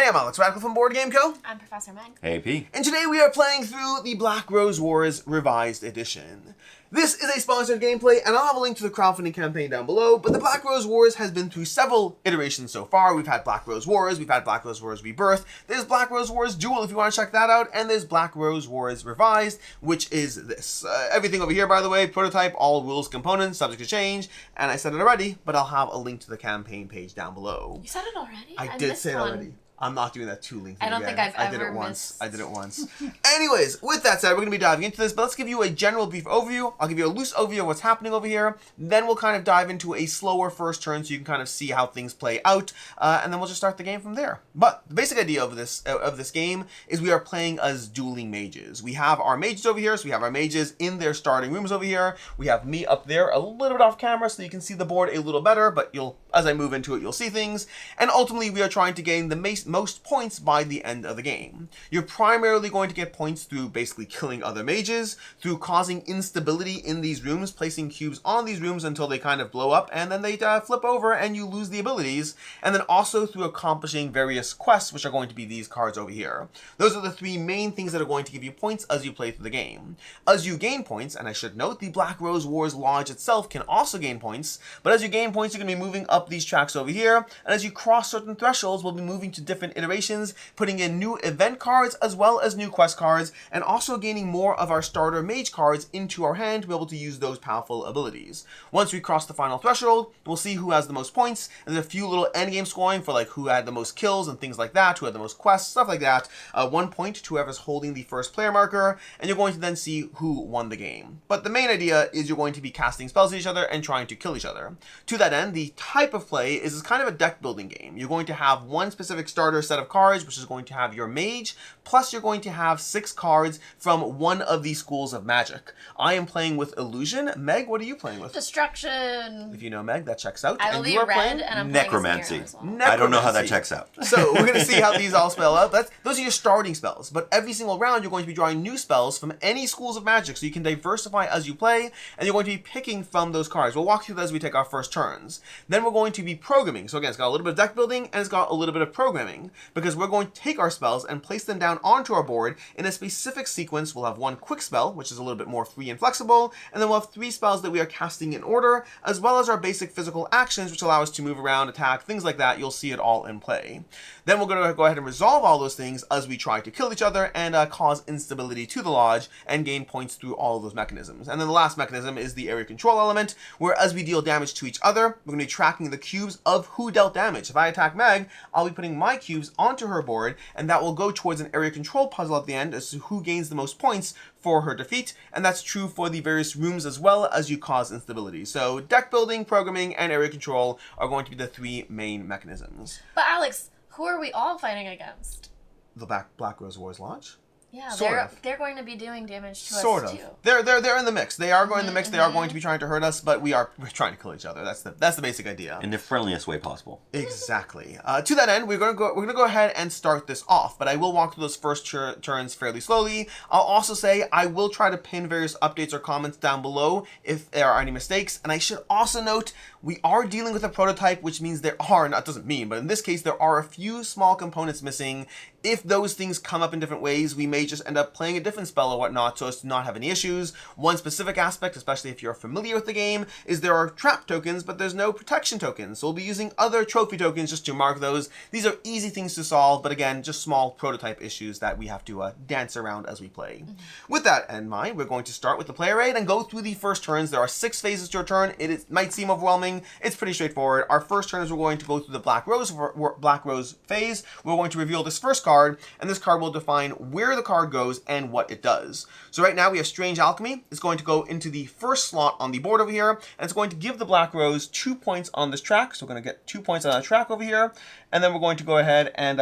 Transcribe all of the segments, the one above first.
I'm Alex Radical from Board Game Co. I'm Professor Meg. Hey, P. And today we are playing through the Black Rose Wars Revised Edition. This is a sponsored gameplay, and I'll have a link to the crowdfunding campaign down below, but the Black Rose Wars has been through several iterations so far. We've had Black Rose Wars, we've had Black Rose Wars Rebirth, there's Black Rose Wars Duel if you want to check that out, and there's Black Rose Wars Revised, which is this. Everything over here, by the way, prototype, all rules, components, subject to change, and I said it already, but I'll have a link to the campaign page down below. You said it already? I did say it already. I'm not doing that too lengthy. I don't think I've ever missed. I did it once. Anyways, with that said, we're going to be diving into this, but let's give you a general brief overview. I'll give you a loose overview of what's happening over here. Then we'll kind of dive into a slower first turn so you can kind of see how things play out, and then we'll just start the game from there. But the basic idea of this game is we are playing as dueling mages. We have our mages over here, so we have our mages in their starting rooms over here. We have me up there a little bit off camera so you can see the board a little better, but as I move into it, you'll see things. And ultimately, we are trying to gain the most points by the end of the game. You're primarily going to get points through basically killing other mages, through causing instability in these rooms, placing cubes on these rooms until they kind of blow up, and then they flip over and you lose the abilities, and then also through accomplishing various quests, which are going to be these cards over here. Those are the three main things that are going to give you points as you play through the game. As you gain points, and I should note, the Black Rose Wars Lodge itself can also gain points, but as you gain points, you're going to be moving up these tracks over here, and as you cross certain thresholds, we'll be moving to different iterations, putting in new event cards as well as new quest cards, and also gaining more of our starter mage cards into our hand to be able to use those powerful abilities. Once we cross the final threshold, we'll see who has the most points, and there's a few little endgame scoring for like who had the most kills and things like that, who had the most quests, stuff like that. 1 point to whoever's holding the first player marker, and you're going to then see who won the game. But the main idea is you're going to be casting spells at each other and trying to kill each other. To that end, the type of play is kind of a deck building game. You're going to have one specific starter set of cards, which is going to have your mage, plus you're going to have 6 cards from one of these schools of magic. I am playing with illusion. Meg, what are you playing with? Destruction. If you know Meg, that checks out. I will be red, and I'm necromancy. playing as well. I don't know how that checks out. So we're going to see how these all spell out. Those are your starting spells, but every single round you're going to be drawing new spells from any schools of magic, so you can diversify as you play, and you're going to be picking from those cards. We'll walk through that as we take our first turns. Then we're going to be programming. So again, it's got a little bit of deck building, and it's got a little bit of programming, because we're going to take our spells and place them down onto our board in a specific sequence. We'll have one quick spell, which is a little bit more free and flexible, and then we'll have 3 spells that we are casting in order, as well as our basic physical actions, which allow us to move around, attack, things like that. You'll see it all in play. Then we're going to go ahead and resolve all those things as we try to kill each other and cause instability to the lodge and gain points through all of those mechanisms. And then the last mechanism is the area control element, where as we deal damage to each other, we're going to be tracking the cubes of who dealt damage. If I attack Meg, I'll be putting my cubes onto her board, and that will go towards an area control puzzle at the end as to who gains the most points for her defeat, and that's true for the various rooms as well as you cause instability. So deck building, programming, and area control are going to be the 3 main mechanisms. But Alex, who are we all fighting against? The Black Rose Wars Lodge? Yeah, Sort they're going to be doing damage to sort us of. too. They're in the mix. They are going in the mix. They are going to be trying to hurt us, but we're trying to kill each other. That's the basic idea. In the friendliest way possible. Exactly. To that end, we're gonna go ahead and start this off. But I will walk through those first turns fairly slowly. I'll also say I will try to pin various updates or comments down below if there are any mistakes. And I should also note we are dealing with a prototype, which means there are, not doesn't mean, but in this case there are a few small components missing. If those things come up in different ways, we may just end up playing a different spell or whatnot so as to not have any issues. One specific aspect, especially if you're familiar with the game, is there are trap tokens, but there's no protection tokens. So we'll be using other trophy tokens just to mark those. These are easy things to solve, but again, just small prototype issues that we have to dance around as we play. With that in mind, we're going to start with the player aid and go through the first turns. There are 6 phases to your turn. It might seem overwhelming. It's pretty straightforward. Our first turn is we're going to go through the Black Rose phase. We're going to reveal this first card, and this card will define where the card goes and what it does. So right now we have Strange Alchemy. It's going to go into the first slot on the board over here, and it's going to give the Black Rose 2 points on this track. So we're going to get 2 points on that track over here, and then we're going to go ahead and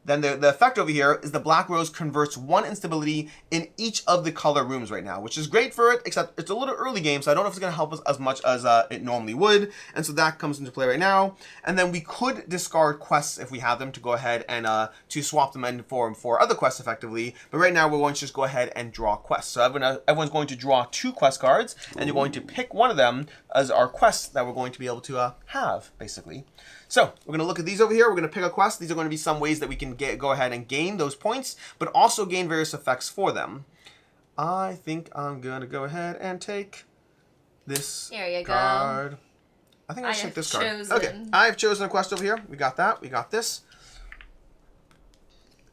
Then the effect over here is the Black Rose converts 1 instability in each of the color rooms right now, which is great for it, except it's a little early game, so I don't know if it's going to help us as much as it normally would. And so that comes into play right now. And then we could discard quests if we have them to go ahead and to swap them in for other quests effectively. But right now we're going to just go ahead and draw quests. So everyone's going to draw 2 quest cards, and you're going to pick one of them as our quests that we're going to be able to have, basically. So we're going to look at these over here. We're going to pick a quest. These are going to be some ways that we can go ahead and gain those points, but also gain various effects for them. I think I'm going to go ahead and take this There you card. go. I think I should take this card. chosen. Okay, I've chosen a quest over here. We got that. We got this.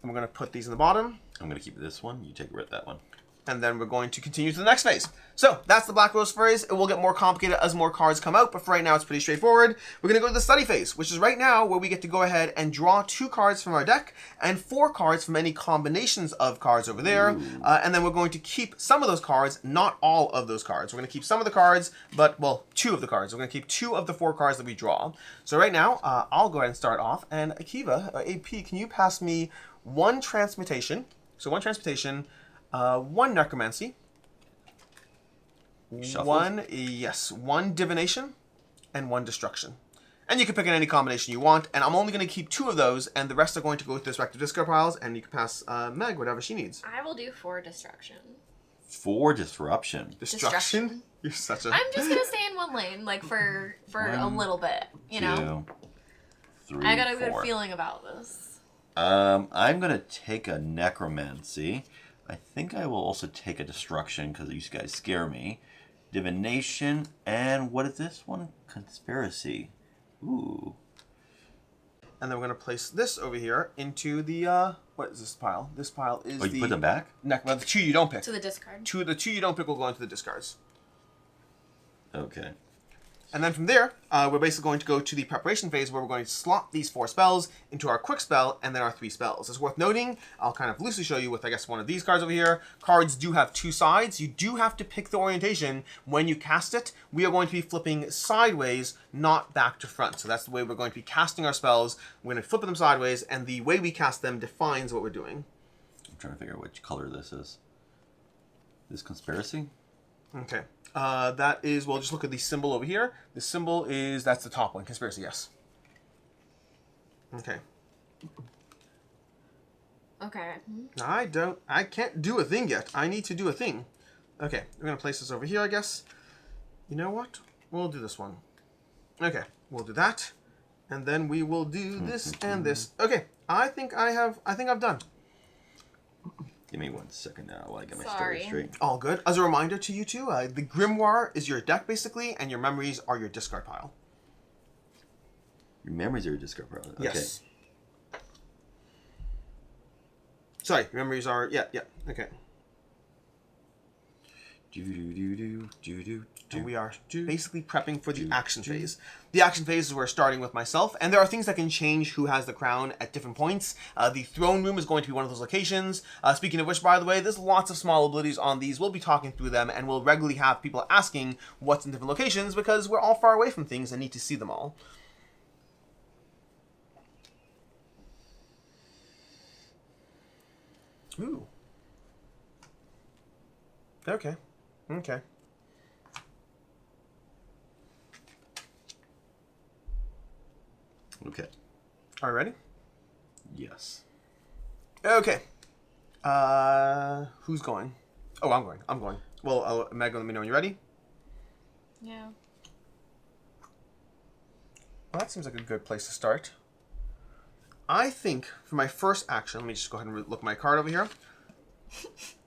And we're going to put these in the bottom. I'm going to keep this one. You take that one. And then we're going to continue to the next phase. So that's the Black Rose phase. It will get more complicated as more cards come out, but for right now it's pretty straightforward. We're going to go to the study phase, which is right now where we get to go ahead and draw 2 cards from our deck and 4 cards from any combinations of cards over there. And then we're going to keep some of those cards, not all of those cards. We're going to keep some of the cards, but, well, 2 of the cards. We're going to keep 2 of the 4 cards that we draw. So right now, I'll go ahead and start off. And Akiva, AP, can you pass me 1 transmutation? So 1 transmutation. 1 necromancy, Shuffled? 1 divination, and 1 destruction. And you can pick in any combination you want, and I'm only going to keep 2 of those, and the rest are going to go with the respective discard piles, and you can pass Meg whatever she needs. I will do 4 destruction. 4 disruption. Destruction? You're such a... I'm just gonna stay in one lane, like for a little bit, you know. 2, 3, I got a good 4. feeling about this. I'm gonna take a necromancy. I think I will also take a destruction because you guys scare me. Divination, and what is this one? Conspiracy. Ooh. And then we're going to place this over here into the, what is this pile? This pile is you put them back? Well, the 2 you don't pick. To the discard. The 2 you don't pick will go into the discards. Okay. And then from there, we're basically going to go to the preparation phase where we're going to slot these 4 spells into our quick spell and then our 3 spells. It's worth noting, I'll kind of loosely show you with, I guess, one of these cards over here. Cards do have 2 sides. You do have to pick the orientation when you cast it. We are going to be flipping sideways, not back to front. So that's the way we're going to be casting our spells. We're going to flip them sideways, and the way we cast them defines what we're doing. I'm trying to figure out which color this is. This conspiracy? Okay. That is, well, just look at the symbol over here. The symbol is, that's the top one, conspiracy, yes. Okay. Okay. I can't do a thing yet. I need to do a thing. Okay, we're going to place this over here, I guess. You know what? We'll do this one. Okay, we'll do that. And then we will do this and this. Okay, I think I've done. Give me 1 second now while I get my Sorry. story straight. All good. As a reminder to you two, the Grimoire is your deck, basically, and your memories are your discard pile. Your memories are your discard pile. Okay. Yes. Sorry, your memories are... Yeah, okay. And we are basically prepping for the action phase. The action phase is where we're starting with myself, and there are things that can change who has the crown at different points. The throne room is going to be one of those locations. Speaking of which, by the way, there's lots of small abilities on these. We'll be talking through them, and we'll regularly have people asking what's in different locations because we're all far away from things and need to see them all. Ooh. Okay. Okay. Okay. Are you ready? Yes. Okay. Who's going? Oh, I'm going. I'm going. Well, Meg, let me know when you're ready. Yeah. Well, that seems like a good place to start. I think for my first action, let me just go ahead and look at my card over here.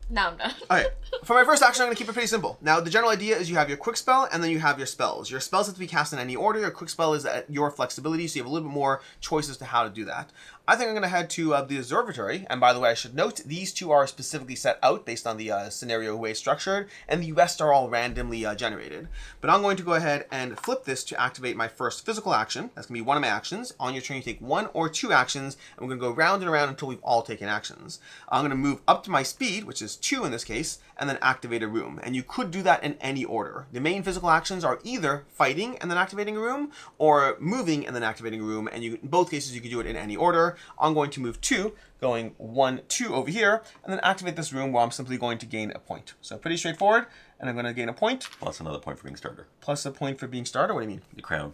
Now I'm done. Okay, for my first action, I'm going to keep it pretty simple. Now, the general idea is you have your quick spell, and then you have your spells. Your spells have to be cast in any order. Your quick spell is at your flexibility, so you have a little bit more choices to how to do that. I think I'm going to head to the observatory, and by the way, I should note, these 2 are specifically set out based on the scenario way it's structured, and the rest are all randomly generated. But I'm going to go ahead and flip this to activate my first physical action. That's going to be one of my actions. On your turn, you take 1 or 2 actions, and we're going to go round and around until we've all taken actions. I'm going to move up to my speed, which is 2 in this case, and then activate a room. And you could do that in any order. The main physical actions are either fighting and then activating a room, or moving and then activating a room, and in both cases you can do it in any order. I'm going to move 2, going 1, 2 over here, and then activate this room where I'm simply going to gain a point. So pretty straightforward, and I'm going to gain a point. Plus another point for being starter. Plus a point for being starter? What do you mean? The crown.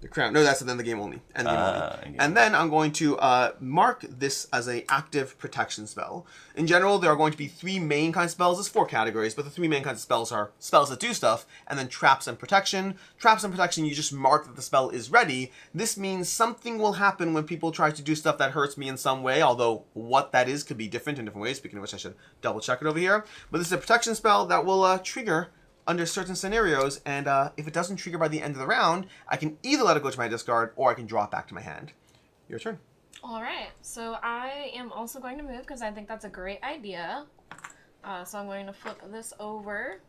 The crown. No, that's at the end of the game only. End of the game only. And then I'm going to mark this as an active protection spell. In general, there are going to be 3 main kinds of spells. There's 4 categories, but the 3 main kinds of spells are spells that do stuff, and then traps and protection. Traps and protection, you just mark that the spell is ready. This means something will happen when people try to do stuff that hurts me in some way, although what that is could be different in different ways. Speaking of which, I should double check it over here. But this is a protection spell that will trigger under certain scenarios, and if it doesn't trigger by the end of the round, I can either let it go to my discard, or I can draw it back to my hand. Your turn. All right, so I am also going to move because I think that's a great idea. So I'm going to flip this over,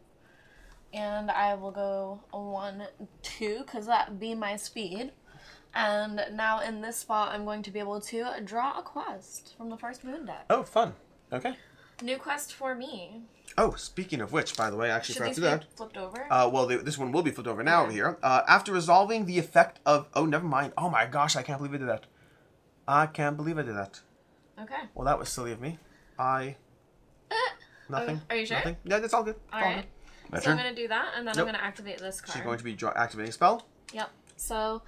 and I will go 1, 2, because that'd be my speed. And now in this spot, I'm going to be able to draw a quest from the first moon deck. Oh, fun. Okay. New quest for me. Oh, speaking of which, by the way, I actually forgot to do Should that. these be flipped over? Well, this one will be flipped over now over here. After resolving the effect of... Oh, never mind. Oh my gosh, I can't believe I did that. I can't believe I did that. Okay. Well, that was silly of me. Nothing. Are you sure? Nothing. Yeah, that's all good. All right. My So turn? I'm going to do that, and then Nope. I'm going to activate this card. She's going to be activating a spell. Yep. So...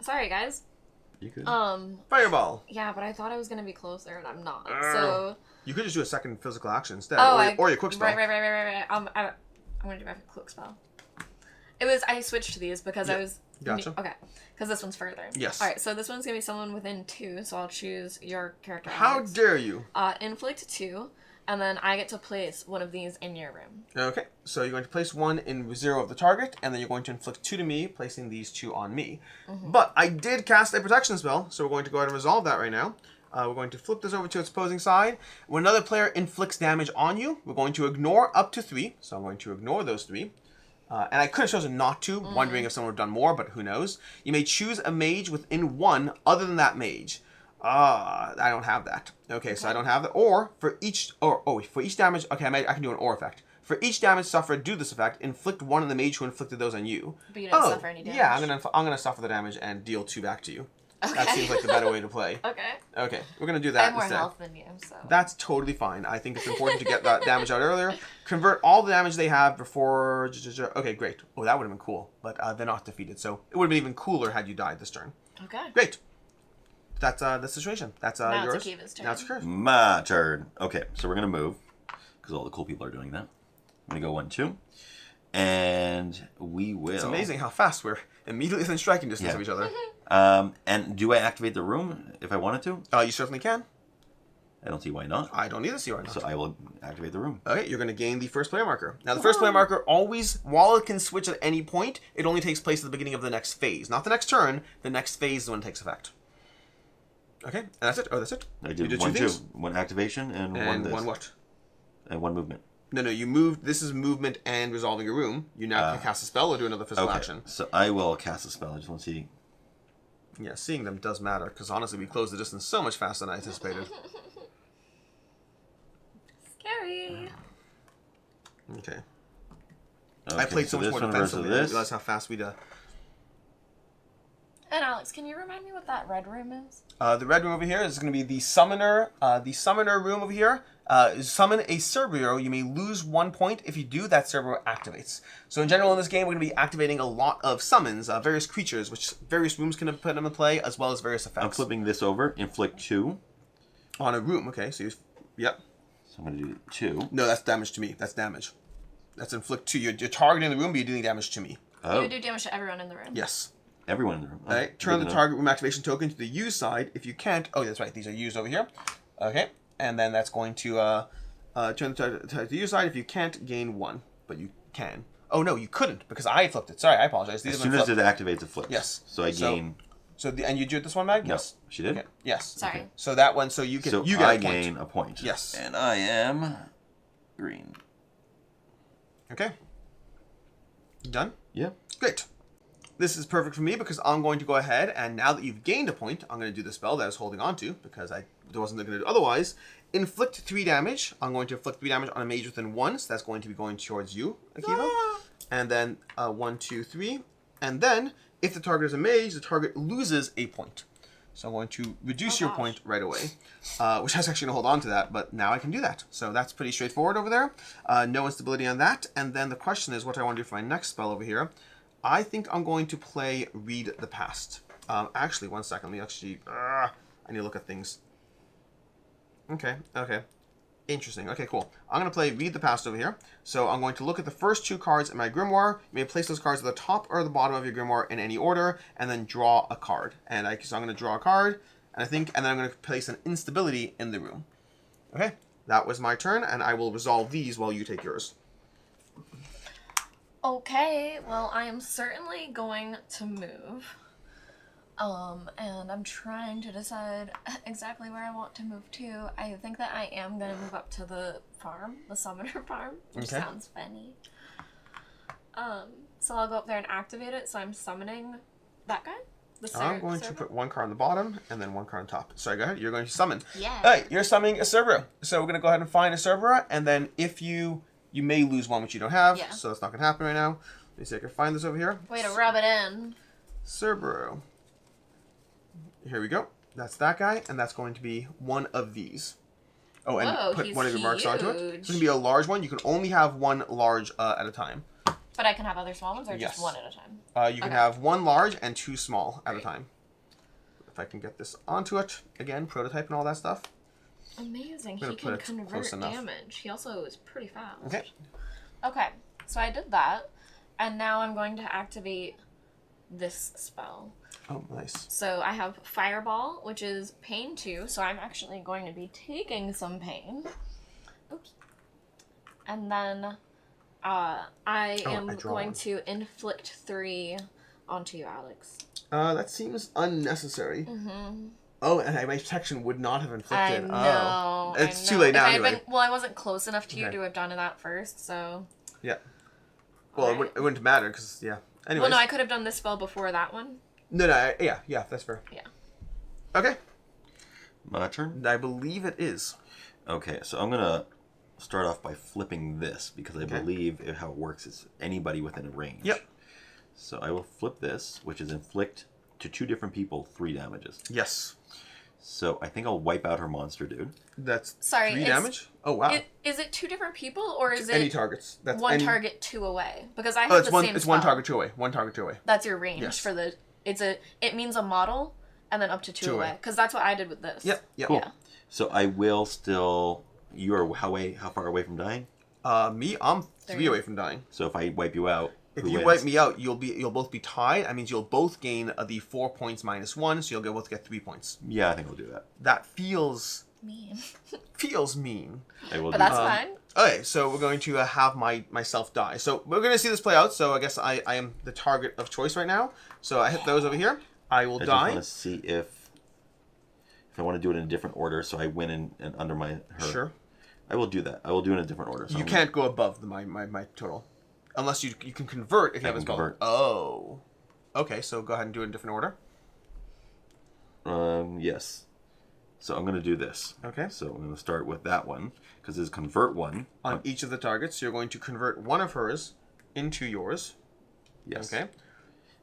Sorry, guys. You could. Fireball. Yeah, but I thought I was going to be closer, and I'm not. So... You could just do a second physical action instead, Oh, or your quick spell. Right. I'm going to do my quick spell. I switched to these because I was... Gotcha. Okay, because this one's further. Yes. All right, so this one's going to be someone within 2, so I'll choose your character. How Alex. dare you? Inflict 2, and then I get to place one of these in your room. Okay, so you're going to place 1 in 0 of the target, and then you're going to inflict 2 to me, placing these 2 on me. But I did cast a protection spell, so we're going to go ahead and resolve that right now. We're going to flip this over to its opposing side. When another player inflicts damage on you, we're going to ignore up to 3. So I'm going to ignore those 3. And I could have chosen not to, wondering if someone would have done more, but who knows. You may choose a mage within 1 other than that mage. I don't have that. Okay, so I don't have that. Or for each damage, okay, I can do an or effect. For each damage suffered due to this effect, inflict 1 on the mage who inflicted those on you. But you didn't suffer any damage. Yeah, I'm gonna suffer the damage and deal 2 back to you. Okay. That seems like the better way to play. Okay, we're going to do that I have more instead. health than you, so... That's totally fine. I think it's important to get that damage out earlier. Convert all the damage they have before... Okay, great. Oh, that would have been cool, but they're not defeated, so it would have been even cooler had you died this turn. Okay. Great. That's the situation. That's now yours. It's Akiva's turn. Now it's yours. My turn. Okay, so we're going to move, because all the cool people are doing that. I'm going to go 1, 2. And we will... It's amazing how fast we're immediately within striking distance of each other. And do I activate the room if I wanted to? You certainly can. I don't see why not. I don't either see why not. So I will activate the room. Okay, you're going to gain the first player marker. Now, the first player marker always, while it can switch at any point, it only takes place at the beginning of the next phase. Not the next turn. The next phase is when it takes effect. Okay, and that's it. Oh, that's it. I did you did 1, 2. things? 1 activation and 1 this. 1 what? And 1 movement. No, you moved. This is movement and resolving a room. You now can cast a spell or do another physical action. So I will cast a spell. I just want to see. Yeah, seeing them does matter, because honestly, we closed the distance so much faster than I anticipated. Scary. Okay. I played so much more defensively. I didn't realize how fast we'd... And Alex, can you remind me what that red room is? The red room over here is going to be the summoner. The summoner room over here. Summon a Cerberus. You may lose 1 point. If you do, that Cerberus activates. So in general, in this game, we're going to be activating a lot of summons, various creatures, which various rooms can put them in play, as well as various effects. I'm flipping this over. Inflict 2. On a room, okay. So yep. So I'm going to do 2. No, that's damage to me. That's damage. That's inflict 2. You're targeting the room, but you're doing damage to me. Oh. You would do damage to everyone in the room. Yes. Everyone in the room. All right. Turn the target room activation token to the use side. If you can't... Oh, that's right. These are used over here. Okay. And then that's going to turn the target to the use side. If you can't, gain 1. But you can. Oh, no, you couldn't, because I flipped it. Sorry, I apologize. These As have soon been as it activates, it flips. Yes. So I gain... And you did this one, Mag? No, Yes. she did? Okay. Yes. Sorry. Okay. So that one, so you get So you get I a point. gain a point. Yes. And I am green. Okay. You done? Yeah. Great. This is perfect for me because I'm going to go ahead and now that you've gained a point, I'm going to do the spell that I was holding on to because I wasn't going to do otherwise. Inflict 3 damage. I'm going to inflict 3 damage on a mage within 1, so that's going to be going towards you, Akiva. And then 1, 2, 3. And then, if the target is a mage, the target loses a point. So I'm going to reduce your point right away, which I was actually going to hold on to that, but now I can do that. So that's pretty straightforward over there. No instability on that. And then the question is what I want to do for my next spell over here. I think I'm going to play Read the Past. Actually, one second. Let me actually... I need to look at things. Okay. Interesting. Okay, cool. I'm going to play Read the Past over here. So I'm going to look at the first 2 cards in my grimoire. You may place those cards at the top or the bottom of your grimoire in any order, and then draw a card. So I'm going to draw a card, and then I'm going to place an instability in the room. Okay, that was my turn, and I will resolve these while you take yours. Okay, well, I am certainly going to move. And I'm trying to decide exactly where I want to move to. I think that I am going to move up to the farm, the summoner farm, which sounds funny. So I'll go up there and activate it, so I'm summoning that guy? I'm going to put 1 card on the bottom and then 1 card on top. Sorry, go ahead. You're going to summon. Yeah. All right, you're summoning a Cerberus. So we're going to go ahead and find a Cerberus, and then if you may lose one which you don't have, so that's not going to happen right now. Let me see if I can find this over here. Way to rub it in. Cerberus. Here we go. That's that guy, and that's going to be one of these. Oh, and Whoa, put one of your marks onto it. huge. It's going to be a large one. You can only have 1 large at a time. But I can have other small ones, or just 1 at a time? You can have 1 large and 2 small at a time. If I can get this onto it. Again, prototype and all that stuff. Amazing. He can convert damage. He also is pretty fast. Okay, so I did that, and now I'm going to activate this spell. Oh, nice. So I have Fireball, which is pain 2, so I'm actually going to be taking some pain. Oops. And then I am going to inflict 3 onto you, Alex. That seems unnecessary. Oh, and my protection would not have inflicted. I know. It's too late now anyway. I wasn't close enough to you to have done that first, so... Yeah. Well, it wouldn't matter, because, Anyways. Well, no, I could have done this spell before that one. No, yeah, that's fair. Yeah. Okay. My turn? I believe it is. Okay, so I'm going to start off by flipping this, because I believe how it works is anybody within a range. Yep. So I will flip this, which is inflict to 2 different people 3 damages. Yes. So I think I'll wipe out her monster, dude. That's 3 damage? Oh, wow. Is it 2 different people, or is it... Any targets. That's one target 2 away? Because I have the same It's spell. 1 target 2 away. 1 target 2 away. That's your range for the... It means a model, and then up to 2 away. Because that's what I did with this. Yep. Cool. Yeah. So I will still... You are how far away from dying? Me, I'm 3 away from dying. So if I wipe you out, if you wipe me out, you'll both be tied. That means you'll both gain the 4 points minus 1, so you'll both get 3 points. Yeah, I think I'll do that. That feels mean. Feels mean. I will but that's fine. Okay, so we're going to have myself die. So we're going to see this play out. So I guess I am the target of choice right now. So I hit those over here. I will die. I just want to see if I want to do it in a different order, so I win in under her. Sure. I will do that. I will do it in a different order. So you can't go above my total. Unless you can convert if you have a spell. Convert. Oh. Okay, so go ahead and do it in a different order. Yes. So I'm going to do this. Okay. So I'm going to start with that one, because it's convert 1. On each of the targets, you're going to convert one of hers into yours. Yes. Okay.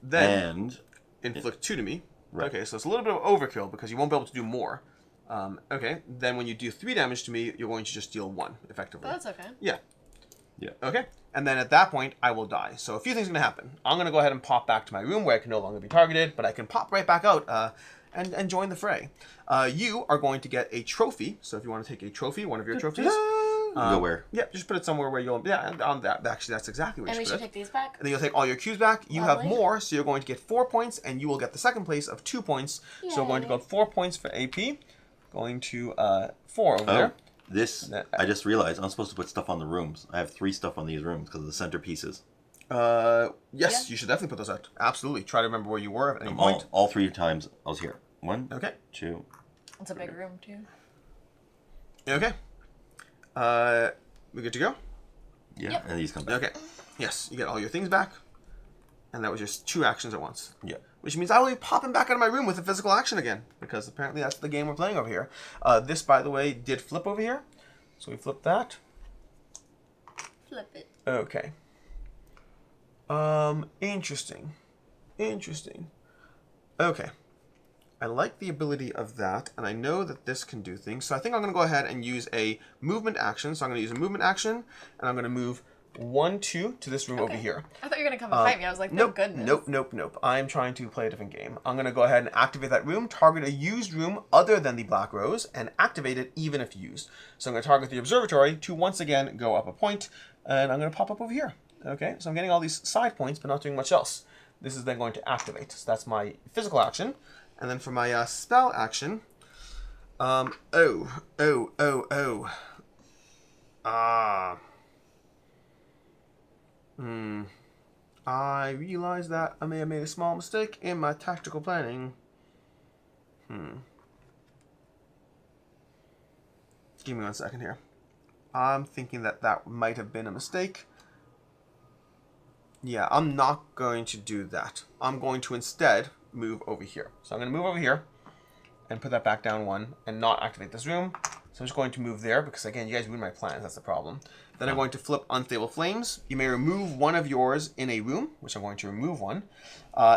Then inflict 2 to me. Right. Okay, so it's a little bit of overkill because you won't be able to do more. Okay, then when you do 3 damage to me, you're going to just deal 1, effectively. Oh, that's okay. Yeah. Yeah. Okay, and then at that point, I will die. So a few things are going to happen. I'm going to go ahead and pop back to my room where I can no longer be targeted, but I can pop right back out and join the fray. You are going to get a trophy. So if you want to take a trophy, one of your trophies. Go where? Yeah, just put it somewhere where you'll... Yeah, on that. Actually, that's exactly where and you should we should take these back? And then you'll take all your cubes back. You Lovely. have more, so you're going to get 4 points, and you will get the second place of 2 points. Yay. So we're going to go 4 points for AP. Going to 4 over there. This, I just realized I'm supposed to put stuff on the rooms. I have 3 stuff on these rooms because of the centerpieces. Yes, you should definitely put those out. Absolutely. Try to remember where you were at any point. All 3 times I was here. 1, okay. 2. It's a big room, too. Okay. We good to go? Yeah, Yep. and these come back. Okay. Yes, you get all your things back. And that was just 2 actions at once. Yeah. Which means I will be popping back out of my room with a physical action again. Because apparently that's the game we're playing over here. This, by the way, did flip over here. So we flip that. Flip it. Okay. Interesting. Okay. I like the ability of that, and I know that this can do things. So I think I'm going to go ahead and use a movement action. So I'm going to use a movement action, and I'm going to move 1, 2 to this room over Okay. here. I thought you were gonna come and fight me. I was like, Nope, thank goodness. nope. I'm trying to play a different game. I'm going to go ahead and activate that room, target a used room other than the black rose, and activate it even if used. So I'm going to target the observatory to once again go up a point, and I'm going to pop up over here. Okay, so I'm getting all these side points, but not doing much else. This is then going to activate. So that's my physical action. And then for my spell action, I realize that I may have made a small mistake in my tactical planning. Give me 1 second here. I'm thinking that might have been a mistake. Yeah, I'm not going to do that. I'm going to instead move over here. So I'm going to move over here and put that back down 1 and not activate this room. So I'm just going to move there because, again, you guys ruined my plans. That's the problem. Then I'm going to flip Unstable Flames. You may remove one of yours in a room, which I'm going to remove 1.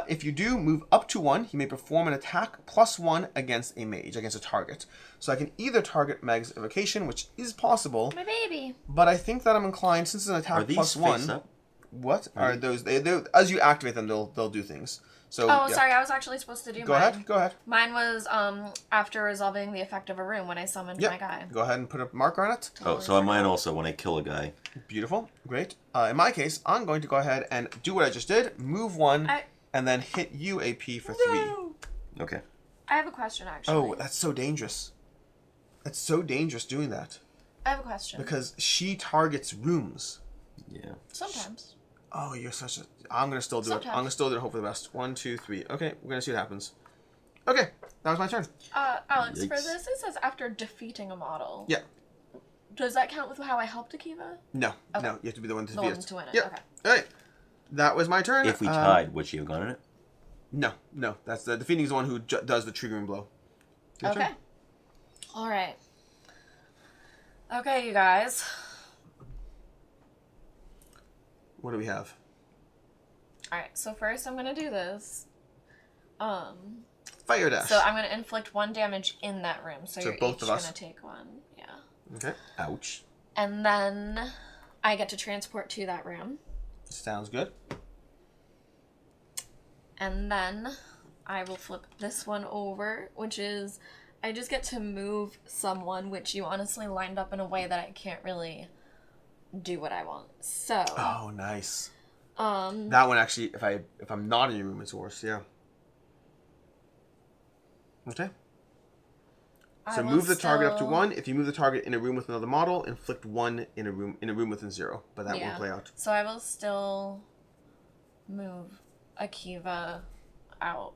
If you do, move up to 1. You may perform an attack +1 against a mage, against a target. So I can either target Meg's Evocation, which is possible. My baby. But I think that I'm inclined, since it's an attack Are these +1. face up? What are those? They as you activate them, they'll do things. So Oh, yeah. sorry. I was actually supposed to do Go mine. ahead. Mine was after resolving the effect of a room when I summoned my guy. Go ahead and put a marker on it. Oh, so on mine also when I kill a guy. Beautiful. Great. In my case, I'm going to go ahead and do what I just did. Move 1, and then hit you a P for 3. No. Okay. I have a question, actually. Oh, that's so dangerous. That's so dangerous doing that. I have a question. Because she targets rooms. Yeah. Sometimes. Oh, you're such a... I'm going to still do it. I'm going to still do it. Hope for the best. 1, 2, 3. Okay, we're going to see what happens. Okay, that was my turn. Alex, for Yikes. this, it says after defeating a model. Yeah. Does that count with how I helped Akiva? No, Okay. no. You have to be the one to The defeat one it. to win it, Yep. okay. All right. That was my turn. If we tied, would she have gone in it? No. That's the defeating is the one who does the triggering blow. Your Okay. turn. All right. Okay, you guys. What do we have? All right. So first, I'm gonna do this. Fire dash. So I'm gonna inflict 1 damage in that room. So, So you're both each of us? gonna take 1. Yeah. Okay. Ouch. And then I get to transport to that room. Sounds good. And then I will flip this one over, which is I just get to move someone, which you honestly lined up in a way that I can't really do what I want. So, Oh, nice. um, That one actually, if I'm not in your room, it's worse. Yeah. Okay. So I will move the target up to still- 1. If you move the target in a room with another model, inflict 1 in a room within 0. But that won't play out. So I will still move Akiva out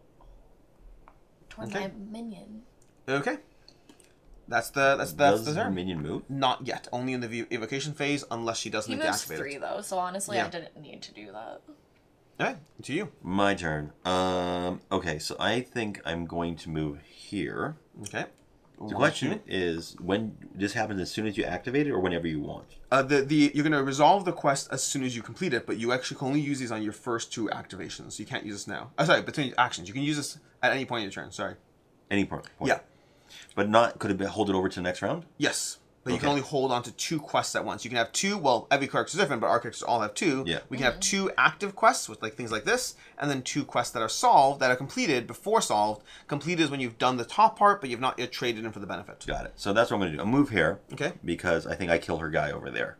toward Okay. my minion. Okay. That's the Does her turn. minion move? Not yet. Only in the evocation phase, unless she doesn't He need to moves activate 3 it. though, so honestly Yeah. I didn't need to do that. Okay. To you. My turn. Okay, so I think I'm going to move here. Okay. The question is, when this happens as soon as you activate it or whenever you want? You're gonna resolve the quest as soon as you complete it, but you actually can only use these on your first 2 activations. You can't use this now. Sorry, between actions. You can use this at any point in your turn. Sorry. Any point. Yeah. But not, could it be, hold it over to the next round? Yes. But you can Okay. only hold on to 2 quests at once. You can have 2, well, every character is different, but our characters all have 2. Yeah. We can have 2 active quests with like things like this, and then 2 quests that are solved, that are completed before solved. Completed is when you've done the top part, but you've not yet traded in for the benefit. Got it. So that's what I'm going to do. I'll move here. Okay. Because I think I kill her guy over there.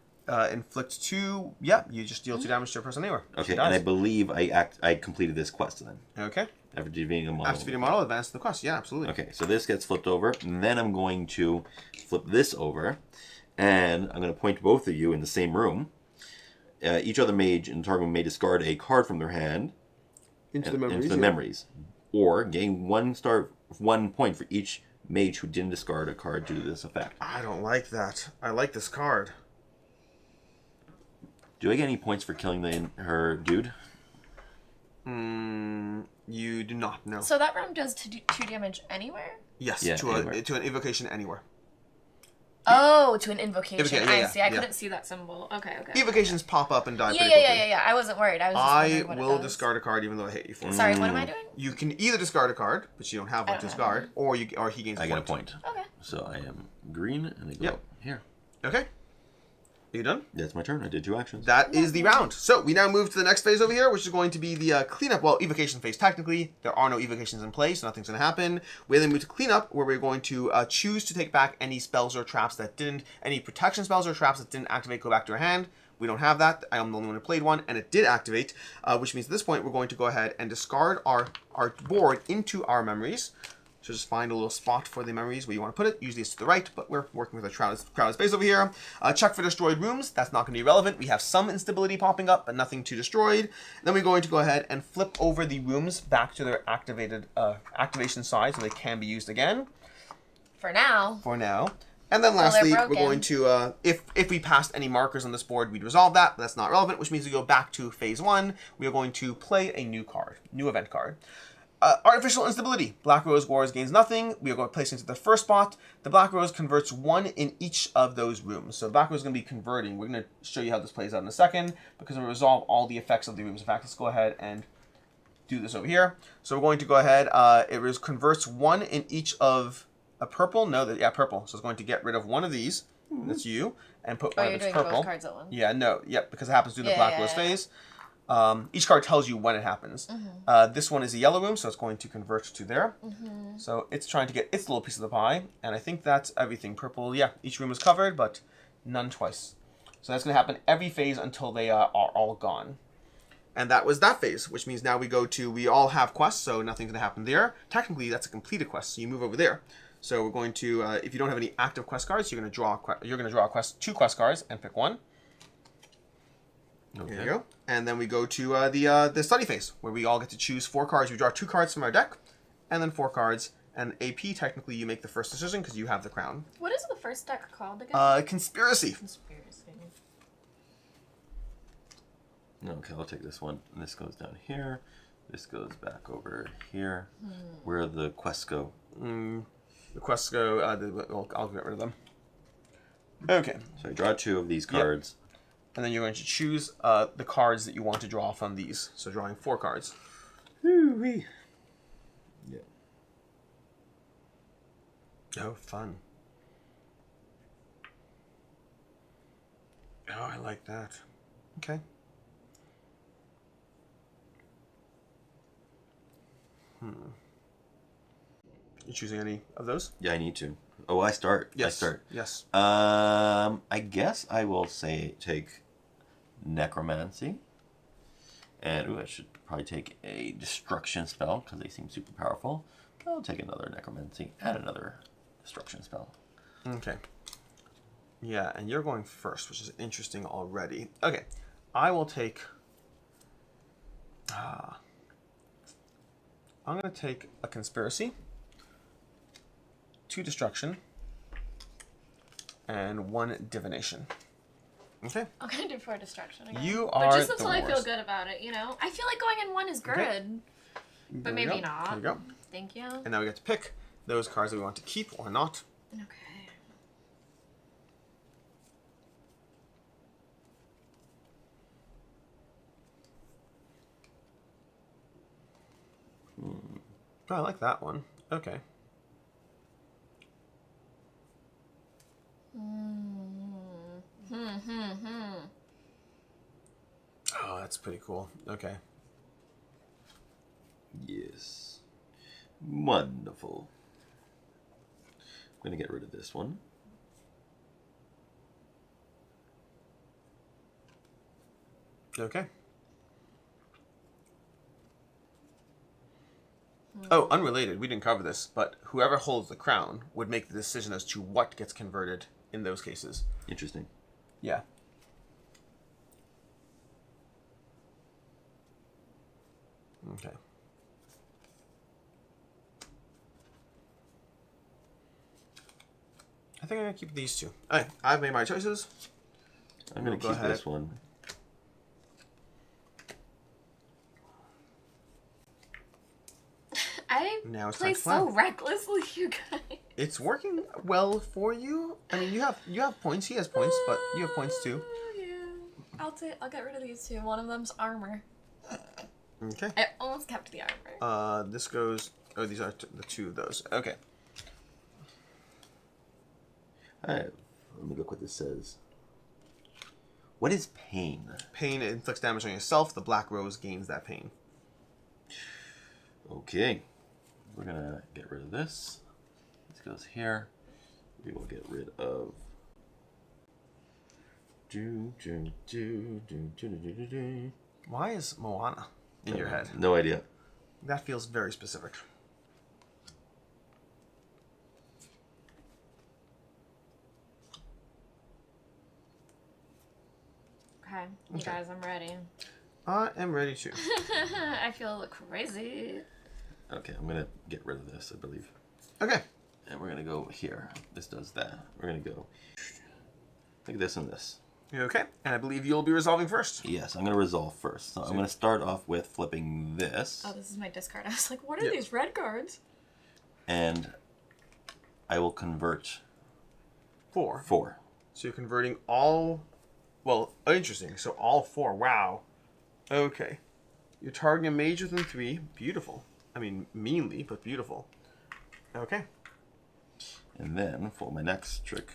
Inflict 2, yeah, you just deal 2 damage to a person anywhere. Okay, She and I dies. believe I completed this quest then. Okay. After defeating a model. After defeating a model, advance to the quest. Yeah, absolutely. Okay, so this gets flipped over, and then I'm going to flip this over, and I'm going to point both of you in the same room. Each other mage in the target may discard a card from their hand Into the memories. into the memories, or gain 1 point for each mage who didn't discard a card due to this effect. I don't like that. I like this card. Do I get any points for killing her dude? You do not know. So that round does 2 damage anywhere? Yes, Yeah, to anywhere. an invocation anywhere. Oh, to an invocation. Yeah, I yeah, see. I yeah. couldn't see that symbol. Okay. Evocations pop up and die Yeah, pretty yeah, quickly. yeah. I wasn't worried. I was just I wondering what it will does. discard a card even though I hate you for it. Sorry, what am I doing? You can either discard a card, but you don't have one I to don't have discard, or he gains a I point. get a point. Okay. So I am green, and I go Yep. up here. Okay. Are you done? That's my turn. I did 2 actions. That is the round. So we now move to the next phase over here, which is going to be the cleanup. Well, evocation phase. Technically, there are no evocations in place, so nothing's going to happen. We then move to cleanup, where we're going to choose to take back any spells or traps that didn't, any protection spells or traps that didn't activate go back to our hand. We don't have that. I am the only one who played one, and it did activate, which means at this point we're going to go ahead and discard our board into our memories. So just find a little spot for the memories where you want to put it. Usually it's to the right, but we're working with a crowded space over here. Check for destroyed rooms. That's not going to be relevant. We have some instability popping up, but nothing too destroyed. Then we're going to go ahead and flip over the rooms back to their activated activation size so they can be used again. For now. And then lastly, they're we're going to, if we passed any markers on this board, we'd resolve that, but that's not relevant, which means we go back to phase 1. We are going to play a new card, new event card. Artificial instability. Black Rose Wars gains nothing. We are going to place into the first spot. The Black Rose converts 1 in each of those rooms. So the Black Rose is going to be converting. We're going to show you how this plays out in a second because we resolve all the effects of the rooms. In fact, let's go ahead and do this over here. So we're going to go ahead. It converts 1 in each of a purple. Purple. So it's going to get rid of 1 of these. Mm-hmm. That's you, and put one of its purple. Both cards at once. Yeah, no, yep, because it happens during the Black Rose phase. Each card tells you when it happens. Mm-hmm. This one is a yellow room, so it's going to convert to there. Mm-hmm. So it's trying to get its little piece of the pie, and I think that's everything. Purple, yeah, each room is covered, but none twice. So that's going to happen every phase until they are all gone. And that was that phase, which means now we all have quests, so nothing's going to happen there. Technically, that's a completed quest, so you move over there. So we're going to, if you don't have any active quest cards, you're going to draw a 2 quest cards and pick 1. Okay. There you go. And then we go to the study phase, where we all get to choose 4 cards. We draw 2 cards from our deck, and then 4 cards. And AP, technically, you make the first decision because you have the crown. What is the first deck called again? Conspiracy. Okay, I'll take this one. And this goes down here. This goes back over here. Where the quests go? The quests go... I'll get rid of them. Okay. So I draw 2 of these cards. Yep. And then you're going to choose the cards that you want to draw from these. So drawing 4 cards. Woo-wee. Yeah. Oh, fun. Oh, I like that. Okay. You choosing any of those? Yeah, I need to. Oh, I start. Yes. I start. Yes. I guess I will take necromancy. And I should probably take a destruction spell because they seem super powerful. I'll take another necromancy and another destruction spell. Okay. Yeah, and you're going first, which is interesting already. Okay. I will take... I'm going to take a conspiracy, 2 destruction, and 1 divination. Okay. I'm going to do 4 destruction again. You are But just until the I feel worst. good about it, you know? I feel like going in 1 is good. Okay. But maybe not. There you go. Thank you. And now we get to pick those cards that we want to keep or not. Okay. Oh, I like that one. Okay. Oh, that's pretty cool. Okay. Yes. Wonderful. I'm going to get rid of this one. Okay. Oh, unrelated. We didn't cover this, but whoever holds the crown would make the decision as to what gets converted in those cases. Interesting. Yeah. Okay. I think I'm going to keep these 2. Alright, I've made my choices. I'm going to keep this one. I play so recklessly, you guys. It's working well for you. I mean, you have points. He has points, but you have points too. Yeah. I'll get rid of these 2. One of them's armor. Okay. I almost kept the armor. This goes... Oh, these are the 2 of those. Okay. Let me look what this says. What is pain? Pain inflicts damage on yourself. The black rose gains that pain. Okay. We're going to get rid of this. This goes here. We will get rid of... Why is Moana in your head? No idea. That feels very specific. Okay, you guys, I'm ready. I am ready to. I feel crazy. Okay, I'm going to get rid of this, I believe. Okay. And we're going to go here. This does that. We're going to go like this and this. Okay, and I believe you'll be resolving first. Yes, I'm going to resolve first. So I'm going to start off with flipping this. Oh, this is my discard. I was like, what are these red cards? And I will convert 4. 4. So you're converting all... Well, interesting. So all 4. Wow. Okay. You're targeting a mage within 3. Beautiful. I mean, meanly, but beautiful. Okay. And then for my next trick,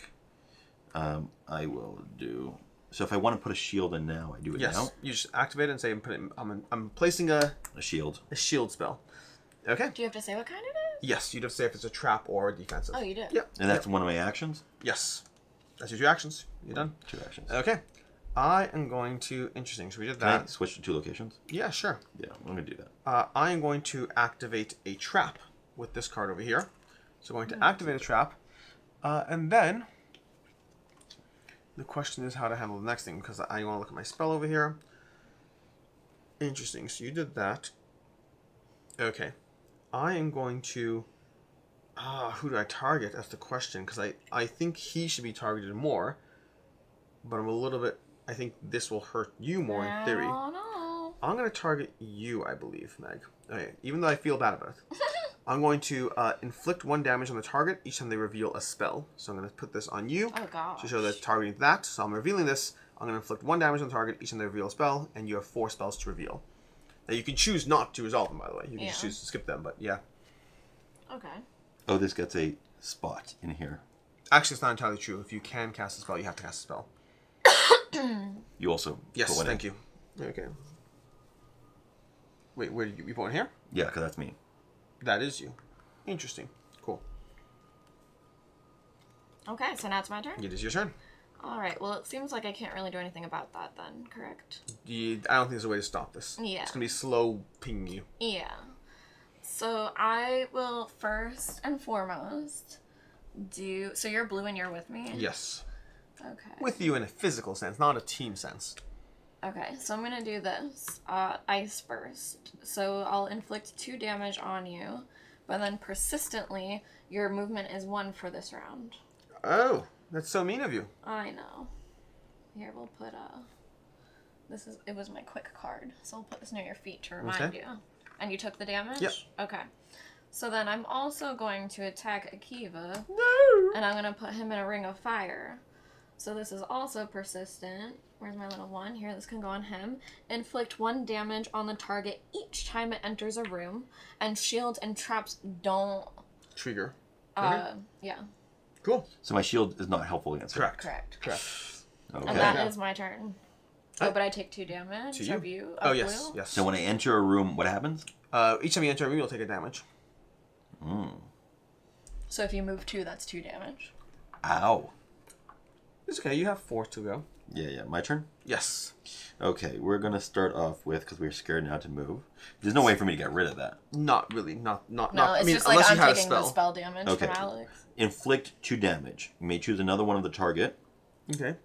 I will do... So if I want to put a shield in now, I do it now. You just activate it and say, I'm placing a shield. A shield spell. Okay. Do you have to say what kind it is? Yes, you'd have to say if it's a trap or a defensive. Oh, you did? Yep. And that's one of my actions? Yes. That's your 2 actions. You're done. 2 actions. Okay. I am going to... Interesting. So we did that. Can I switch to 2 locations? Yeah, sure. Yeah, I'm going to do that. I am going to activate a trap with this card over here. So I'm going to activate a trap. And then... The question is how to handle the next thing, because I want to look at my spell over here. Interesting. So you did that. Okay. I am going to... who do I target? That's the question, because I think he should be targeted more. But I'm a little bit... I think this will hurt you more in theory. Oh, no. I'm going to target you, I believe, Meg. Okay. Even though I feel bad about it. I'm going to inflict 1 damage on the target each time they reveal a spell. So I'm going to put this on you Oh, gosh. to show that targeting that. So I'm revealing this. I'm going to inflict 1 damage on the target each time they reveal a spell, and you have 4 spells to reveal. Now you can choose not to resolve them, by the way. You can just choose to skip them, but yeah. Okay. Oh, this gets a spot in here. Actually, it's not entirely true. If you can cast a spell, you have to cast a spell. You also Yes, put one thank in. you. Okay. Wait, where did you put one here? Yeah, because that's me. That is you. Interesting. Cool. Okay, so now it's my turn? It is your turn. All right, well, it seems like I can't really do anything about that then, correct? I don't think there's a way to stop this. Yeah. It's going to be slow pinging you. Yeah. So I will first and foremost do... So you're blue and you're with me? Yes. Okay. With you in a physical sense, not a team sense. Okay, so I'm going to do this. Ice Burst. So I'll inflict 2 damage on you, but then persistently, your movement is 1 for this round. Oh, that's so mean of you. I know. Here, we'll put it was my quick card, so I'll put this near your feet to remind you. And you took the damage? Yep. Okay. So then I'm also going to attack Akiva. No! And I'm going to put him in a ring of fire. So this is also persistent. Where's my little one? Here, this can go on him. Inflict 1 damage on the target each time it enters a room. And shields and traps don't... Trigger. Yeah. Cool. So my shield is not helpful against it. Correct. Okay. And that is my turn. Oh, but I take 2 damage To you? of you. Oh, of yes. blue. Yes. So when I enter a room, what happens? Each time you enter a room, you'll take a damage. So if you move 2, that's 2 damage. Ow. It's okay. You have 4 to go. Yeah. My turn? Yes. Okay, we're going to start off with, because we're scared now to move. There's no way for me to get rid of that. Not really. Not. No, I it's mean, just like unless I'm you had a taking the spell damage Okay. from Alex. Inflict 2 damage. You may choose another one of the target. Okay.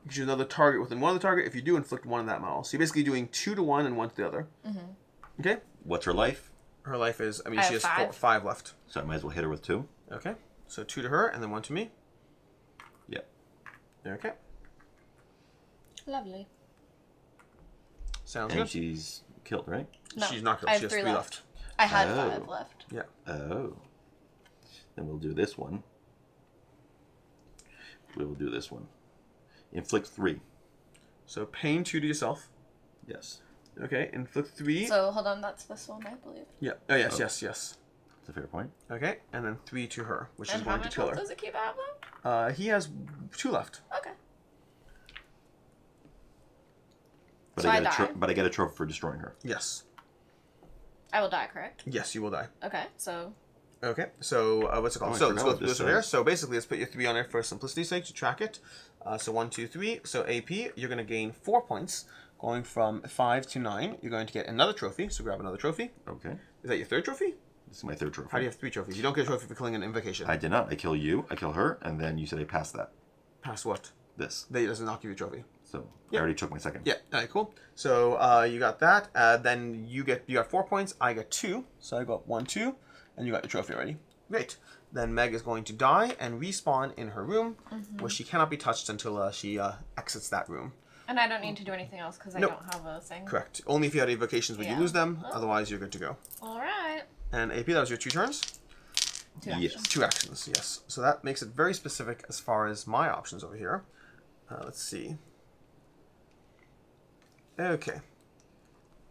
You choose another target within one of the target. If you do, inflict 1 of that model. So you're basically doing 2 to 1 and 1 to the other. Mm-hmm. Okay. What's her life? Her life is. I mean, I she have has 5. 5 left. So I might as well hit her with 2. Okay. So 2 to her and then 1 to me. Yep. Okay. Lovely. Sounds And good. she's killed, right? No, She's not I killed. have She has 3 3 left. left. I had Oh. 5 left. Yeah. Oh. Then we'll do this one. We will do this one. Inflict 3. So pain 2 to yourself. Yes. Okay. Inflict 3. So hold on, that's this one, I believe. Yeah. Oh yes, yes, yes. That's a fair point. Okay, and then 3 to her, which is And how going to much kill health her. does it keep have though? He has 2 left. Okay. But So I die. But I get a trophy for destroying her. Yes. I will die, correct? Yes, you will die. Okay, so... Okay, so what's it called? Oh, I So let's forgot go what through this this over here. says. So basically, let's put your 3 on there for simplicity's sake to track it. So 1, 2, 3. So AP, you're going to gain 4 points. Going from 5 to 9, you're going to get another trophy. So grab another trophy. Okay. Is that your 3rd trophy? This is my 3rd trophy. How do you have 3 trophies? You don't get a trophy for killing an invocation. I did not. I kill you, I kill her, and then you said I passed that. Pass what? This. That doesn't knock you a trophy. So Yep. I already took my 2nd. Yeah, all right, cool. So you got that. Then you got 4 points. I get 2. So I go up 1, 2, and you got your trophy already. Great. Then Meg is going to die and respawn in her room, where she cannot be touched until she exits that room. And I don't need to do anything else because I Nope. don't have a thing. Correct. Only if you had evocations would you Yeah. lose them. Oh. Otherwise, you're good to go. Alright. And AP, that was your 2 turns? 2 Yes. actions. 2 actions, yes. So that makes it very specific as far as my options over here. Let's see. Okay.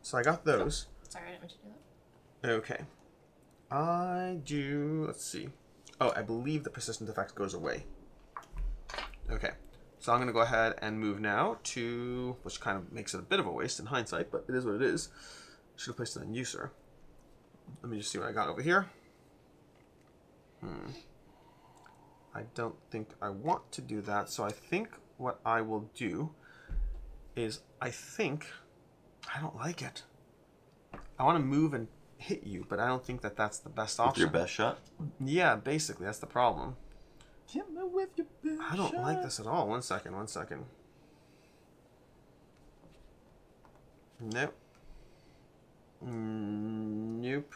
So I got those. Sorry, I didn't mean to do that. Okay. I do... Let's see. Oh, I believe the persistent effect goes away. Okay. So I'm going to go ahead and move now to... Which kind of makes it a bit of a waste in hindsight, but it is what it is. Should have placed it on user. Let me just see what I got over here. I don't think I want to do that, so I think what I will do is I don't like it. I want to move and hit you, but I don't think that that's the best With option. your best shot? Yeah, basically, that's the problem. Hit me with your best I don't shot. like this at all. One second. Nope. Nope.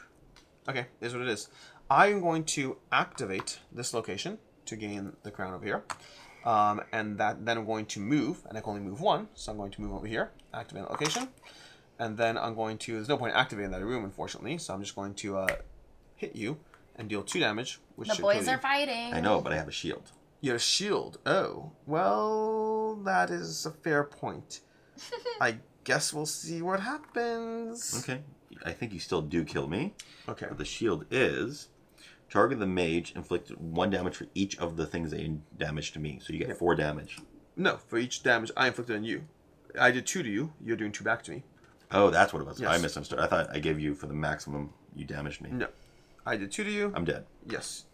Okay, here's what it is. I'm going to activate this location to gain the crown over here. And then I'm going to move, and I can only move 1, so I'm going to move over here, activate that location. And then I'm going to, there's no point in activating that room, unfortunately, so I'm just going to hit you and deal 2 damage, which The should boys kill you. are fighting. I know, but I have a shield. You have a shield. Oh, well, that is a fair point. I guess we'll see what happens. Okay. I think you still do kill me. Okay. But the shield is... Target the mage, inflict 1 damage for each of the things they damage to me. So you get 4 damage. No, for each damage I inflicted on you. I did 2 to you. You're doing 2 back to me. Oh, that's what it was. Yes. I misunderstood. I thought I gave you for the maximum you damaged me. No. I did 2 to you. I'm dead. Yes.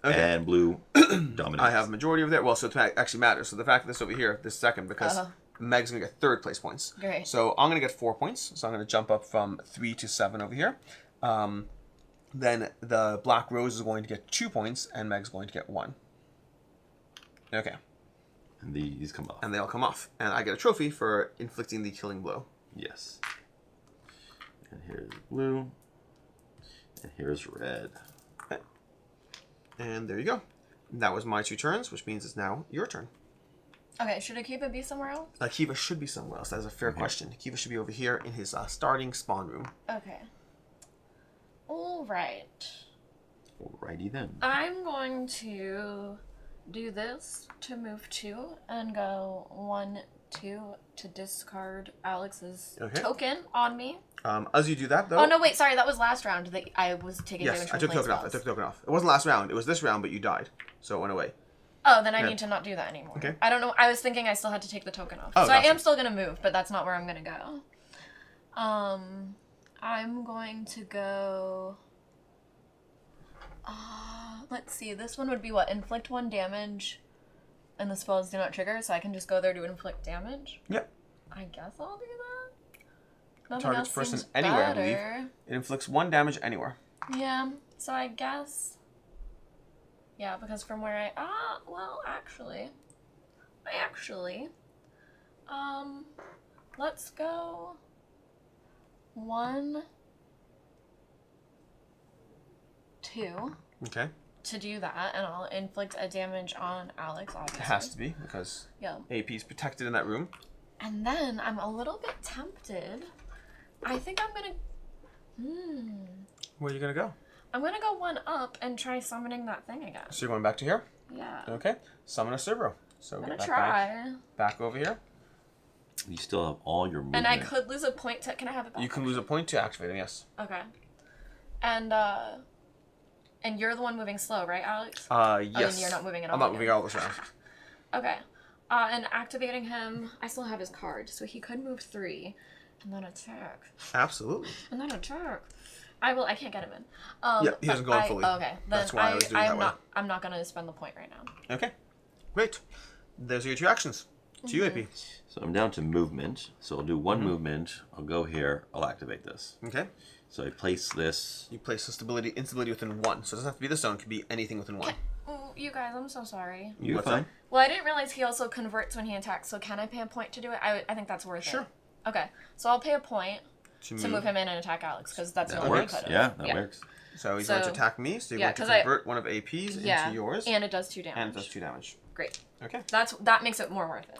Okay. And blue dominates. I have majority over there. Well, so it actually matters. So the fact that this over here, this second, because Meg's going to get 3rd place points. Great. So I'm going to get 4 points. So I'm going to jump up from 3 to 7 over here. Then the Black Rose is going to get 2 points, and Meg's going to get 1. Okay. And these come off. And they all come off. And I get a trophy for inflicting the killing blow. Yes. And here's blue. And here's red. Okay. And there you go. That was my 2 turns, which means it's now your turn. Okay, should Akiva be somewhere else? Akiva should be somewhere else. That is a fair question. Akiva should be over here in his starting spawn room. Okay. Alright. Alrighty then. I'm going to do this to move 2 and go 1, 2 to discard Alex's token on me. As you do that, though... Oh, no, wait, sorry, that was last round that I was taking damage Yes, from I took flame token off. I spells. took token off. It wasn't last round. It was this round, but you died. So it went away. Oh, then I Yeah. need to not do that anymore. Okay. I don't know. I was thinking I still had to take the token off. Oh, so I gotcha. am still going to move, but that's not where I'm going to go. I'm going to go... let's see. This one would be what? Inflict 1 damage, and the spells do not trigger, so I can just go there to inflict damage? Yep. I guess I'll do that. Nothing Targets else person seems anywhere, I believe. better. It inflicts 1 damage anywhere. Yeah, so I guess... Yeah, because from where I... well, actually... let's go... 1... 2... Okay. to do that, and I'll inflict a damage on Alex, obviously. It has to be, because Yeah. AP is protected in that room. And then I'm a little bit tempted. I think I'm gonna... Where are you going to go? I'm gonna go 1 up and try summoning that thing again. So you're going back to here? Yeah. Okay. Summon a Cerberus. So I'm get gonna that try. back over here. You still have all your movement. And I could lose a point to... Can I have it back? You can lose a point to activate it, yes. Okay. And you're the one moving slow, right, Alex? Yes. Oh, then you're not moving at all I'm not again. moving all this round. Okay. And activating him, I still have his card, so he could move 3 and then attack. Absolutely. And then attack. I can't get him in. Yeah, he doesn't go in fully. Okay, then That's why I was doing it that way. I'm not gonna spend the point right now. Okay, great. Those are your 2 actions. To you, AP. So I'm down to movement. So I'll do one movement. I'll go here. I'll activate this. Okay. So I place this. You place the instability within 1. So it doesn't have to be the zone. It could be anything within 1. Oh, you guys, I'm so sorry. You're What's fine. Well, I didn't realize he also converts when he attacks, so can I pay a point to do it? I think that's worth it. Sure. Okay, so I'll pay a point To to move him in and attack Alex, because that's the That only way I works. could've. Yeah, that works. So he's going to attack me. So you're going to 'cause convert one of AP's Yeah, into yours. and it does 2 damage. And it does 2 damage. Great. Okay. That makes it more worth it.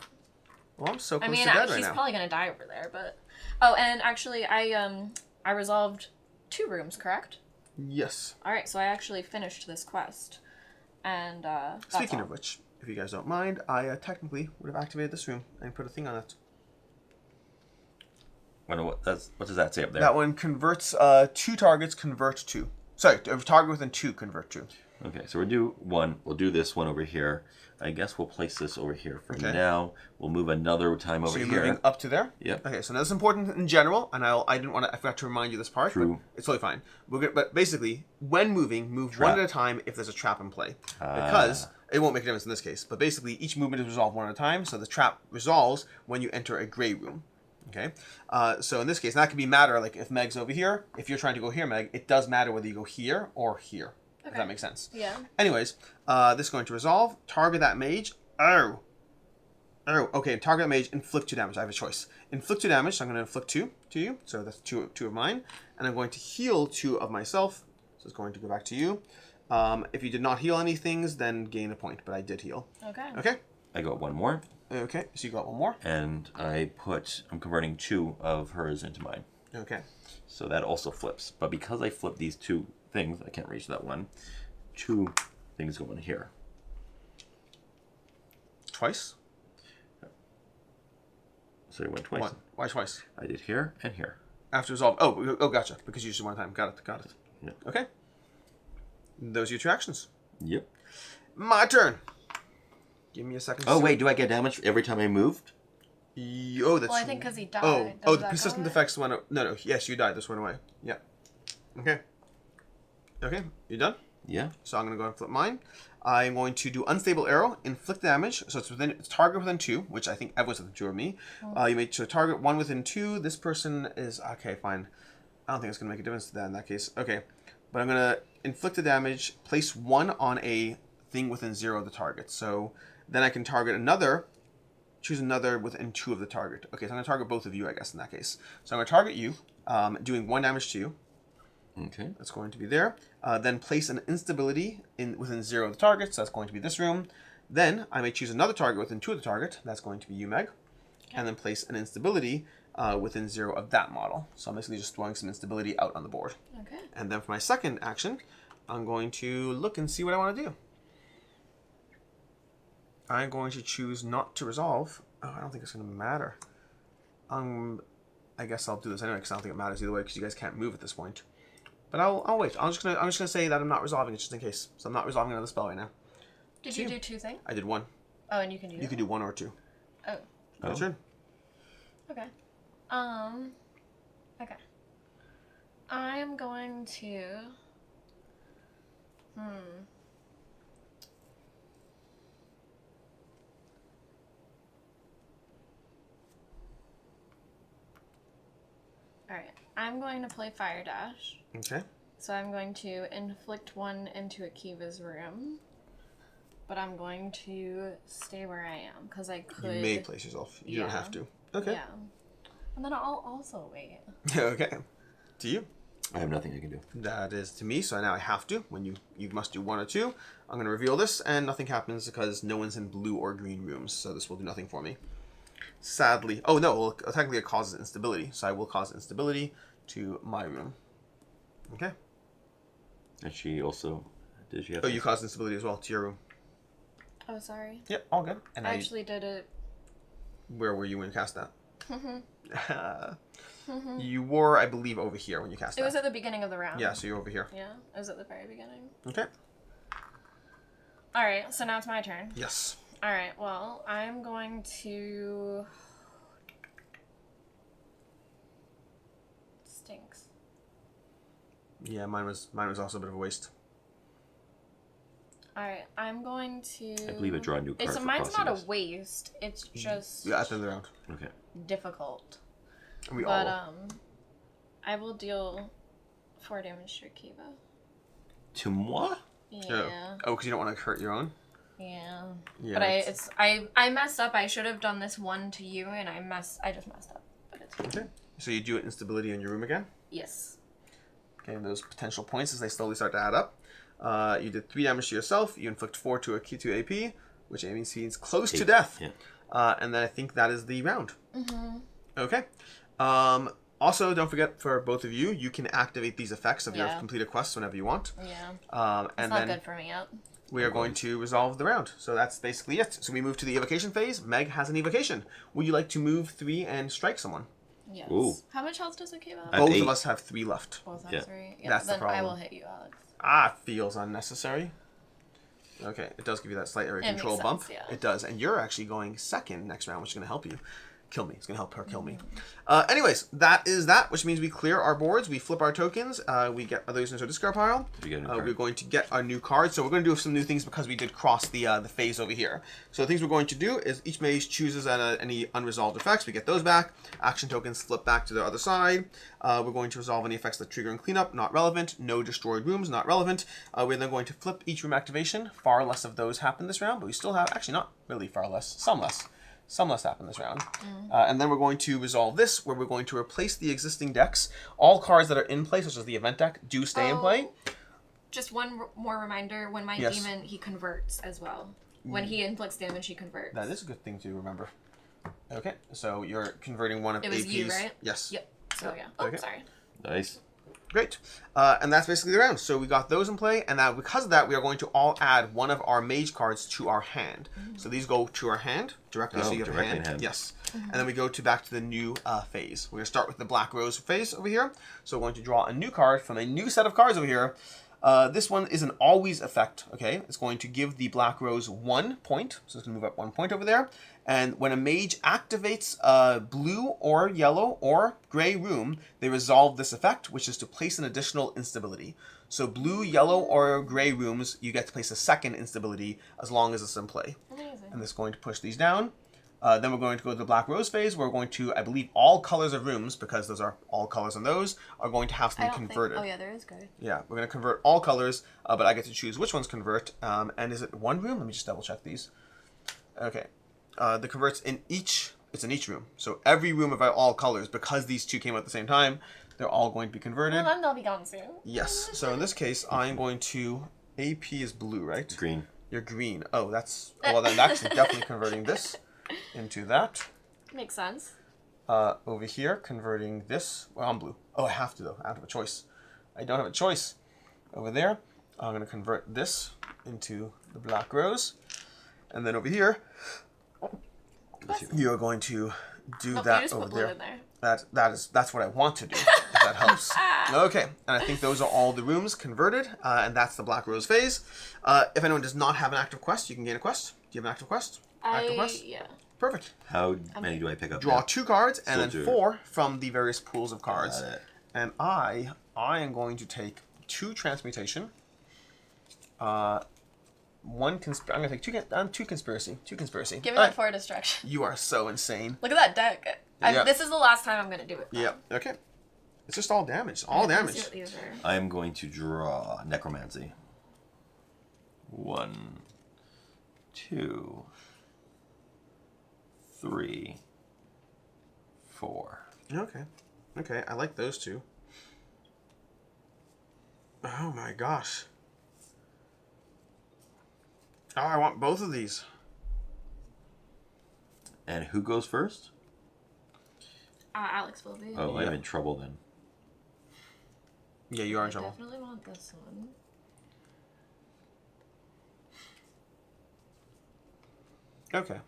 Well, I'm so close I mean, to dead right he's now. probably gonna die over there, but... Oh, and actually, I resolved 2 rooms, correct? Yes. Alright, so I actually finished this quest. And, that's Speaking all. of which, if you guys don't mind, I technically would have activated this room and put a thing on it. What does that say up there? That one converts 2 targets, convert 2. Sorry, a target within 2, convert 2. Okay, so we'll do 1. We'll do this one over here. I guess we'll place this over here for Okay. now. We'll move another time over So you're here. moving up to there? Yep. Okay, so now this is important in general, and I forgot to remind you this part, True. but it's totally fine. But basically, when moving, move Trap. 1 at a time if there's a trap in play. Because it won't make a difference in this case, but basically each movement is resolved 1 at a time, so the trap resolves when you enter a gray room. Okay? So in this case, that could be matter, like if Meg's over here, if you're trying to go here, Meg, it does matter whether you go here or here. If Okay. that makes sense. Yeah. Anyways, this is going to resolve. Target that mage. Oh. Okay. Target that mage. Inflict 2 damage. I have a choice. Inflict 2 damage. So I'm going to inflict 2 to you. So that's two of mine. And I'm going to heal 2 of myself. So it's going to go back to you. If you did not heal any things, then gain a point. But I did heal. Okay. Okay. I got 1 more. Okay. So you got 1 more. And I'm converting 2 of hers into mine. Okay. So that also flips. But because I flipped these 2 things, I can't reach that one. 2 things go in here. Twice. So it went twice. What? Why twice? I did here and here. After resolve. Oh, gotcha. Because you used it 1 time. Got it. Yeah. Okay. Those are your 2 actions. Yep. My turn. Give me a second. Oh, wait, do I get damage every time I moved? Oh, that's. Well, I think because he died. Oh, Does the that persistent go away? effects went. No. Yes, you died. This went away. Yeah. Okay. Okay, you done? Yeah. So I'm gonna go and flip mine. I'm going to do unstable arrow, inflict damage. So it's target within 2, which I think everyone's within 2 of me. You make so target 1 within 2. This person is okay. Fine. I don't think it's gonna make a difference to that in that case. Okay, but I'm gonna inflict the damage. Place 1 on a thing within 0 of the target. So then I can target another. Choose another within 2 of the target. Okay, so I'm gonna target both of you, I guess, in that case. So I'm gonna target you, doing 1 damage to you. Okay. That's going to be there. Then place an instability within 0 of the target. So that's going to be this room. Then I may choose another target within 2 of the target. That's going to be you, Meg. Okay. And then place an instability within 0 of that model. So I'm basically just throwing some instability out on the board. Okay. And then for my second action, I'm going to look and see what I want to do. I'm going to choose not to resolve. Oh, I don't think it's going to matter. I guess I'll do this anyway because I don't think it matters either way because you guys can't move at this point. But I'll wait. I'm just gonna say that I'm not resolving it just in case. So I'm not resolving another spell right now. Did you do 2 things? I did 1. Oh, and you can do You can do 1 or 2. Oh. Your turn. Okay. Okay. I am going to... Alright. I'm going to play Fire Dash. Okay. So I'm going to inflict 1 into Akiva's room. But I'm going to stay where I am, because I could... You may place yourself. You don't have to. Okay. Yeah. And then I'll also wait. Okay. To you. I have nothing I can do. That is to me, so now I have to. When you must do 1 or 2. I'm going to reveal this, and nothing happens because no one's in blue or green rooms, so this will do nothing for me. Sadly. Oh, no, well, technically it causes instability, so I will cause instability to my room. Okay. And she also... Did she have... Oh, you caused instability as well to your room. Oh, sorry. Yep, all good. And I actually did it. Where were you when you cast that? You were, I believe, over here when you cast that. It was at the beginning of the round. Yeah, so you're over here. Yeah, it was at the very beginning. Okay. Alright, so now it's my turn. Yes. Alright, well, I'm going to... Stinks. Yeah, mine was also a bit of a waste. Alright, I'm going to... I believe I draw a new card for mine's crossing not this. a waste. It's just Yeah, at the end of the round. Okay. difficult. We But, all. I will deal 4 damage to Akiva. To moi? Yeah. Oh, because you don't want to hurt your own? Yeah. Yeah. But I messed up. I should have done this one to you, and I just messed up. But it's fine. Okay. So you do instability in your room again? Yes. Okay, and those potential points as they slowly start to add up. You did 3 damage to yourself. You inflict 4 to a Q2 AP, which means he's close to death. Yeah. And then I think that is the round. Mm-hmm. Okay. Also, don't forget for both of you, you can activate these effects of your completed quests whenever you want. Yeah. It's And not then good for me yet. we are going to resolve the round. So that's basically it. So we move to the evocation phase. Meg has an evocation. Would you like to move 3 and strike someone? Yes. Ooh. How much health does Akiva have? I have Both 8. of us have 3 left. Both have Yeah. 3. Yeah, That's the then I problem. will hit you, Alex. Feels unnecessary. Okay, it does give you that slight area It control makes bump. sense, yeah. It does, and you're actually going second next round, which is going to help you. Kill me. It's going to help her kill me. Anyways, that is that, which means we clear our boards, we flip our tokens, we get others into our discard pile. We get a new card. We're going to get our new card, so we're going to do some new things because we did cross the phase over here. So the things we're going to do is each mage chooses any unresolved effects. We get those back. Action tokens flip back to the other side. We're going to resolve any effects that trigger and cleanup, not relevant. No destroyed rooms, not relevant. We're then going to flip each room activation. Far less of those happen this round, but we still have, actually not really far less, some less. Some less happen this round. And then we're going to resolve this, where we're going to replace the existing decks. All cards that are in play, such as the event deck, do stay in play. Just one more reminder, when my demon, he converts as well. When he inflicts damage, he converts. That is a good thing to remember. Okay, so you're converting one of It was AP's. you, right? Yes. Yep. So, yeah. Oh, Okay. sorry. Nice. Great. And that's basically the round. So we got those in play, and now because of that, we are going to all add one of our mage cards to our hand. So these go to our hand directly, so you have a directly hand. in hand. Yes. And then we go back to the new phase. We're going to start with the Black Rose phase over here. So we're going to draw a new card from a new set of cards over here. This one is an always effect, okay? It's going to give the Black Rose 1 point. So it's going to move up 1 point over there. And when a mage activates a blue or yellow or gray room, they resolve this effect, which is to place an additional instability. So blue, yellow, or gray rooms, you get to place a second instability as long as it's in play. Amazing. And it's going to push these down. Then we're going to go to the Black Rose phase. We're going to, I believe, all colors of rooms, because those are all colors on those, are going to have to be converted. Oh, yeah, there is gray. Yeah, we're going to convert all colors, but I get to choose which ones convert. And is it one room? Let me just double check these. Okay. The converts in each, it's in each room. So every room of all colors, because these two came out at the same time, they're all going to be converted. Well, then they'll be gone soon. Yes. So in this case, I'm going to, AP is blue, right? Green. You're green. Oh, that's, well then that's definitely converting this into that. Makes sense. Over here, converting this, well, I'm blue. Oh, I have to though, I don't have a choice. I don't have a choice. Over there, I'm going to convert this into the Black Rose. And then over here, you are going to do You that just over put blue there. in there. That's what I want to do, if that helps. Okay, and I think those are all the rooms converted, and that's the Black Rose phase. If anyone does not have an active quest, you can gain a quest. Do you have an active quest? Active quest? Yeah. Perfect. How many do I pick up? Draw now? 2 cards, and Still then do. 4 from the various pools of cards. Got it. And I am going to take 2 transmutation. I'm gonna take 2 conspiracy. 2 conspiracy. Give me that 4 distraction. You are so insane. Look at that deck. Yeah. This is the last time I'm going to do it. Yeah. Okay. It's just all damage. All Let's damage. see what these are. I am going to draw necromancy. 1, 2, 3, 4. Okay. Okay. I like those 2. Oh my gosh. Oh, I want both of these. And who goes first? Alex will be. Oh, I'm in trouble then. Yeah, you are I in trouble. definitely want this one. Okay.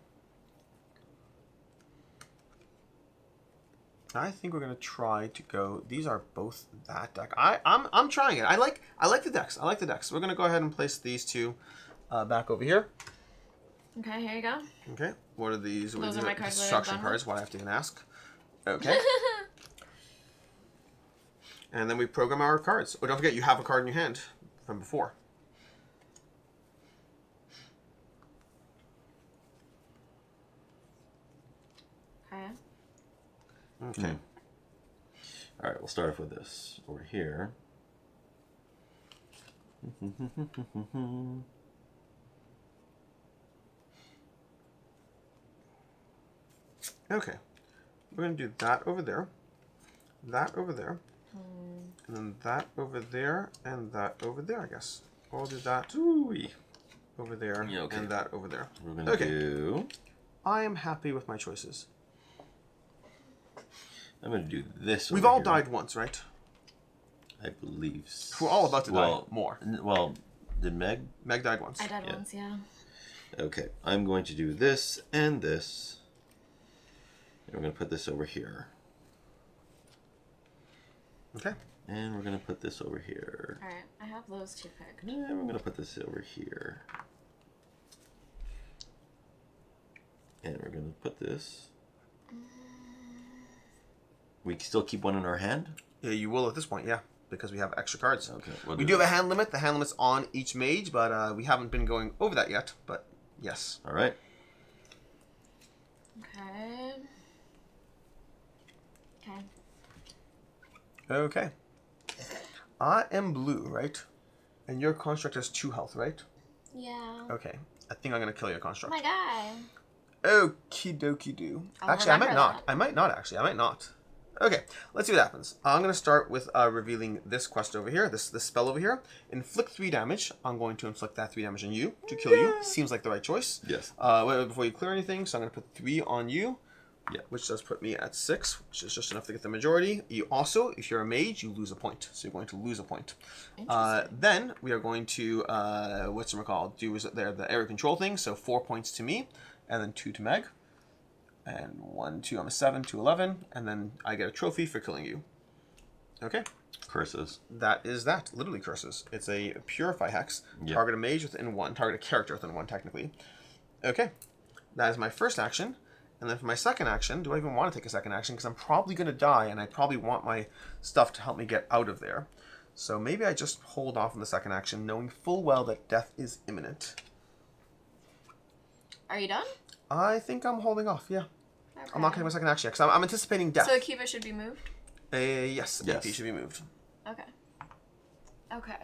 I think we're gonna try to go. These are both that deck. I'm trying it. I like the decks. I like the decks. We're gonna go ahead and place these 2 back over here. Okay, here you go. Okay. What are these? Those are my cards that I've Destruction done cards. Why I have to even ask. Okay. And then we program our cards. Oh, don't forget you have a card in your hand from before. Okay. Okay. All right, we'll start off with this over here. Okay. We're going to do that over there, that over there, and then that over there, and that over there, I guess. I'll do that Ooh-wee. over there, Yeah, okay. and that over there. We're gonna Okay. do. I am happy with my choices. I'm gonna do this. We've over all here. died once, right? I believe. So. We're all about to die more. Well, did Meg? Meg died once. I died Yeah. once, yeah. Okay, I'm going to do this and this. And we're gonna put this over here. Okay. And we're gonna put this over here. Alright, I have those two picked. And we're gonna put this over here. And we're gonna put this. We still keep one in our hand? Yeah, you will at this point, yeah, because we have extra cards. Okay. We do have a hand limit. The hand limit's on each mage, but we haven't been going over that yet. But yes. All right. Okay. Okay. Okay. I am blue, right? And your construct has 2 health, right? Yeah. Okay. I think I'm gonna kill your construct. My guy. Okie dokie do. I'll Actually, I might remember not. that. I might not, actually. I might not. Okay, let's see what happens. I'm going to start with revealing this quest over here, this spell over here. Inflict 3 damage. I'm going to inflict that 3 damage on you to kill you. Seems like the right choice. Yes. Wait, before you clear anything, so I'm going to put 3 on you. Yeah. Which does put me at 6, which is just enough to get the majority. You also, if you're a mage, you lose a point. So you're going to lose a point. Then we are going to, do is the area control thing. So 4 points to me, and then 2 to Meg. And 1, 2, I'm a 7, 2, 11, and then I get a trophy for killing you. Okay. Curses. That is that. Literally curses. It's a purify hex. Yep. Target a mage within 1. Target a character within 1, technically. Okay. That is my first action. And then for my second action, do I even want to take a second action? Because I'm probably going to die, and I probably want my stuff to help me get out of there. So maybe I just hold off on the second action, knowing full well that death is imminent. Are you done? I think I'm holding off, yeah. Okay. I'm not going to take my second action yet, because I'm anticipating death. So Akiva should be moved? Yes, Yes. AP should be moved. Okay. Okay.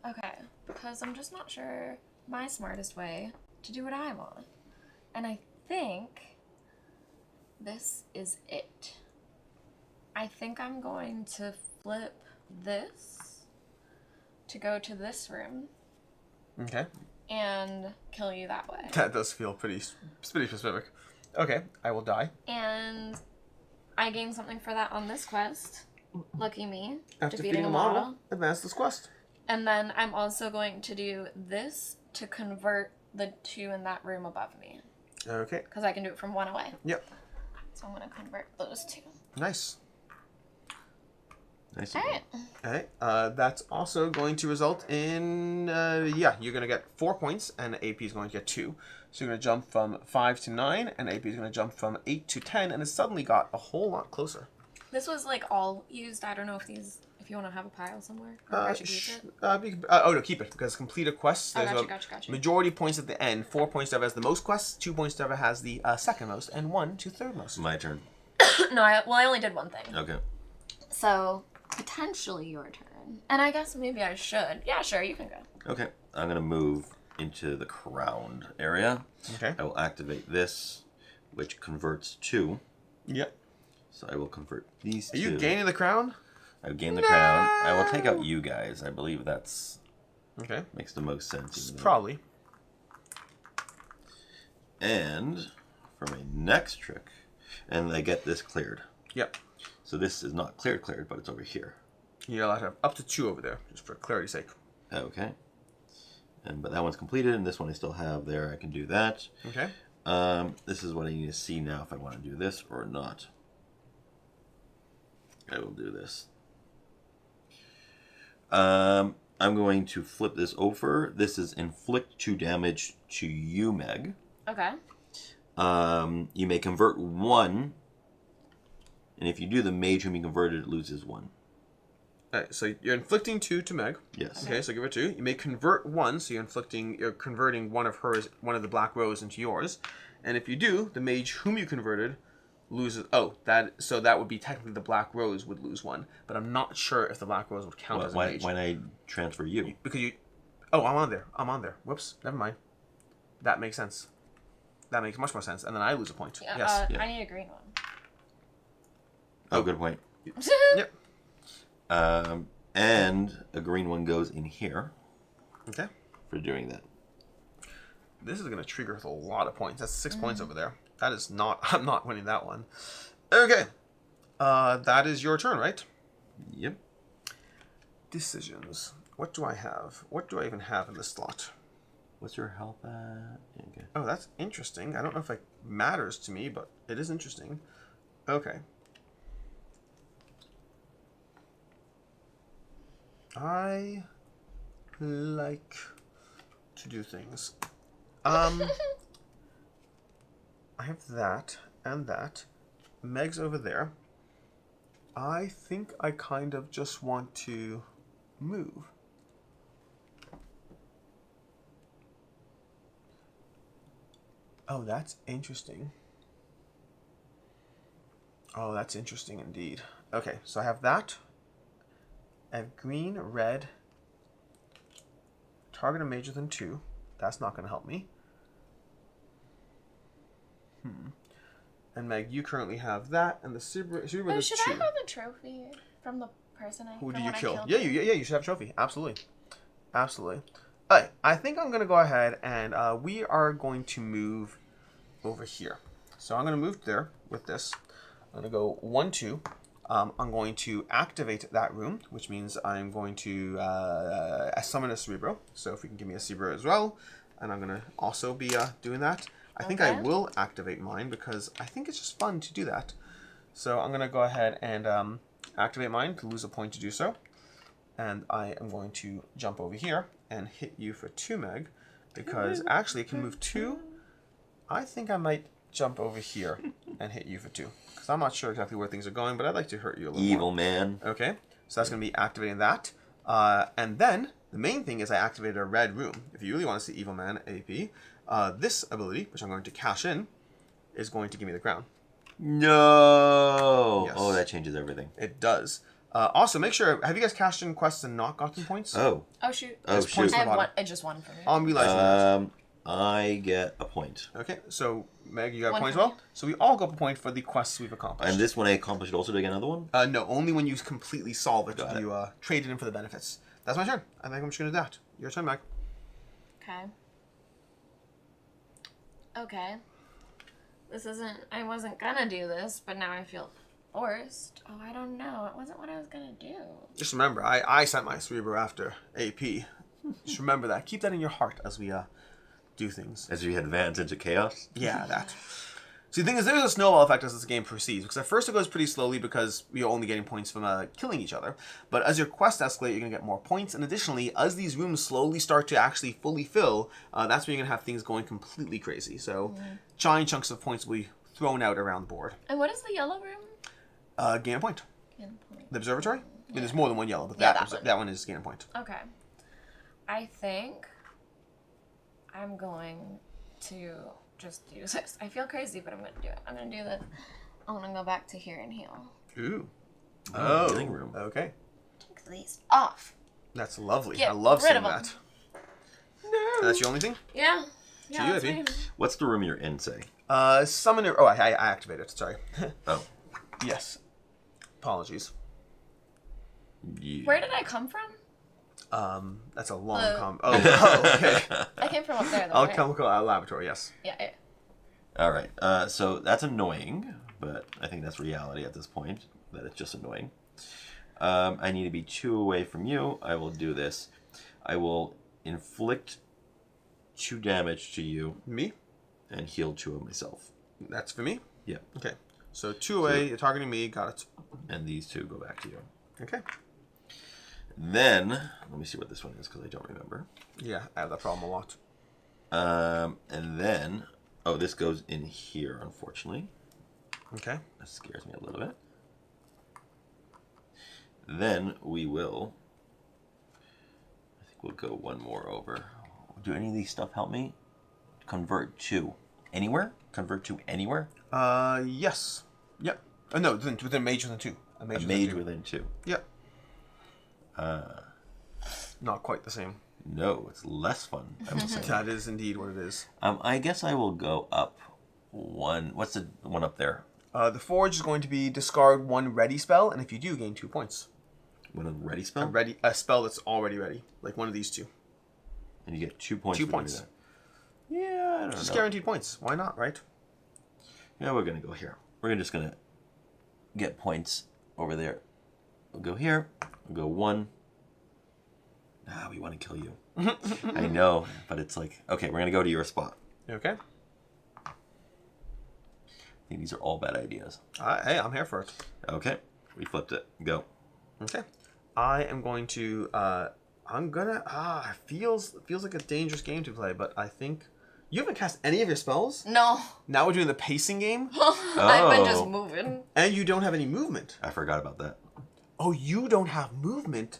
Okay, because I'm just not sure my smartest way to do what I want. And I think this is it. I think I'm going to flip this to go to this room Okay. and kill you that way. That does feel pretty specific. Okay, I will die. And I gain something for that on this quest. Lucky me. After defeating a model. advance this quest. And then I'm also going to do this to convert the 2 in that room above me. Okay. Because I can do it from 1 away. Yep. So I'm going to convert those 2. Nice. Nice. Alright. Okay. That's also going to result in you're going to get 4 points, and AP is going to get 2. So you're going to jump from 5 to 9, and AP is going to jump from 8 to 10, and it suddenly got a whole lot closer. This was like all used. I don't know if you want to have a pile somewhere. Or I should keep it. No, keep it, because completed quests, Oh, there's gotcha. majority points at the end. 4 points to whoever has the most quests, 2 points to whoever has the second most, and 1 to third most. My turn. No, I only did one thing. Okay. So, potentially your turn. And I guess maybe I should. Yeah, sure, you can go. Okay. I'm gonna move into the crowned area. Okay. I will activate this, which converts 2. Yep. So I will convert these Are 2. you gaining the crown? I gain the crown. I will take out you guys. I believe that's Okay. makes the most sense. Probably. And for my next trick, and I get this cleared. Yep. So this is not cleared, but it's over here. You're allowed to have up to 2 over there, just for clarity's sake. Okay. But that one's completed, and this one I still have there. I can do that. Okay. This is what I need to see now if I want to do this or not. I will do this. I'm going to flip this over. This is inflict 2 damage to you, Meg. Okay. You may convert 1, and if you do, the mage whom you converted loses 1. Alright, so you're inflicting 2 to Meg. Yes. Okay, so give her 2. You may convert 1, so you're converting one of the black rose into yours. And if you do, the mage whom you converted loses. Oh, that would be technically the black rose would lose 1, but I'm not sure if the black rose would count as a mage. Why did I transfer you? Because you. Oh, I'm on there. Whoops, never mind. That makes sense. That makes much more sense. And then I lose a point. Yeah, Yes. I need a green one. Oh, good point. Yep. And a green one goes in here. Okay. For doing that. This is going to trigger with a lot of points. That's 6 points over there. That is not... I'm not winning that one. Okay. That is your turn, right? Yep. Decisions. What do I have? What do I even have in this slot? What's your health at? Okay. Oh, that's interesting. I don't know if it matters to me, but it is interesting. Okay. I like to do things. I have that and that. Meg's over there. I think I kind of just want to move. Oh, that's interesting. Oh, that's interesting indeed. Okay, so I have that. I have green, red. Target a major than 2. That's not going to help me. And Meg, you currently have that, and the Subaru Should does 2. I have a trophy from the person Who from did you when I kill? killed Yeah, him? you should have a trophy. Absolutely. Absolutely. Alright, I think I'm going to go ahead and we are going to move over here. So I'm going to move there with this. I'm going to go 1, 2. I'm going to activate that room, which means I'm going to summon a Cerebro. So if we can give me a Cerebro as well. And I'm going to also be doing that. I think I will activate mine because I think it's just fun to do that. So I'm going to go ahead and activate mine to lose a point to do so. And I am going to jump over here and hit you for 2, Meg. Because actually it can move 2. I think I might jump over here and hit you for 2. Because I'm not sure exactly where things are going, but I'd like to hurt you a little more. Evil man. Okay, so that's going to be activating that. And then the main thing is I activated a red room. If you really want to see Evil Man AP, this ability, which I'm going to cash in, is going to give me the crown. No! Yes. Oh, that changes everything. It does. Also, make sure, have you guys cashed in quests and not gotten points? Oh. Oh, shoot. Oh, There's points shoot. I at the have bottom. one. Just one for me. I'm realizing that. I get a point. Okay, so Meg, you got a One point as for well? me. So we all got a point for the quests we've accomplished. And this one I accomplished also to get another one? No, only when you completely solve it, Got it. you trade it in for the benefits. That's my turn. I think I'm just going to do that. Your turn, Meg. Okay. Okay. This isn't... I wasn't gonna do this, but now I feel forced. Oh, I don't know. It wasn't what I was gonna do. Just remember, I sent my Cerebro after AP. Just remember that. Keep that in your heart as we do things. As we advance into chaos? Yeah, that. See, the thing is, there's a snowball effect as this game proceeds. Because at first it goes pretty slowly because you're only getting points from killing each other. But as your quests escalate, you're going to get more points. And additionally, as these rooms slowly start to actually fully fill, that's when you're going to have things going completely crazy. So giant chunks of points will be thrown out around the board. And what is the yellow room? Gain a point. Gain a point. The observatory? I mean, there's more than one yellow, but Yeah, that one is gain a point. Okay. I think I'm going to just do this. I feel crazy, but I'm going to do it. I'm going to do this. I'm going to go back to here and heal. Ooh. Oh, healing room. Okay. Take these off. That's lovely. Get I love rid seeing of 'em. that. No. That's your only thing? Yeah. you, Yeah, that's Evie. fine. What's the room you're in, say? Summoner. Oh, I activated it. Sorry. Oh. Yes. Apologies. Yeah. Where did I come from? That's a long Hello. okay. I came from up there, though, right? Alchemical laboratory, yes. Yeah. All right. So that's annoying, but I think that's reality at this point, that it's just annoying. I need to be 2 away from you. I will do this. I will inflict 2 damage to you Me? and heal 2 of myself. That's for me? Yeah. Okay. So 2 away, you're targeting me, got it. And these 2 go back to you. Okay. Then, let me see what this one is because I don't remember. Yeah, I have that problem a lot. And then, oh, this goes in here, unfortunately. Okay. That scares me a little bit. Then we will, I think we'll go one more over. Do any of these stuff help me? Convert to anywhere? Convert to anywhere? Yes. Yep. No, within mage within 2. A Mage within 2. Yep. Not quite the same. No, it's less fun, I will say. That is indeed what it is. I guess I will go up 1. What's the one up there? The forge is going to be discard 1 ready spell, and if you do, gain 2 points. What a ready spell? A spell that's already ready, like one of these 2. And you get 2 points. 2 points. Yeah, I don't Just know. guaranteed points. Why not, right? Yeah, we're gonna go here. We're just gonna get points over there. We'll go here. We'll go 1. We want to kill you. I know, but it's like, okay, we're gonna go to your spot. Okay. I think these are all bad ideas. Hey, I'm here for it. Okay, we flipped it. Go. Okay. I am going to. It feels like a dangerous game to play, but I think you haven't cast any of your spells. No. Now we're doing the pacing game, I've been just moving. and you don't have any movement. I forgot about that. Oh, you don't have movement,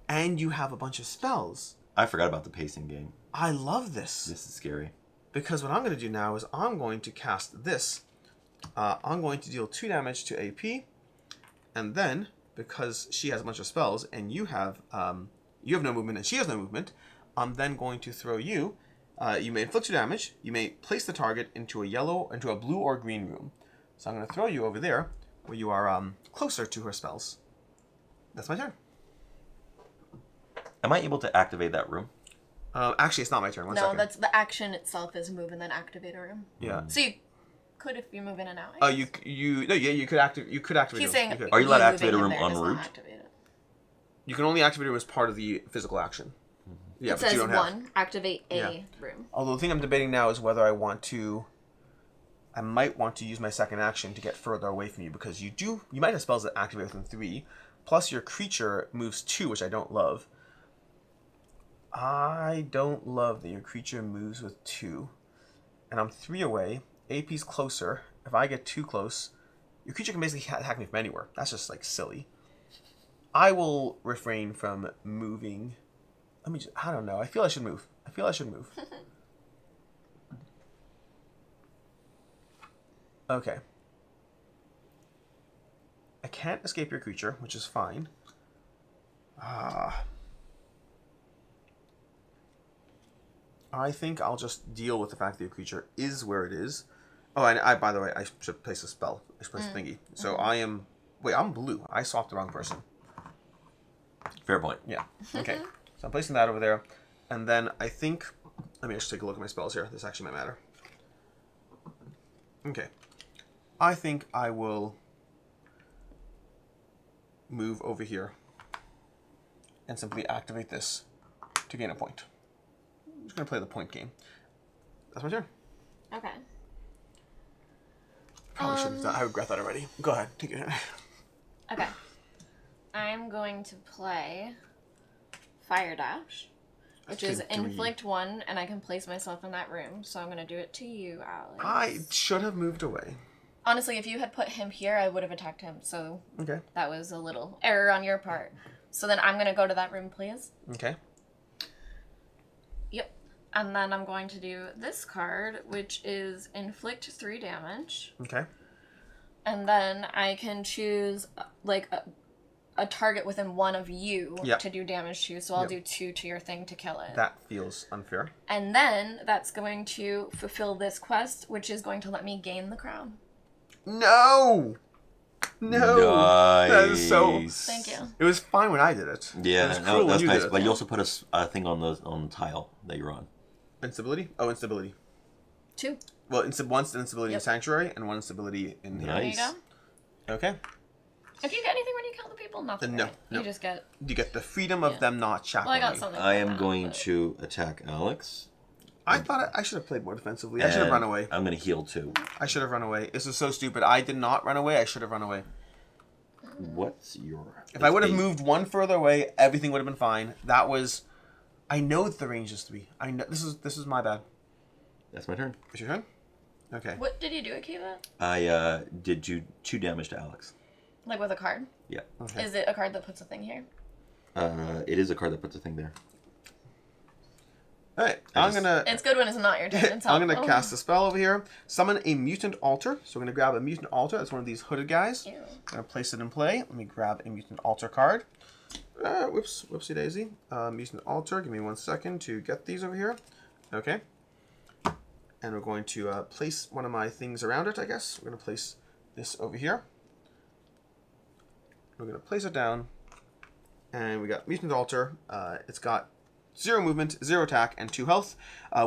and you have a bunch of spells. I forgot about the pacing game. I love this. This is scary. Because what I'm going to do now is I'm going to cast this. I'm going to deal 2 damage to AP, and then because she has a bunch of spells and you have no movement and she has no movement, I'm then going to throw you. You may inflict 2 damage. You may place the target into a blue or green room. So I'm going to throw you over there where you are closer to her spells. That's my turn. Am I able to activate that room? Actually, it's not my turn. One second. That's the action itself is move and then activate a room. Yeah. So you could if you move in and out. Oh, you could activate. You could activate. He's it. saying, You could. Are you allowed to activate a moving room in there en does not route? activate it. You can only activate it as part of the physical action. Yeah, It but you says don't have. 1, activate a Yeah. room. Although the thing I'm debating now is whether I might want to use my second action to get further away from you, because you might have spells that activate within 3, plus your creature moves 2, which I don't love. I don't love that your creature moves with 2. And I'm 3 away. AP's closer. If I get too close, your creature can basically attack me from anywhere. That's just like silly. I will refrain from moving. I don't know. I feel I should move. Okay. I can't escape your creature, which is fine. I think I'll just deal with the fact that your creature is where it is. Oh, and by the way, I should place a spell. I should place a thingy. So I'm blue. I swapped the wrong person. Fair point. Yeah. Okay. So I'm placing that over there. And then I think... Let me just take a look at my spells here. This actually might matter. Okay. I think I will move over here and simply activate this to gain a point. I'm just going to play the point game. That's my turn. Okay. Probably shouldn't have done. I regret that already. Go ahead. Take it. Okay. I'm going to play Fire Dash, which is inflict 1, and I can place myself in that room. So I'm going to do it to you, Alex. I should have moved away. Honestly, if you had put him here, I would have attacked him. So Okay. that was a little error on your part. So then I'm going to go to that room, please. Okay. Yep. And then I'm going to do this card, which is inflict 3 damage. Okay. And then I can choose like a target within one of you to do damage to. So I'll do 2 to your thing to kill it. That feels unfair. And then that's going to fulfill this quest, which is going to let me gain the crown. No! No! Nice. That is so... Thank you. It was fine when I did it. Yeah, It was no, cruel when that's you nice. did it. But you also put a thing on the tile that you're on. Instability? Oh, instability. 2. Well, once instability in Sanctuary and one instability in the... Nice. There you go. Okay. If you get anything when you kill the people, nothing. No, right? no. You just get... You get the freedom of them not Well, shackling I got me. something. I like am that, going but- to attack Alex. I thought I should have played more defensively. I should have run away. I'm going to heal too. I should have run away. This is so stupid. I did not run away. I should have run away. What's your... If I would have 8. moved one further away, everything would have been fine. That was... I know that the range is 3. I know this is my bad. That's my turn. It's your turn? Okay. What did you do, Akiva? I did 2 damage to Alex. Like with a card? Yeah. Okay. Is it a card that puts a thing here? It is a card that puts a thing there. Alright, I'm gonna... It's good when it's not your turn. It's I'm gonna helpful. cast a spell over here. Summon a mutant altar. So we're gonna grab a mutant altar. That's one of these hooded guys. Ew. I'm gonna place it in play. Let me grab a mutant altar card. Whoopsie daisy. Mutant altar. Give me 1 second to get these over here. Okay. And we're going to place one of my things around it, I guess. We're gonna place this over here. We're gonna place it down. And we got mutant altar. It's got 0 movement, 0 attack, and 2 health.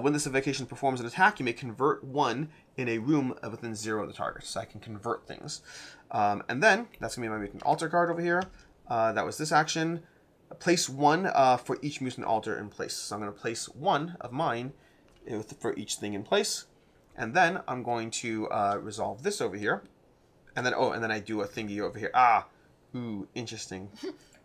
When this evocation performs an attack, you may convert 1 in a room within 0 of the target. So I can convert things. And then, that's going to be my mutant altar card over here. That was this action. Place 1 for each mutant altar in place. So I'm going to place 1 of mine for each thing in place. And then I'm going to resolve this over here. And then, and then I do a thingy over here. Ooh, interesting.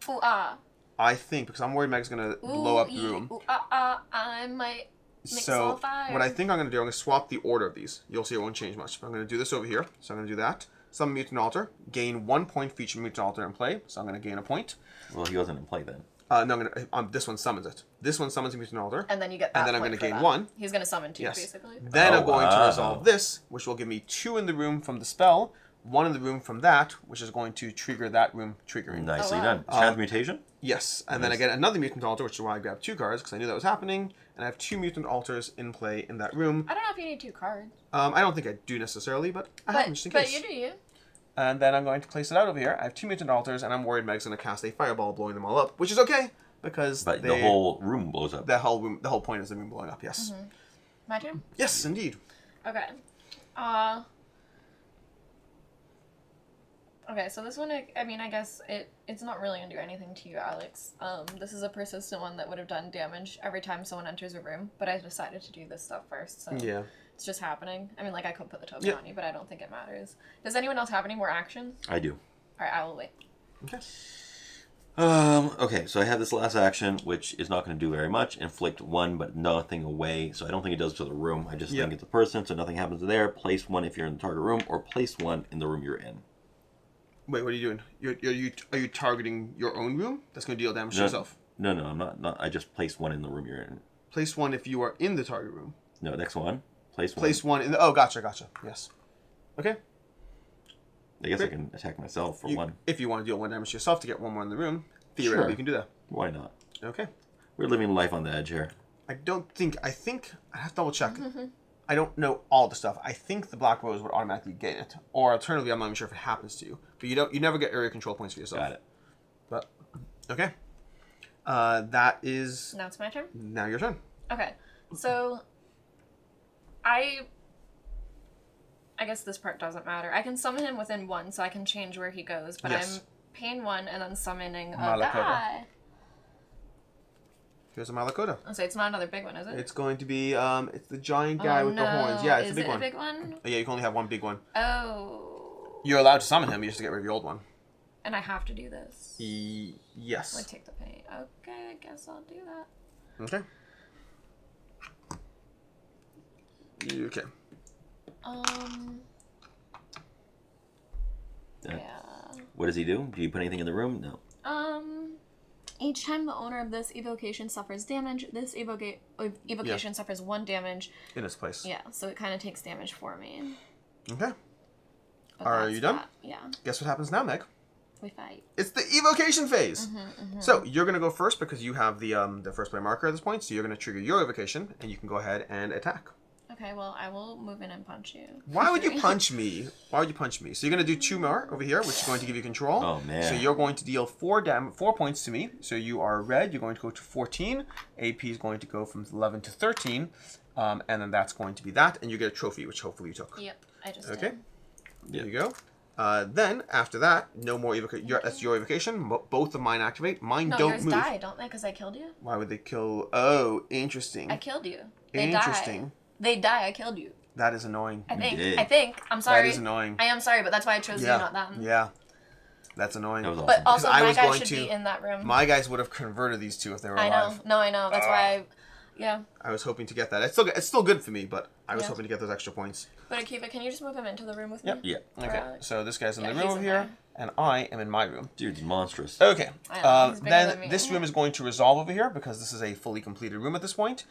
Ooh, ah. I think, because I'm worried Meg's going to blow up the room. Ooh, I might mix all So, fire. what I think I'm going to do, I'm going to swap the order of these. You'll see it won't change much. I'm going to do this over here. So I'm going to do that. Summon Mutant Altar. Gain 1 point for each Mutant Altar in play. So I'm going to gain a point. Well, he wasn't in play then. No, I'm going to... this one summons it. This one summons a Mutant Altar. And then you get that And then I'm point going to for gain that. 1. He's going to summon 2, Yes. basically. Then Oh, I'm going to wow. resolve this, which will give me 2 in the room from the spell. 1 in the room from that, which is going to trigger that room triggering. Nicely wow. done. Transmutation? Yes, and then I get another Mutant Altar, which is why I grabbed 2 cards, because I knew that was happening. And I have 2 Mutant Altars in play in that room. I don't know if you need 2 cards. I don't think I do necessarily, but I have them just in case. But you do you. And then I'm going to place it out over here. I have 2 Mutant Altars, and I'm worried Meg's going to cast a fireball blowing them all up, which is okay, because But the whole room blows up. the whole point is the room blowing up, yes. Mm-hmm. My turn? Yes, indeed. Okay. Okay, so this one, I mean, I guess it's not really going to do anything to you, Alex. This is a persistent one that would have done damage every time someone enters a room, but I decided to do this stuff first, so Yeah. it's just happening. I mean, like, I could put the token on you, but I don't think it matters. Does anyone else have any more actions? I do. Alright, I will wait. Okay. Okay, so I have this last action, which is not going to do very much. Inflict 1, but nothing away. So I don't think it does to the room. I just think it's a person, so nothing happens there. Place 1 if you're in the target room, or place 1 in the room you're in. Wait, what are you doing? Are you targeting your own room? That's going to deal damage to yourself. No, I'm not. I just place 1 in the room you're in. Place 1 if you are in the target room. No, next one. Place 1. Place 1 in the... Oh, gotcha. Yes. Okay. I guess I can attack myself for 1. If you want to deal 1 damage to yourself to get 1 more in the room, theoretically Sure. you can do that. Why not? Okay. We're living life on the edge here. I think I have to double check. I don't know all the stuff. I think the Black Rose would automatically gain it, or alternatively, I'm not even sure if it happens to you. But you never get area control points for yourself. Got it. But okay, that is Now it's my turn? now your turn. Okay, so I guess this part doesn't matter. I can summon him within 1, so I can change where he goes, but Yes. I'm paying 1 and then summoning a Malakota. guy. Here's a Malakota. So it's not another big one, is it? It's going to be it's the giant guy with the horns. Yeah, it's is a big it one. a big one? Yeah, you can only have 1 big one. Oh. You're allowed to summon him. You just have to get rid of your old one. And I have to do this. Yes. Like take the paint. Okay, I guess I'll do that. Okay. Okay. Yeah. What does he do? Do you put anything in the room? No. Each time the owner of this evocation suffers damage, this evocation suffers 1 damage. In its place. Yeah, so it kind of takes damage for me. Okay. But Are that's you done? that. Yeah. Guess what happens now, Meg? We fight. It's the evocation phase. So you're gonna go first because you have the first play marker at this point. So you're gonna trigger your evocation, and you can go ahead and attack. Okay, well, I will move in and punch you. Why would you punch me? Why would you punch me? So you're gonna do 2 more over here, which is going to give you control. Oh, man. So you're going to deal 4 points to me. So you are red. You're going to go to 14. AP is going to go from 11 to 13, and then that's going to be that, and you get a trophy, which hopefully you took. Yep, I just Okay. did. There you go. Then after that, no more evocation. That's your evocation. Both of mine activate. Mine No, don't yours move. die, don't they? Because I killed you. Why would they kill? Oh, interesting. I killed you. They Interesting. Die. They die. I killed you. That is annoying. I think. did. I think. I'm sorry. That is annoying. I am sorry, but that's why I chose you, not them. Yeah. That's annoying. That was awesome. But also, I my was guy going should to- be in that room. My guys would have converted these two if they were I alive. know. No, I know. That's why yeah. I was hoping to get that. It's still good for me, but I was Yeah. hoping to get those extra points. But Akiva, can you just move him into the room with Yep. me? Yeah. Okay, Alright. so this guy's in Yeah, the he's room over in here, there. and I am in my room. Dude's monstrous. Okay, I know, he's bigger than me. then this room is going to resolve over here because this is a fully completed room at this point.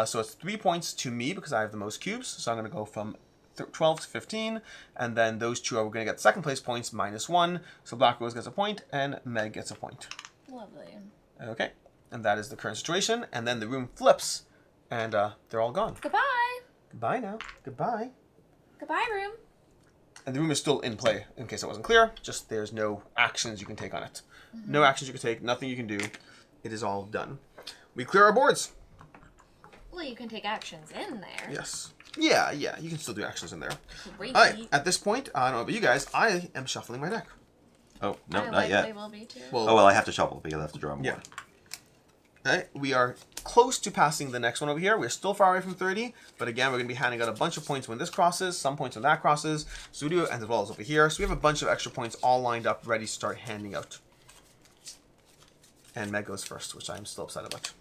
So it's 3 points to me because I have the most cubes. So I'm going to go from 12 to 15, and then those two are going to get second place points -1. So Black Rose gets a point, and Meg gets a point. Lovely. Okay, and that is the current situation. And then the room flips, and they're all gone. Goodbye. Goodbye now. Goodbye. Goodbye, room. And the room is still in play, in case it wasn't clear. Just there's no actions you can take on it. No actions you can take, nothing you can do. It is all done. We clear our boards. Well, you can take actions in there. Yes. Yeah, you can still do actions in there. Great. Alright, at this point, I don't know about you guys, I am shuffling my deck. Oh, no, I not likely yet. will be too. Oh, well, I have to shuffle because I have to draw more. Yeah. Alright, we are close to passing the next one over here. We're still far away from 30, but again, we're going to be handing out a bunch of points when this crosses, some points when that crosses. So we do it as well as over here. So we have a bunch of extra points all lined up, ready to start handing out. And Meg goes first, which I'm still upset about.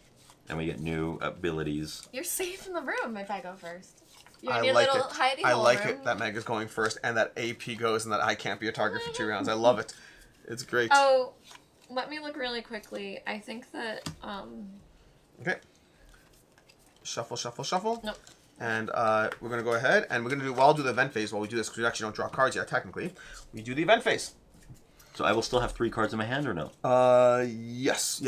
And we get new abilities. You're safe in the room if I go first. You're I in your like little it. hidey I hole like room. it that Meg is going first and that AP goes and that I can't be a target for 2 rounds. I love it. It's great. Oh, let me look really quickly. I think that Okay. Shuffle, shuffle, shuffle. Nope. And we're going to go ahead and we're going to do, well, I'll do the event phase while we do this because we actually don't draw cards yet, technically. We do the event phase. So I will still have 3 cards in my hand or no? Yes.